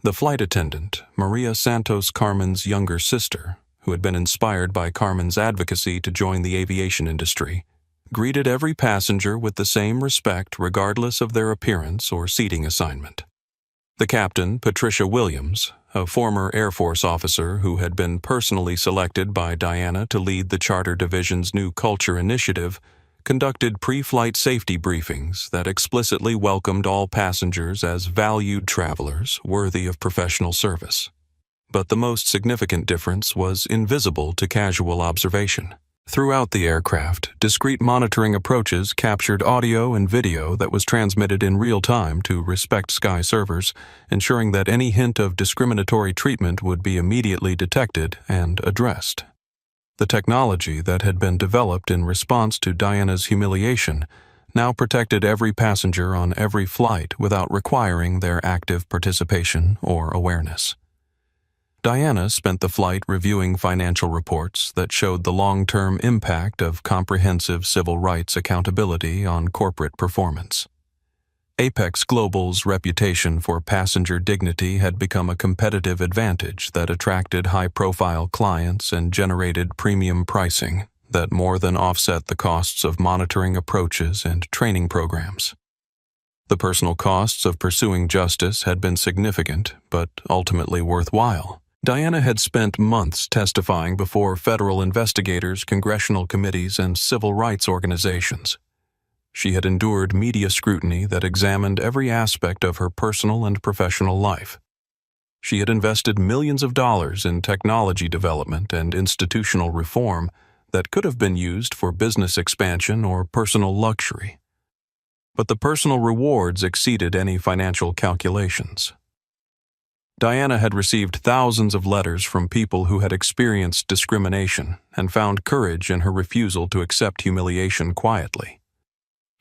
The flight attendant, Maria Santos Carmen's younger sister, who had been inspired by Carmen's advocacy to join the aviation industry, greeted every passenger with the same respect regardless of their appearance or seating assignment. The captain, Patricia Williams, a former Air Force officer who had been personally selected by Diana to lead the Charter Division's New Culture Initiative, conducted pre-flight safety briefings that explicitly welcomed all passengers as valued travelers worthy of professional service. But the most significant difference was invisible to casual observation. Throughout the aircraft, discrete monitoring approaches captured audio and video that was transmitted in real time to Respect Sky servers, ensuring that any hint of discriminatory treatment would be immediately detected and addressed. The technology that had been developed in response to Diana's humiliation now protected every passenger on every flight without requiring their active participation or awareness. Diana spent the flight reviewing financial reports that showed the long-term impact of comprehensive civil rights accountability on corporate performance. Apex Global's reputation for passenger dignity had become a competitive advantage that attracted high-profile clients and generated premium pricing that more than offset the costs of monitoring approaches and training programs. The personal costs of pursuing justice had been significant, but ultimately worthwhile. Diana had spent months testifying before federal investigators, congressional committees, and civil rights organizations. She had endured media scrutiny that examined every aspect of her personal and professional life. She had invested millions of dollars in technology development and institutional reform that could have been used for business expansion or personal luxury. But the personal rewards exceeded any financial calculations. Diana had received thousands of letters from people who had experienced discrimination and found courage in her refusal to accept humiliation quietly.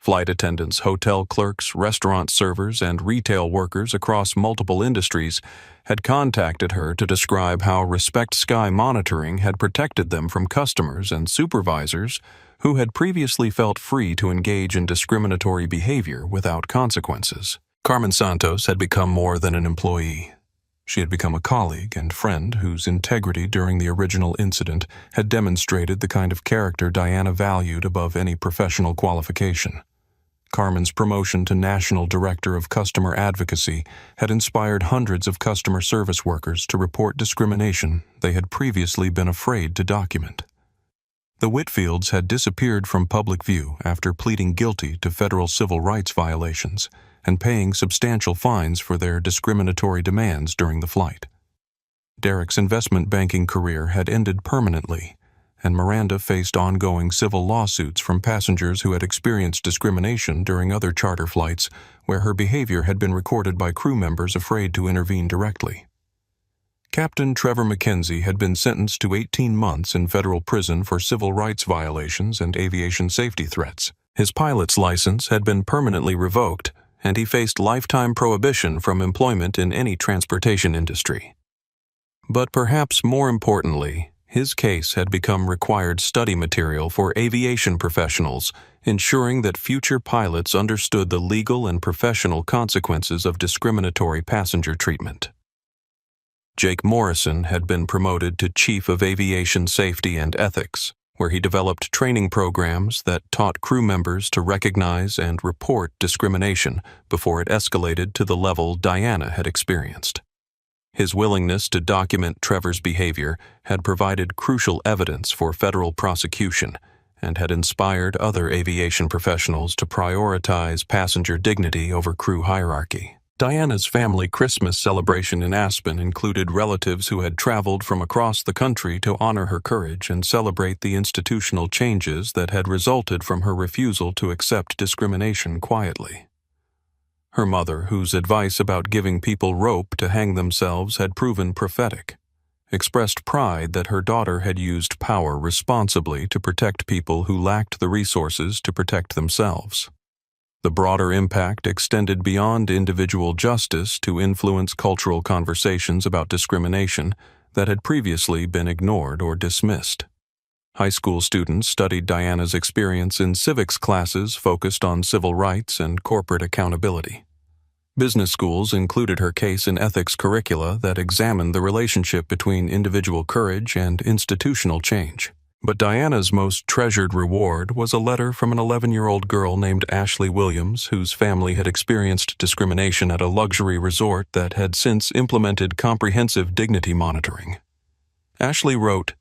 Flight attendants, hotel clerks, restaurant servers, and retail workers across multiple industries had contacted her to describe how Respect Sky monitoring had protected them from customers and supervisors who had previously felt free to engage in discriminatory behavior without consequences. Carmen Santos had become more than an employee. She had become a colleague and friend whose integrity during the original incident had demonstrated the kind of character Diana valued above any professional qualification. Carmen's promotion to National Director of Customer Advocacy had inspired hundreds of customer service workers to report discrimination they had previously been afraid to document. The Whitfields had disappeared from public view after pleading guilty to federal civil rights violations and paying substantial fines for their discriminatory demands during the flight. Derek's investment banking career had ended permanently, and Miranda faced ongoing civil lawsuits from passengers who had experienced discrimination during other charter flights where her behavior had been recorded by crew members afraid to intervene directly. Captain Trevor McKenzie had been sentenced to 18 months in federal prison for civil rights violations and aviation safety threats. His pilot's license had been permanently revoked, and he faced lifetime prohibition from employment in any transportation industry. But perhaps more importantly, his case had become required study material for aviation professionals, ensuring that future pilots understood the legal and professional consequences of discriminatory passenger treatment. Jake Morrison had been promoted to Chief of Aviation Safety and Ethics, where he developed training programs that taught crew members to recognize and report discrimination before it escalated to the level Diana had experienced. His willingness to document Trevor's behavior had provided crucial evidence for federal prosecution and had inspired other aviation professionals to prioritize passenger dignity over crew hierarchy. Diana's family Christmas celebration in Aspen included relatives who had traveled from across the country to honor her courage and celebrate the institutional changes that had resulted from her refusal to accept discrimination quietly. Her mother, whose advice about giving people rope to hang themselves had proven prophetic, expressed pride that her daughter had used power responsibly to protect people who lacked the resources to protect themselves. The broader impact extended beyond individual justice to influence cultural conversations about discrimination that had previously been ignored or dismissed. High school students studied Diana's experience in civics classes focused on civil rights and corporate accountability. Business schools included her case in ethics curricula that examined the relationship between individual courage and institutional change. But Diana's most treasured reward was a letter from an 11-year-old girl named Ashley Williams, whose family had experienced discrimination at a luxury resort that had since implemented comprehensive dignity monitoring. Ashley wrote,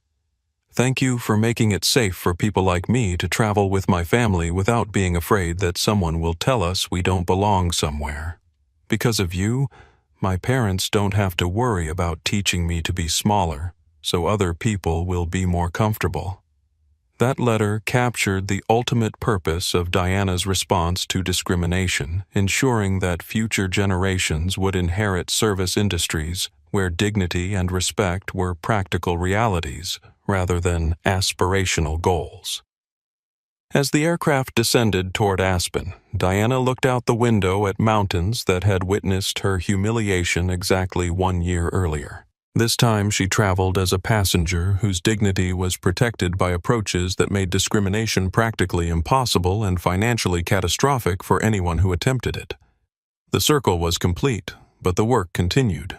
"Thank you for making it safe for people like me to travel with my family without being afraid that someone will tell us we don't belong somewhere. Because of you, my parents don't have to worry about teaching me to be smaller, so other people will be more comfortable." That letter captured the ultimate purpose of Diana's response to discrimination, ensuring that future generations would inherit service industries where dignity and respect were practical realities rather than aspirational goals. As the aircraft descended toward Aspen, Diana looked out the window at mountains that had witnessed her humiliation exactly 1 year earlier. This time she traveled as a passenger whose dignity was protected by approaches that made discrimination practically impossible and financially catastrophic for anyone who attempted it. The circle was complete, but the work continued.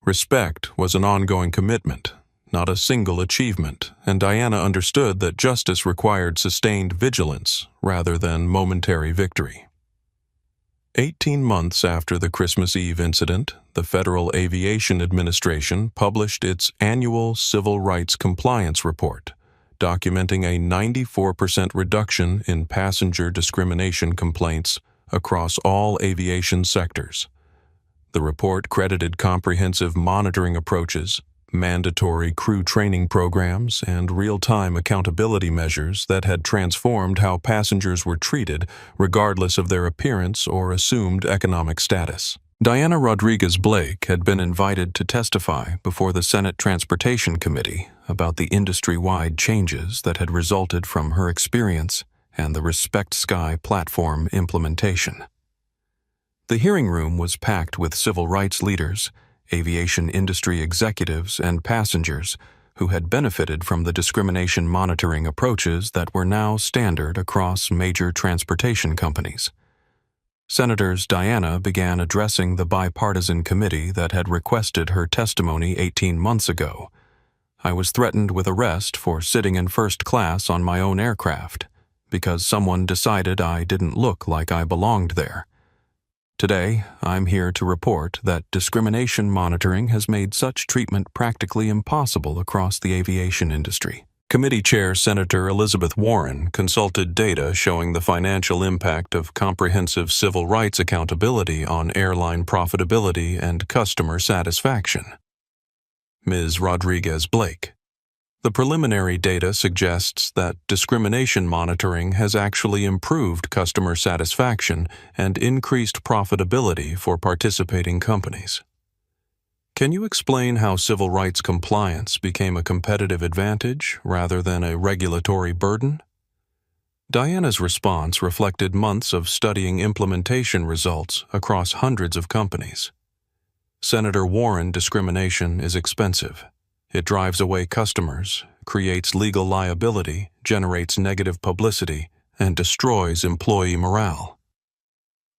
Respect was an ongoing commitment, not a single achievement, and Diana understood that justice required sustained vigilance rather than momentary victory. 18 months after the Christmas Eve incident, the Federal Aviation Administration published its annual Civil Rights Compliance Report, documenting a 94% reduction in passenger discrimination complaints across all aviation sectors. The report credited comprehensive monitoring approaches, mandatory crew training programs, and real-time accountability measures that had transformed how passengers were treated regardless of their appearance or assumed economic status. Diana Rodriguez Blake had been invited to testify before the Senate Transportation Committee about the industry-wide changes that had resulted from her experience and the Respect Sky platform implementation. The hearing room was packed with civil rights leaders, aviation industry executives, and passengers who had benefited from the discrimination monitoring approaches that were now standard across major transportation companies. Senators Diana began addressing the bipartisan committee that had requested her testimony 18 months ago. I was threatened with arrest for sitting in first class on my own aircraft because someone decided I didn't look like I belonged there. Today, I'm here to report that discrimination monitoring has made such treatment practically impossible across the aviation industry. Committee Chair Senator Elizabeth Warren consulted data showing the financial impact of comprehensive civil rights accountability on airline profitability and customer satisfaction. Ms. Rodriguez-Blake. The preliminary data suggests that discrimination monitoring has actually improved customer satisfaction and increased profitability for participating companies. Can you explain how civil rights compliance became a competitive advantage rather than a regulatory burden? Diana's response reflected months of studying implementation results across hundreds of companies. Senator Warren, discrimination is expensive. It drives away customers, creates legal liability, generates negative publicity, and destroys employee morale.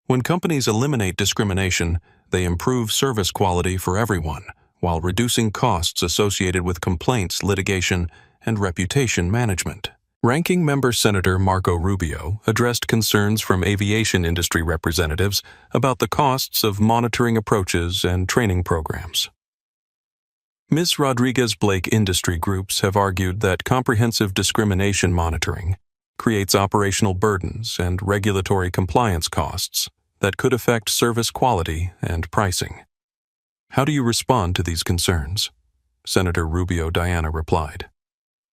When companies eliminate discrimination, they improve service quality for everyone, while reducing costs associated with complaints, litigation, and reputation management. Ranking Member Senator Marco Rubio addressed concerns from aviation industry representatives about the costs of monitoring approaches and training programs. Ms. Rodriguez-Blake industry groups have argued that comprehensive discrimination monitoring creates operational burdens and regulatory compliance costs that could affect service quality and pricing. How do you respond to these concerns? Senator Rubio Diana replied,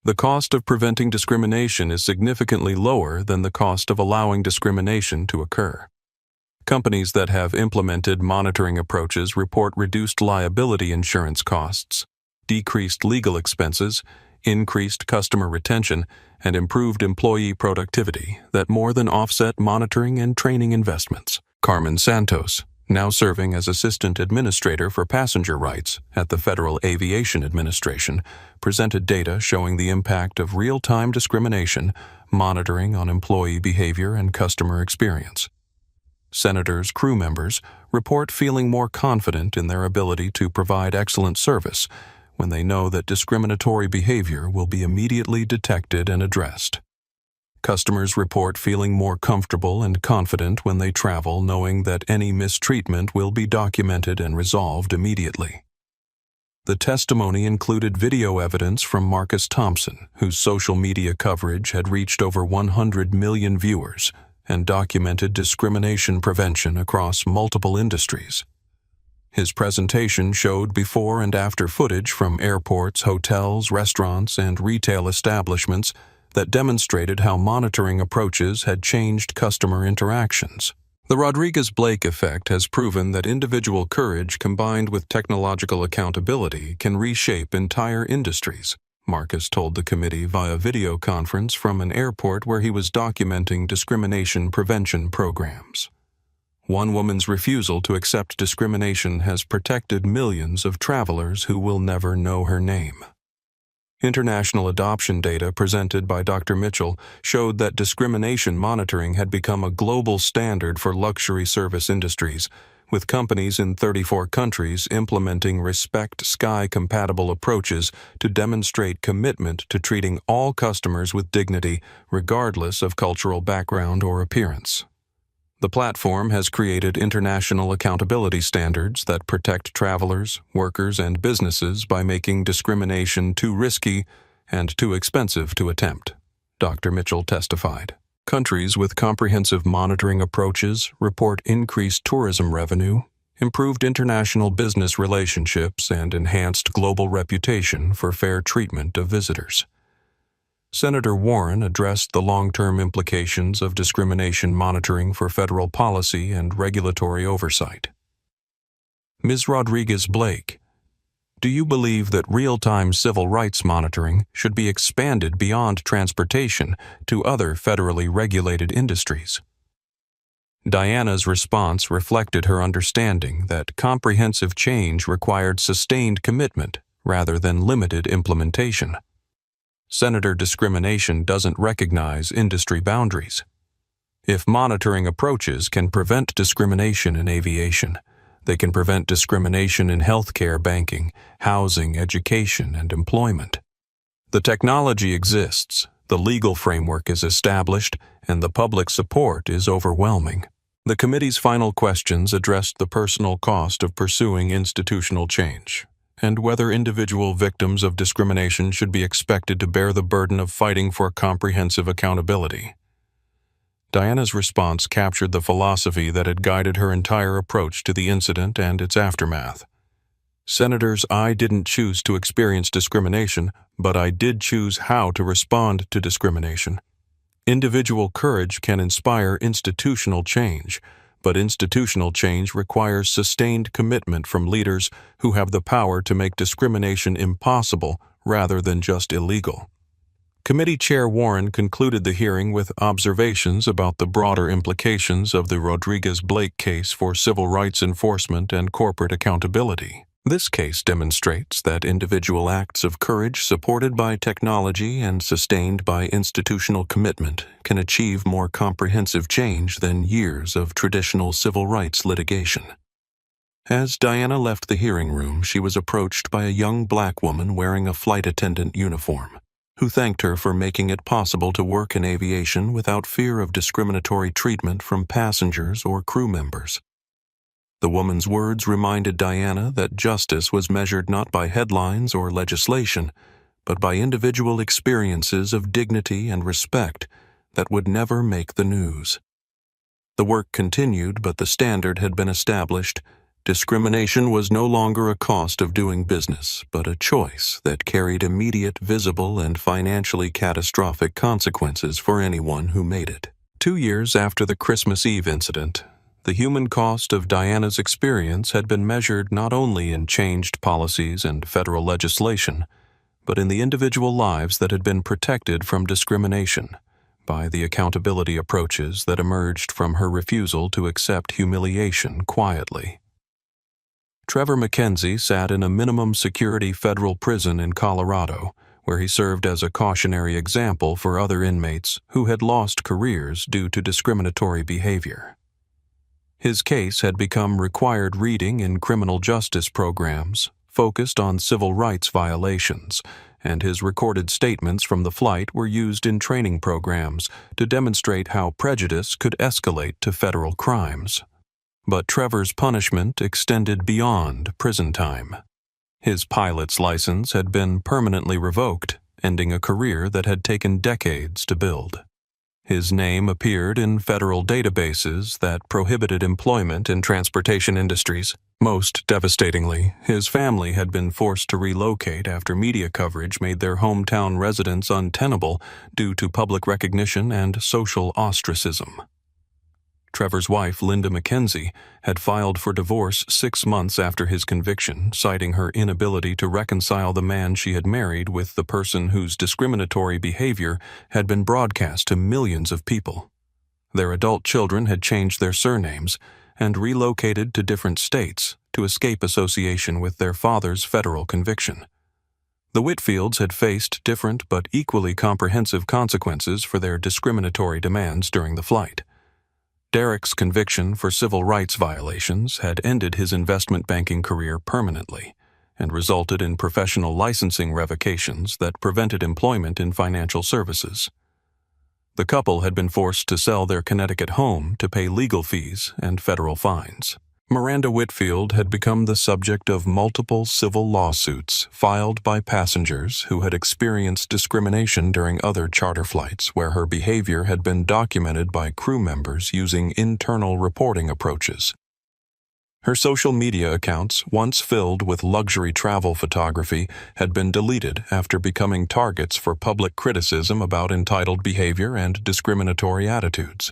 "The cost of preventing discrimination is significantly lower than the cost of allowing discrimination to occur. Companies that have implemented monitoring approaches report reduced liability insurance costs, decreased legal expenses, increased customer retention, and improved employee productivity that more than offset monitoring and training investments." Carmen Santos, now serving as Assistant Administrator for Passenger Rights at the Federal Aviation Administration, presented data showing the impact of real-time discrimination monitoring on employee behavior and customer experience. Senators' crew members report feeling more confident in their ability to provide excellent service when they know that discriminatory behavior will be immediately detected and addressed. Customers report feeling more comfortable and confident when they travel, knowing that any mistreatment will be documented and resolved immediately. The testimony included video evidence from Marcus Thompson, whose social media coverage had reached over 100 million viewers and documented discrimination prevention across multiple industries. His presentation showed before and after footage from airports, hotels, restaurants, and retail establishments that demonstrated how monitoring approaches had changed customer interactions. The Rodriguez-Blake effect has proven that individual courage combined with technological accountability can reshape entire industries, Marcus told the committee via video conference from an airport where he was documenting discrimination prevention programs. One woman's refusal to accept discrimination has protected millions of travelers who will never know her name. International adoption data presented by Dr. Mitchell showed that discrimination monitoring had become a global standard for luxury service industries, with companies in 34 countries implementing Respect Sky-compatible approaches to demonstrate commitment to treating all customers with dignity, regardless of cultural background or appearance. The platform has created international accountability standards that protect travelers, workers, and businesses by making discrimination too risky and too expensive to attempt, Dr. Mitchell testified. Countries with comprehensive monitoring approaches report increased tourism revenue, improved international business relationships, and enhanced global reputation for fair treatment of visitors. Senator Warren addressed the long-term implications of discrimination monitoring for federal policy and regulatory oversight. Ms. Rodriguez-Blake, Do you believe that real-time civil rights monitoring should be expanded beyond transportation to other federally regulated industries? Diana's response reflected her understanding that comprehensive change required sustained commitment rather than limited implementation. Senator discrimination doesn't recognize industry boundaries. If monitoring approaches can prevent discrimination in aviation, they can prevent discrimination in healthcare, banking, housing, education, and employment. The technology exists, the legal framework is established, and the public support is overwhelming. The committee's final questions addressed the personal cost of pursuing institutional change, and whether individual victims of discrimination should be expected to bear the burden of fighting for comprehensive accountability. Diana's response captured the philosophy that had guided her entire approach to the incident and its aftermath. Senators, I didn't choose to experience discrimination, but I did choose how to respond to discrimination. Individual courage can inspire institutional change, but institutional change requires sustained commitment from leaders who have the power to make discrimination impossible rather than just illegal. Committee Chair Warren concluded the hearing with observations about the broader implications of the Rodriguez-Blake case for civil rights enforcement and corporate accountability. This case demonstrates that individual acts of courage supported by technology and sustained by institutional commitment can achieve more comprehensive change than years of traditional civil rights litigation. As Diana left the hearing room, she was approached by a young black woman wearing a flight attendant uniform, who thanked her for making it possible to work in aviation without fear of discriminatory treatment from passengers or crew members. The woman's words reminded Diana that justice was measured not by headlines or legislation, but by individual experiences of dignity and respect that would never make the news. The work continued, but the standard had been established. Discrimination was no longer a cost of doing business, but a choice that carried immediate, visible, and financially catastrophic consequences for anyone who made it. 2 years after the Christmas Eve incident, the human cost of Diana's experience had been measured not only in changed policies and federal legislation, but in the individual lives that had been protected from discrimination by the accountability approaches that emerged from her refusal to accept humiliation quietly. Trevor McKenzie sat in a minimum security federal prison in Colorado, where he served as a cautionary example for other inmates who had lost careers due to discriminatory behavior. His case had become required reading in criminal justice programs focused on civil rights violations, and his recorded statements from the flight were used in training programs to demonstrate how prejudice could escalate to federal crimes. But Trevor's punishment extended beyond prison time. His pilot's license had been permanently revoked, ending a career that had taken decades to build. His name appeared in federal databases that prohibited employment in transportation industries. Most devastatingly, his family had been forced to relocate after media coverage made their hometown residence untenable due to public recognition and social ostracism. Trevor's wife, Linda McKenzie, had filed for divorce 6 months after his conviction, citing her inability to reconcile the man she had married with the person whose discriminatory behavior had been broadcast to millions of people. Their adult children had changed their surnames and relocated to different states to escape association with their father's federal conviction. The Whitfields had faced different but equally comprehensive consequences for their discriminatory demands during the flight. Derek's conviction for civil rights violations had ended his investment banking career permanently and resulted in professional licensing revocations that prevented employment in financial services. The couple had been forced to sell their Connecticut home to pay legal fees and federal fines. Miranda Whitfield had become the subject of multiple civil lawsuits filed by passengers who had experienced discrimination during other charter flights where her behavior had been documented by crew members using internal reporting approaches. Her social media accounts, once filled with luxury travel photography, had been deleted after becoming targets for public criticism about entitled behavior and discriminatory attitudes.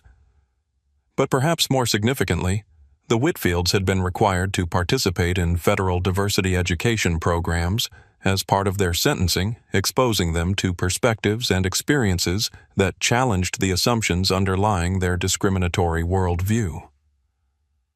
But perhaps more significantly, The Whitfields had been required to participate in federal diversity education programs as part of their sentencing, exposing them to perspectives and experiences that challenged the assumptions underlying their discriminatory worldview.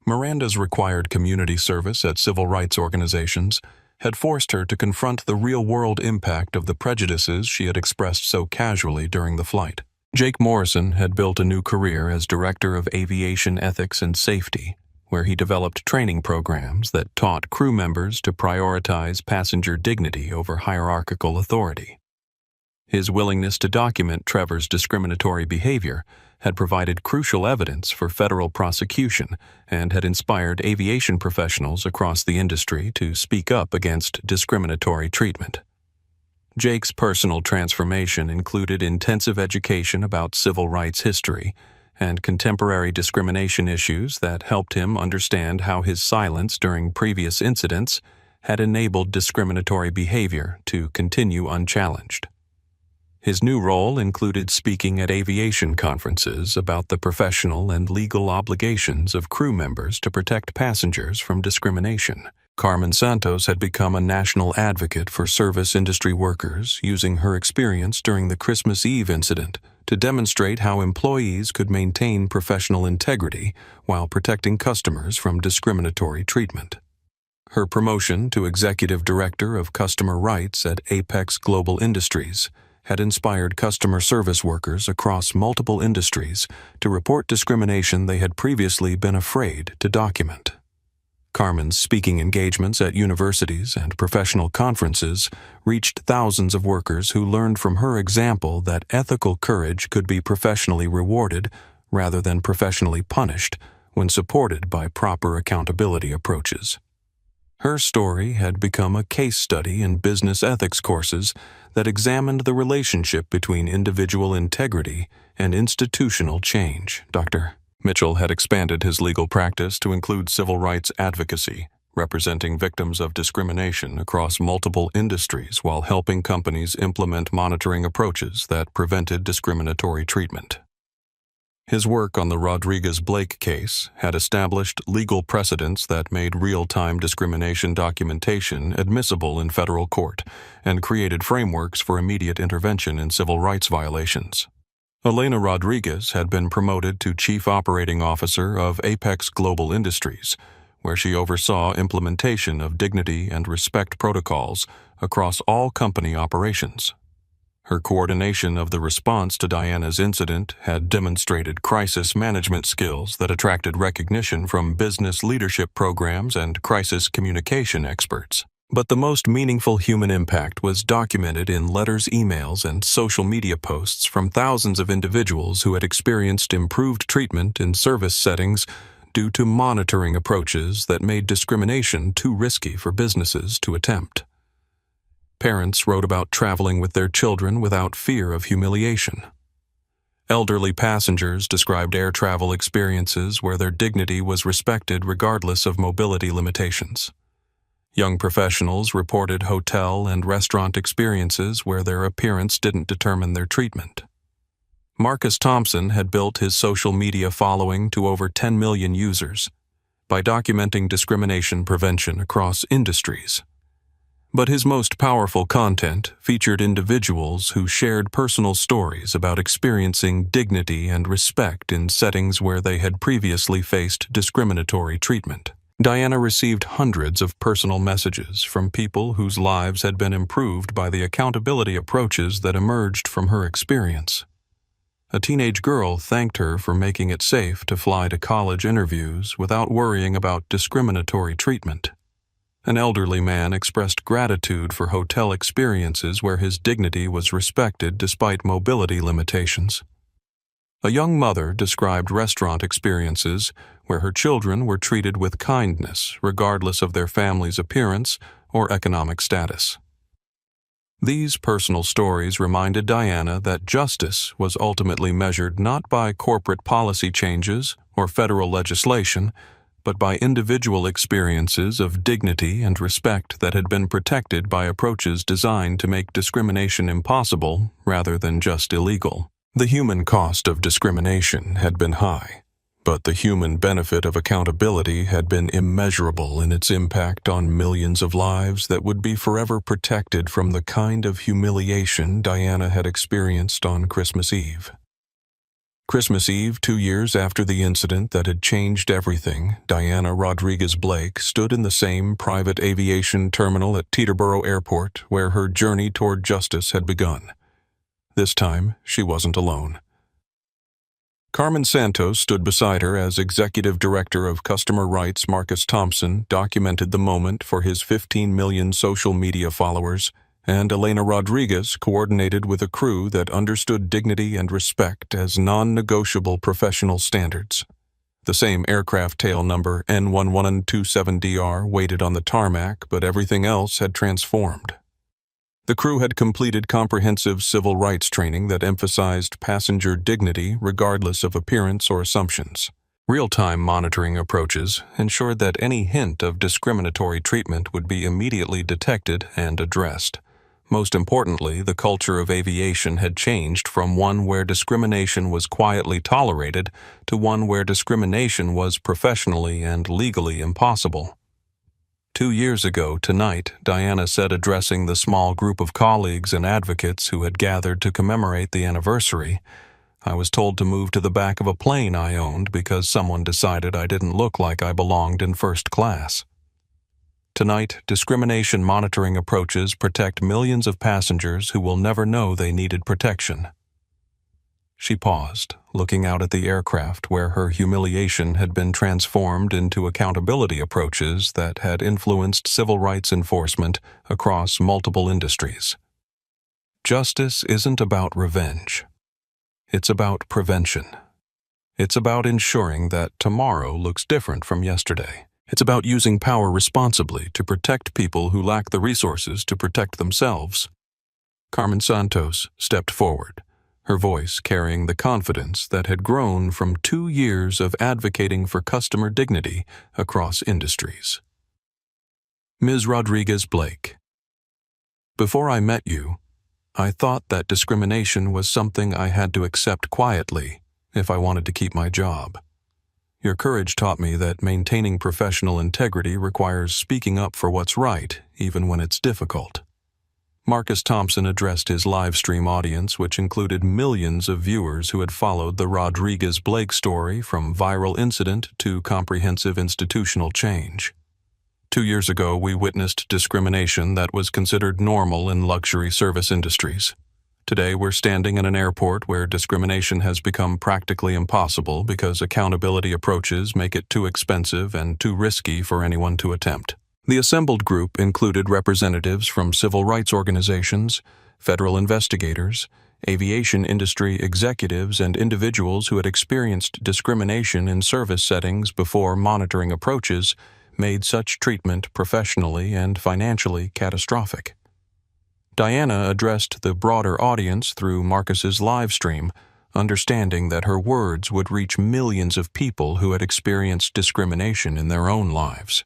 Miranda's required community service at civil rights organizations had forced her to confront the real-world impact of the prejudices she had expressed so casually during the flight. Jake Morrison had built a new career as Director of Aviation Ethics and Safety, where he developed training programs that taught crew members to prioritize passenger dignity over hierarchical authority. His willingness to document Trevor's discriminatory behavior had provided crucial evidence for federal prosecution and had inspired aviation professionals across the industry to speak up against discriminatory treatment. Jake's personal transformation included intensive education about civil rights history and contemporary discrimination issues that helped him understand how his silence during previous incidents had enabled discriminatory behavior to continue unchallenged. His new role included speaking at aviation conferences about the professional and legal obligations of crew members to protect passengers from discrimination. Carmen Santos had become a national advocate for service industry workers, using her experience during the Christmas Eve incident to demonstrate how employees could maintain professional integrity while protecting customers from discriminatory treatment. Her promotion to Executive Director of Customer Rights at Apex Global Industries had inspired customer service workers across multiple industries to report discrimination they had previously been afraid to document. Carmen's speaking engagements at universities and professional conferences reached thousands of workers who learned from her example that ethical courage could be professionally rewarded rather than professionally punished when supported by proper accountability approaches. Her story had become a case study in business ethics courses that examined the relationship between individual integrity and institutional change. Dr. Mitchell had expanded his legal practice to include civil rights advocacy, representing victims of discrimination across multiple industries while helping companies implement monitoring approaches that prevented discriminatory treatment. His work on the Rodriguez-Blake case had established legal precedents that made real-time discrimination documentation admissible in federal court and created frameworks for immediate intervention in civil rights violations. Elena Rodriguez had been promoted to Chief Operating Officer of Apex Global Industries, where she oversaw implementation of dignity and respect protocols across all company operations. Her coordination of the response to Diana's incident had demonstrated crisis management skills that attracted recognition from business leadership programs and crisis communication experts. But the most meaningful human impact was documented in letters, emails, and social media posts from thousands of individuals who had experienced improved treatment in service settings due to monitoring approaches that made discrimination too risky for businesses to attempt. Parents wrote about traveling with their children without fear of humiliation. Elderly passengers described air travel experiences where their dignity was respected regardless of mobility limitations. Young professionals reported hotel and restaurant experiences where their appearance didn't determine their treatment. Marcus Thompson had built his social media following to over 10 million users by documenting discrimination prevention across industries. But his most powerful content featured individuals who shared personal stories about experiencing dignity and respect in settings where they had previously faced discriminatory treatment. Diana received hundreds of personal messages from people whose lives had been improved by the accountability approaches that emerged from her experience. A teenage girl thanked her for making it safe to fly to college interviews without worrying about discriminatory treatment. An elderly man expressed gratitude for hotel experiences where his dignity was respected despite mobility limitations. A young mother described restaurant experiences where her children were treated with kindness regardless of their family's appearance or economic status. These personal stories reminded Diana that justice was ultimately measured not by corporate policy changes or federal legislation, but by individual experiences of dignity and respect that had been protected by approaches designed to make discrimination impossible rather than just illegal. The human cost of discrimination had been high, but the human benefit of accountability had been immeasurable in its impact on millions of lives that would be forever protected from the kind of humiliation Diana had experienced on Christmas Eve. Christmas Eve, 2 years after the incident that had changed everything, Diana Rodriguez Blake stood in the same private aviation terminal at Teterboro Airport where her journey toward justice had begun. This time, she wasn't alone. Carmen Santos stood beside her as Executive Director of Customer Rights Marcus Thompson documented the moment for his 15 million social media followers, and Elena Rodriguez coordinated with a crew that understood dignity and respect as non-negotiable professional standards. The same aircraft tail number N1127DR waited on the tarmac, but everything else had transformed. The crew had completed comprehensive civil rights training that emphasized passenger dignity regardless of appearance or assumptions. Real-time monitoring approaches ensured that any hint of discriminatory treatment would be immediately detected and addressed. Most importantly, the culture of aviation had changed from one where discrimination was quietly tolerated to one where discrimination was professionally and legally impossible. 2 years ago tonight, Diana said, addressing the small group of colleagues and advocates who had gathered to commemorate the anniversary, "I was told to move to the back of a plane I owned because someone decided I didn't look like I belonged in first class." Tonight, discrimination monitoring approaches protect millions of passengers who will never know they needed protection. She paused, looking out at the aircraft where her humiliation had been transformed into accountability approaches that had influenced civil rights enforcement across multiple industries. Justice isn't about revenge. It's about prevention. It's about ensuring that tomorrow looks different from yesterday. It's about using power responsibly to protect people who lack the resources to protect themselves. Carmen Santos stepped forward, her voice carrying the confidence that had grown from 2 years of advocating for customer dignity across industries. Ms. Rodriguez Blake, before I met you, I thought that discrimination was something I had to accept quietly if I wanted to keep my job. Your courage taught me that maintaining professional integrity requires speaking up for what's right, even when it's difficult. Marcus Thompson addressed his live stream audience, which included millions of viewers who had followed the Rodriguez Blake story from viral incident to comprehensive institutional change. 2 years ago, we witnessed discrimination that was considered normal in luxury service industries. Today, we're standing in an airport where discrimination has become practically impossible because accountability approaches make it too expensive and too risky for anyone to attempt. The assembled group included representatives from civil rights organizations, federal investigators, aviation industry executives, and individuals who had experienced discrimination in service settings before monitoring approaches made such treatment professionally and financially catastrophic. Diana addressed the broader audience through Marcus's live stream, understanding that her words would reach millions of people who had experienced discrimination in their own lives.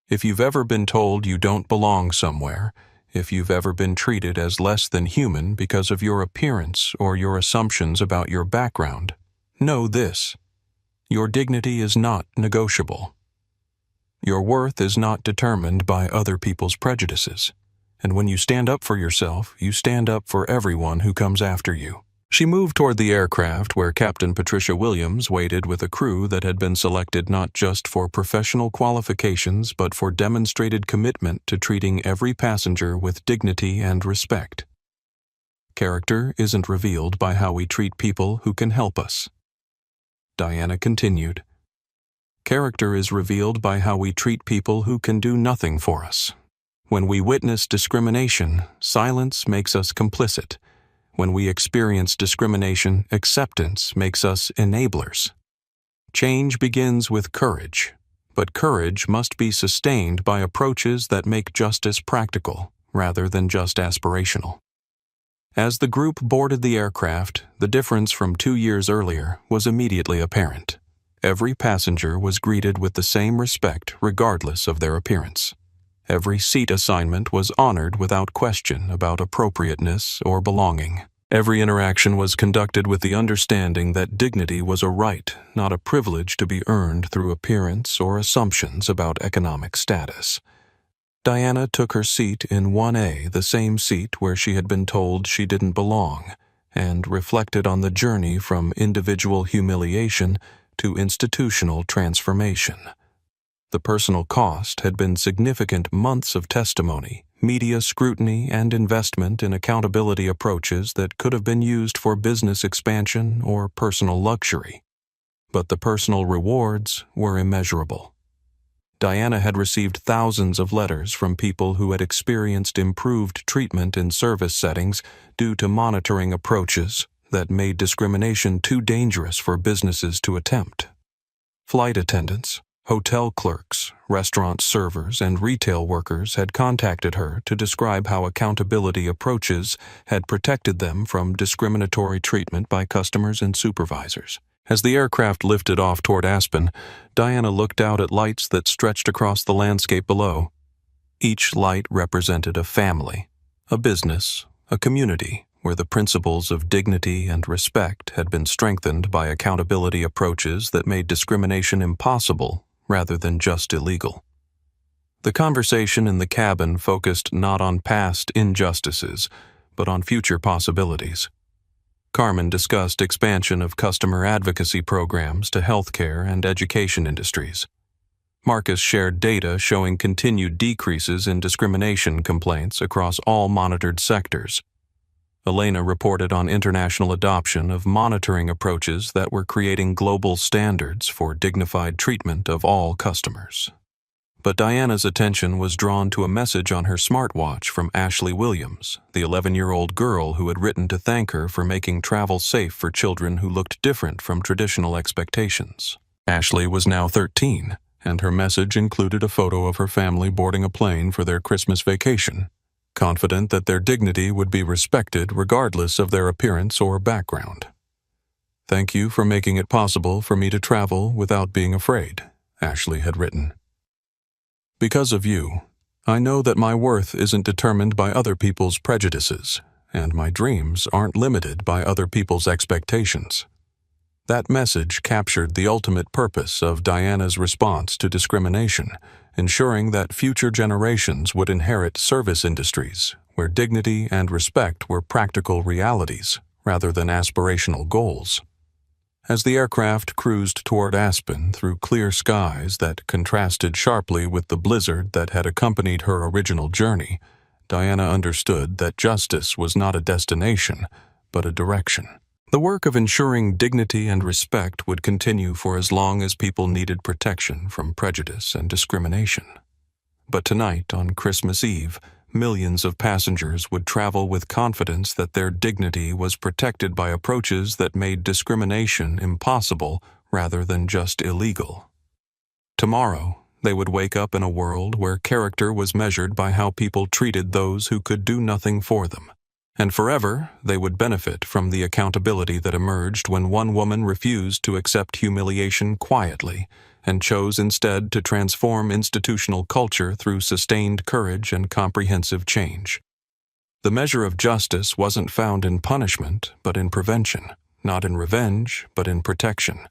If you've ever been told you don't belong somewhere, if you've ever been treated as less than human because of your appearance or your assumptions about your background, know this: your dignity is not negotiable. Your worth is not determined by other people's prejudices. And when you stand up for yourself, you stand up for everyone who comes after you. She moved toward the aircraft where Captain Patricia Williams waited with a crew that had been selected not just for professional qualifications but for demonstrated commitment to treating every passenger with dignity and respect. Character isn't revealed by how we treat people who can help us. Diana continued. Character is revealed by how we treat people who can do nothing for us. When we witness discrimination, silence makes us complicit. When we experience discrimination, acceptance makes us enablers. Change begins with courage, but courage must be sustained by approaches that make justice practical rather than just aspirational. As the group boarded the aircraft, the difference from 2 years earlier was immediately apparent. Every passenger was greeted with the same respect regardless of their appearance. Every seat assignment was honored without question about appropriateness or belonging. Every interaction was conducted with the understanding that dignity was a right, not a privilege to be earned through appearance or assumptions about economic status. Diana took her seat in 1A, the same seat where she had been told she didn't belong, and reflected on the journey from individual humiliation to institutional transformation. The personal cost had been significant months of testimony, media scrutiny, and investment in accountability approaches that could have been used for business expansion or personal luxury. But the personal rewards were immeasurable. Diana had received thousands of letters from people who had experienced improved treatment in service settings due to monitoring approaches that made discrimination too dangerous for businesses to attempt. Flight attendants, hotel clerks, restaurant servers, and retail workers had contacted her to describe how accountability approaches had protected them from discriminatory treatment by customers and supervisors. As the aircraft lifted off toward Aspen, Diana looked out at lights that stretched across the landscape below. Each light represented a family, a business, a community where the principles of dignity and respect had been strengthened by accountability approaches that made discrimination impossible rather than just illegal. The conversation in the cabin focused not on past injustices, but on future possibilities. Carmen discussed expansion of customer advocacy programs to healthcare and education industries. Marcus shared data showing continued decreases in discrimination complaints across all monitored sectors. Elena reported on international adoption of monitoring approaches that were creating global standards for dignified treatment of all customers. But Diana's attention was drawn to a message on her smartwatch from Ashley Williams, the 11-year-old girl who had written to thank her for making travel safe for children who looked different from traditional expectations. Ashley was now 13, and her message included a photo of her family boarding a plane for their Christmas vacation, confident that their dignity would be respected regardless of their appearance or background. "Thank you for making it possible for me to travel without being afraid," Ashley had written. "Because of you, I know that my worth isn't determined by other people's prejudices, and my dreams aren't limited by other people's expectations." That message captured the ultimate purpose of Diana's response to discrimination, ensuring that future generations would inherit service industries where dignity and respect were practical realities rather than aspirational goals. As the aircraft cruised toward Aspen through clear skies that contrasted sharply with the blizzard that had accompanied her original journey, Diana understood that justice was not a destination, but a direction. The work of ensuring dignity and respect would continue for as long as people needed protection from prejudice and discrimination. But tonight, on Christmas Eve, millions of passengers would travel with confidence that their dignity was protected by approaches that made discrimination impossible rather than just illegal. Tomorrow, they would wake up in a world where character was measured by how people treated those who could do nothing for them. And forever, they would benefit from the accountability that emerged when one woman refused to accept humiliation quietly and chose instead to transform institutional culture through sustained courage and comprehensive change. The measure of justice wasn't found in punishment, but in prevention, not in revenge, but in protection,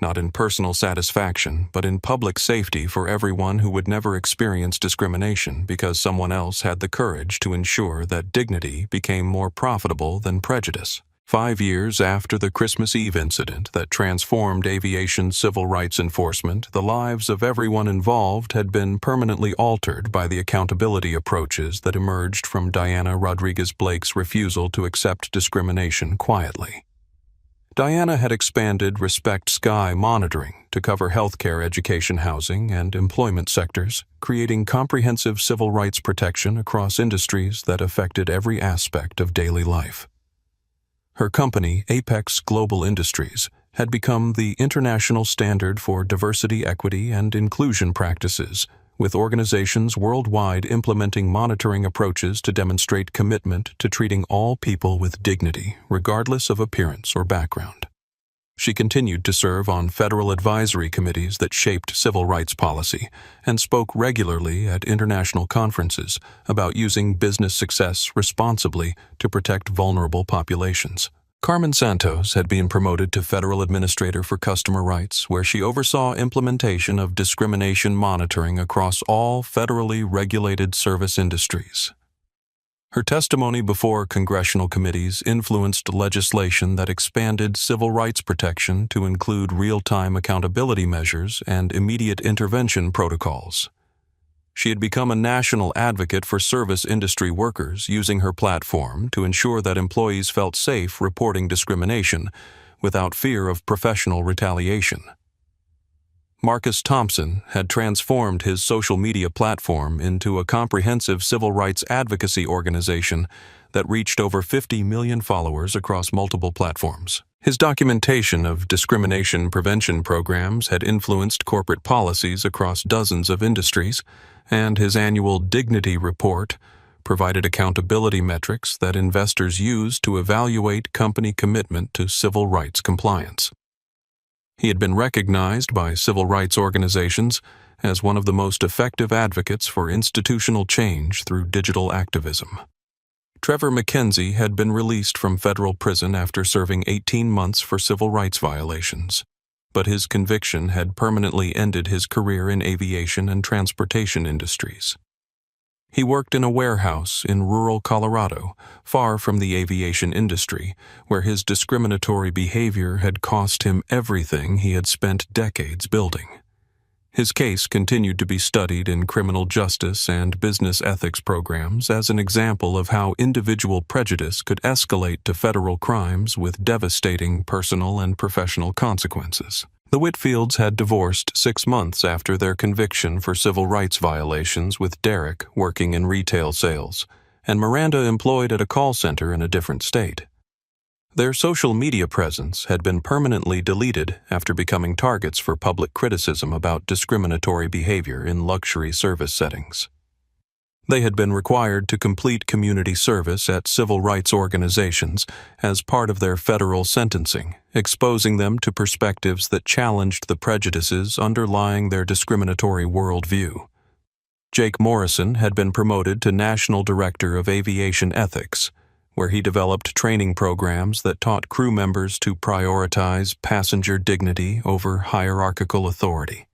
not in personal satisfaction, but in public safety for everyone who would never experience discrimination because someone else had the courage to ensure that dignity became more profitable than prejudice. 5 years after the Christmas Eve incident that transformed aviation civil rights enforcement, the lives of everyone involved had been permanently altered by the accountability approaches that emerged from Diana Rodriguez Blake's refusal to accept discrimination quietly. Diana had expanded Respect Sky monitoring to cover healthcare, education, housing, and employment sectors, creating comprehensive civil rights protection across industries that affected every aspect of daily life. Her company, Apex Global Industries, had become the international standard for diversity, equity, and inclusion practices, with organizations worldwide implementing monitoring approaches to demonstrate commitment to treating all people with dignity, regardless of appearance or background. She continued to serve on federal advisory committees that shaped civil rights policy and spoke regularly at international conferences about using business success responsibly to protect vulnerable populations. Carmen Santos had been promoted to Federal Administrator for Customer Rights, where she oversaw implementation of discrimination monitoring across all federally regulated service industries. Her testimony before congressional committees influenced legislation that expanded civil rights protection to include real-time accountability measures and immediate intervention protocols. She had become a national advocate for service industry workers, using her platform to ensure that employees felt safe reporting discrimination without fear of professional retaliation. Marcus Thompson had transformed his social media platform into a comprehensive civil rights advocacy organization that reached over 50 million followers across multiple platforms. His documentation of discrimination prevention programs had influenced corporate policies across dozens of industries, and his annual Dignity Report provided accountability metrics that investors used to evaluate company commitment to civil rights compliance. He had been recognized by civil rights organizations as one of the most effective advocates for institutional change through digital activism. Trevor McKenzie had been released from federal prison after serving 18 months for civil rights violations, but his conviction had permanently ended his career in aviation and transportation industries. He worked in a warehouse in rural Colorado, far from the aviation industry, where his discriminatory behavior had cost him everything he had spent decades building. His case continued to be studied in criminal justice and business ethics programs as an example of how individual prejudice could escalate to federal crimes with devastating personal and professional consequences. The Whitfields had divorced 6 months after their conviction for civil rights violations, with Derek working in retail sales and Miranda employed at a call center in a different state. Their social media presence had been permanently deleted after becoming targets for public criticism about discriminatory behavior in luxury service settings. They had been required to complete community service at civil rights organizations as part of their federal sentencing, exposing them to perspectives that challenged the prejudices underlying their discriminatory worldview. Jake Morrison had been promoted to National Director of Aviation Ethics, where he developed training programs that taught crew members to prioritize passenger dignity over hierarchical authority.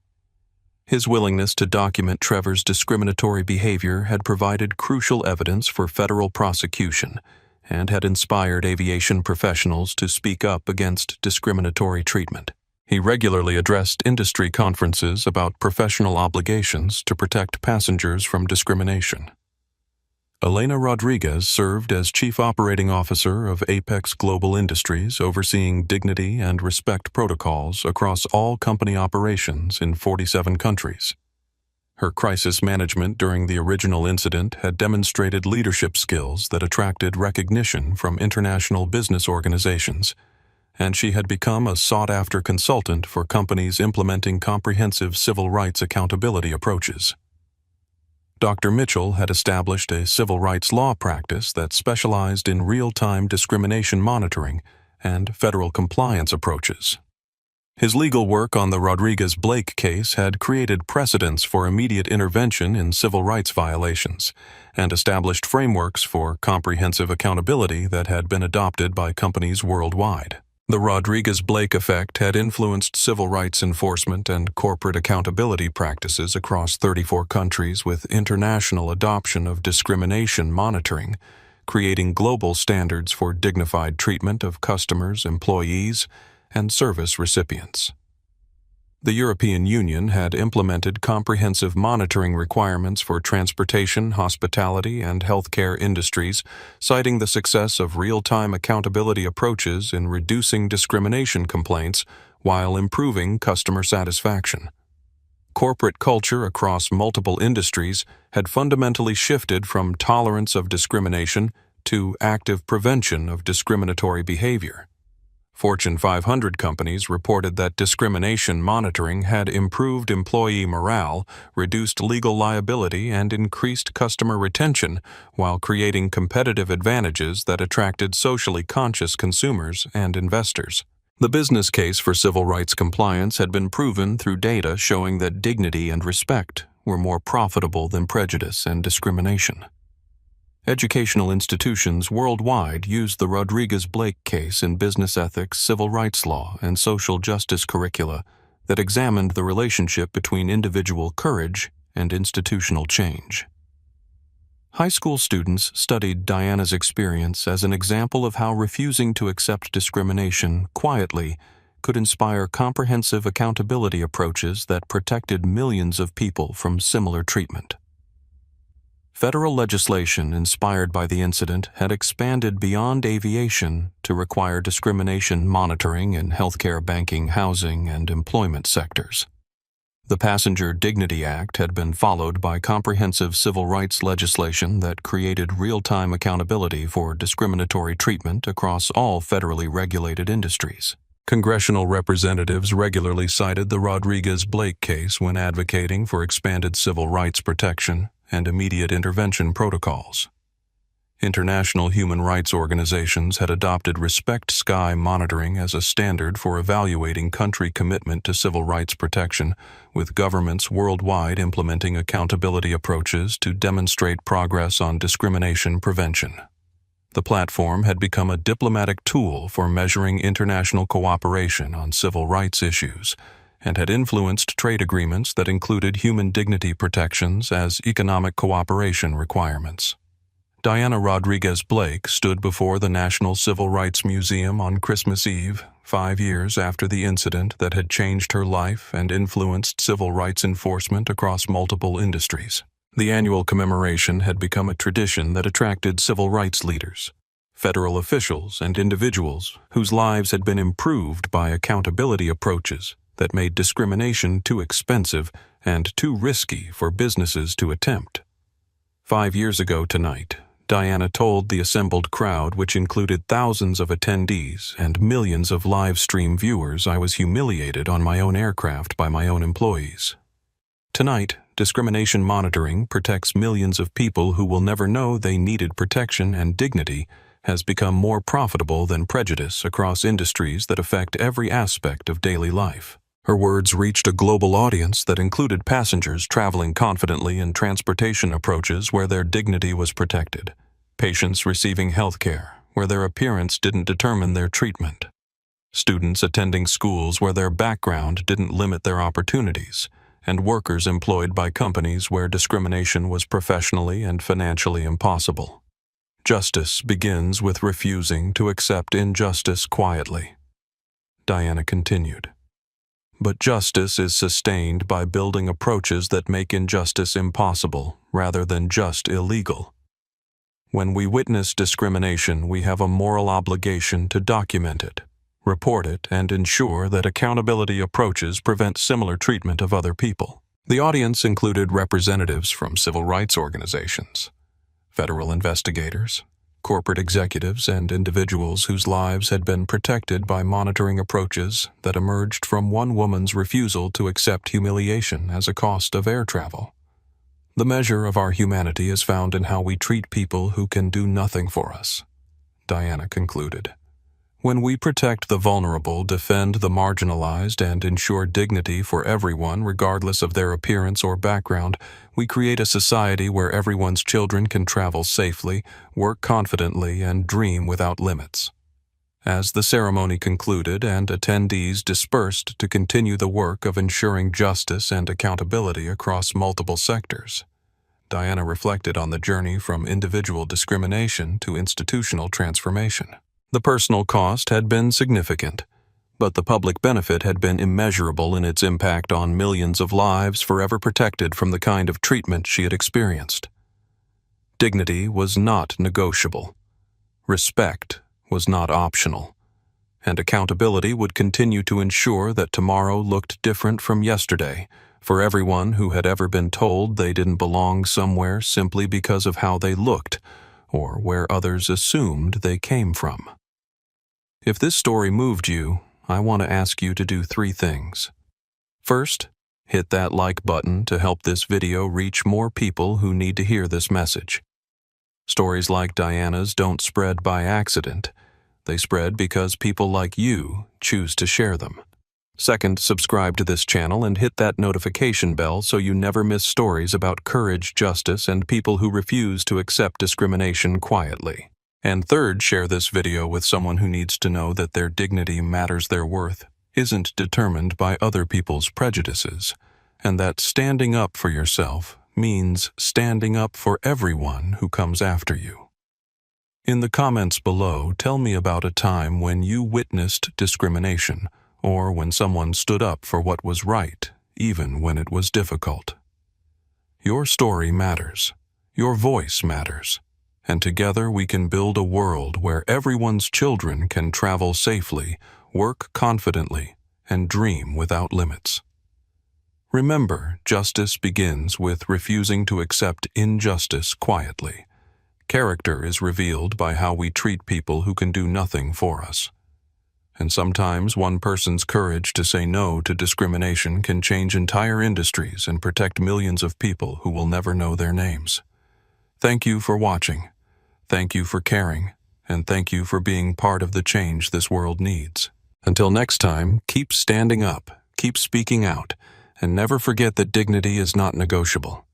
His willingness to document Trevor's discriminatory behavior had provided crucial evidence for federal prosecution and had inspired aviation professionals to speak up against discriminatory treatment. He regularly addressed industry conferences about professional obligations to protect passengers from discrimination. Elena Rodriguez served as Chief Operating Officer of Apex Global Industries, overseeing dignity and respect protocols across all company operations in 47 countries. Her crisis management during the original incident had demonstrated leadership skills that attracted recognition from international business organizations, and she had become a sought-after consultant for companies implementing comprehensive civil rights accountability approaches. Dr. Mitchell had established a civil rights law practice that specialized in real-time discrimination monitoring and federal compliance approaches. His legal work on the Rodriguez-Blake case had created precedents for immediate intervention in civil rights violations and established frameworks for comprehensive accountability that had been adopted by companies worldwide. The Rodriguez-Blake effect had influenced civil rights enforcement and corporate accountability practices across 34 countries, with international adoption of discrimination monitoring, creating global standards for dignified treatment of customers, employees, and service recipients. The European Union had implemented comprehensive monitoring requirements for transportation, hospitality, and healthcare industries, citing the success of real-time accountability approaches in reducing discrimination complaints while improving customer satisfaction. Corporate culture across multiple industries had fundamentally shifted from tolerance of discrimination to active prevention of discriminatory behavior. Fortune 500 companies reported that discrimination monitoring had improved employee morale, reduced legal liability, and increased customer retention, while creating competitive advantages that attracted socially conscious consumers and investors. The business case for civil rights compliance had been proven through data showing that dignity and respect were more profitable than prejudice and discrimination. Educational institutions worldwide used the Rodriguez-Blake case in business ethics, civil rights law, and social justice curricula that examined the relationship between individual courage and institutional change. High school students studied Diana's experience as an example of how refusing to accept discrimination quietly could inspire comprehensive accountability approaches that protected millions of people from similar treatment. Federal legislation inspired by the incident had expanded beyond aviation to require discrimination monitoring in healthcare, banking, housing, and employment sectors. The Passenger Dignity Act had been followed by comprehensive civil rights legislation that created real-time accountability for discriminatory treatment across all federally regulated industries. Congressional representatives regularly cited the Rodriguez-Blake case when advocating for expanded civil rights protection and immediate intervention protocols. International human rights organizations had adopted Respect Sky monitoring as a standard for evaluating country commitment to civil rights protection, with governments worldwide implementing accountability approaches to demonstrate progress on discrimination prevention. The platform had become a diplomatic tool for measuring international cooperation on civil rights issues, and had influenced trade agreements that included human dignity protections as economic cooperation requirements. Diana Rodriguez-Blake stood before the National Civil Rights Museum on Christmas Eve, 5 years after the incident that had changed her life and influenced civil rights enforcement across multiple industries. The annual commemoration had become a tradition that attracted civil rights leaders, federal officials, and individuals whose lives had been improved by accountability approaches that made discrimination too expensive and too risky for businesses to attempt. 5 years ago tonight, Diana told the assembled crowd, which included thousands of attendees and millions of live stream viewers, I was humiliated on my own aircraft by my own employees. Tonight, discrimination monitoring protects millions of people who will never know they needed protection, and dignity has become more profitable than prejudice across industries that affect every aspect of daily life. Her words reached a global audience that included passengers traveling confidently in transportation approaches where their dignity was protected, patients receiving health care where their appearance didn't determine their treatment, students attending schools where their background didn't limit their opportunities, and workers employed by companies where discrimination was professionally and financially impossible. Justice begins with refusing to accept injustice quietly. Diana continued. But justice is sustained by building approaches that make injustice impossible rather than just illegal. When we witness discrimination, we have a moral obligation to document it, report it, and ensure that accountability approaches prevent similar treatment of other people. The audience included representatives from civil rights organizations, federal investigators, corporate executives, and individuals whose lives had been protected by monitoring approaches that emerged from one woman's refusal to accept humiliation as a cost of air travel. The measure of our humanity is found in how we treat people who can do nothing for us, Diana concluded. When we protect the vulnerable, defend the marginalized, and ensure dignity for everyone regardless of their appearance or background, we create a society where everyone's children can travel safely, work confidently, and dream without limits. As the ceremony concluded and attendees dispersed to continue the work of ensuring justice and accountability across multiple sectors, Diana reflected on the journey from individual discrimination to institutional transformation. The personal cost had been significant, but the public benefit had been immeasurable in its impact on millions of lives forever protected from the kind of treatment she had experienced. Dignity was not negotiable. Respect was not optional. And accountability would continue to ensure that tomorrow looked different from yesterday for everyone who had ever been told they didn't belong somewhere simply because of how they looked or where others assumed they came from. If this story moved you, I want to ask you to do 3 things. First, hit that like button to help this video reach more people who need to hear this message. Stories like Diana's don't spread by accident. They spread because people like you choose to share them. Second, subscribe to this channel and hit that notification bell so you never miss stories about courage, justice, and people who refuse to accept discrimination quietly. And third, share this video with someone who needs to know that their dignity matters, their worth isn't determined by other people's prejudices, and that standing up for yourself means standing up for everyone who comes after you. In the comments below, tell me about a time when you witnessed discrimination, or when someone stood up for what was right, even when it was difficult. Your story matters. Your voice matters. And together we can build a world where everyone's children can travel safely, work confidently, and dream without limits. Remember, justice begins with refusing to accept injustice quietly. Character is revealed by how we treat people who can do nothing for us. And sometimes one person's courage to say no to discrimination can change entire industries and protect millions of people who will never know their names. Thank you for watching. Thank you for caring. And thank you for being part of the change this world needs. Until next time, keep standing up, keep speaking out, and never forget that dignity is not negotiable.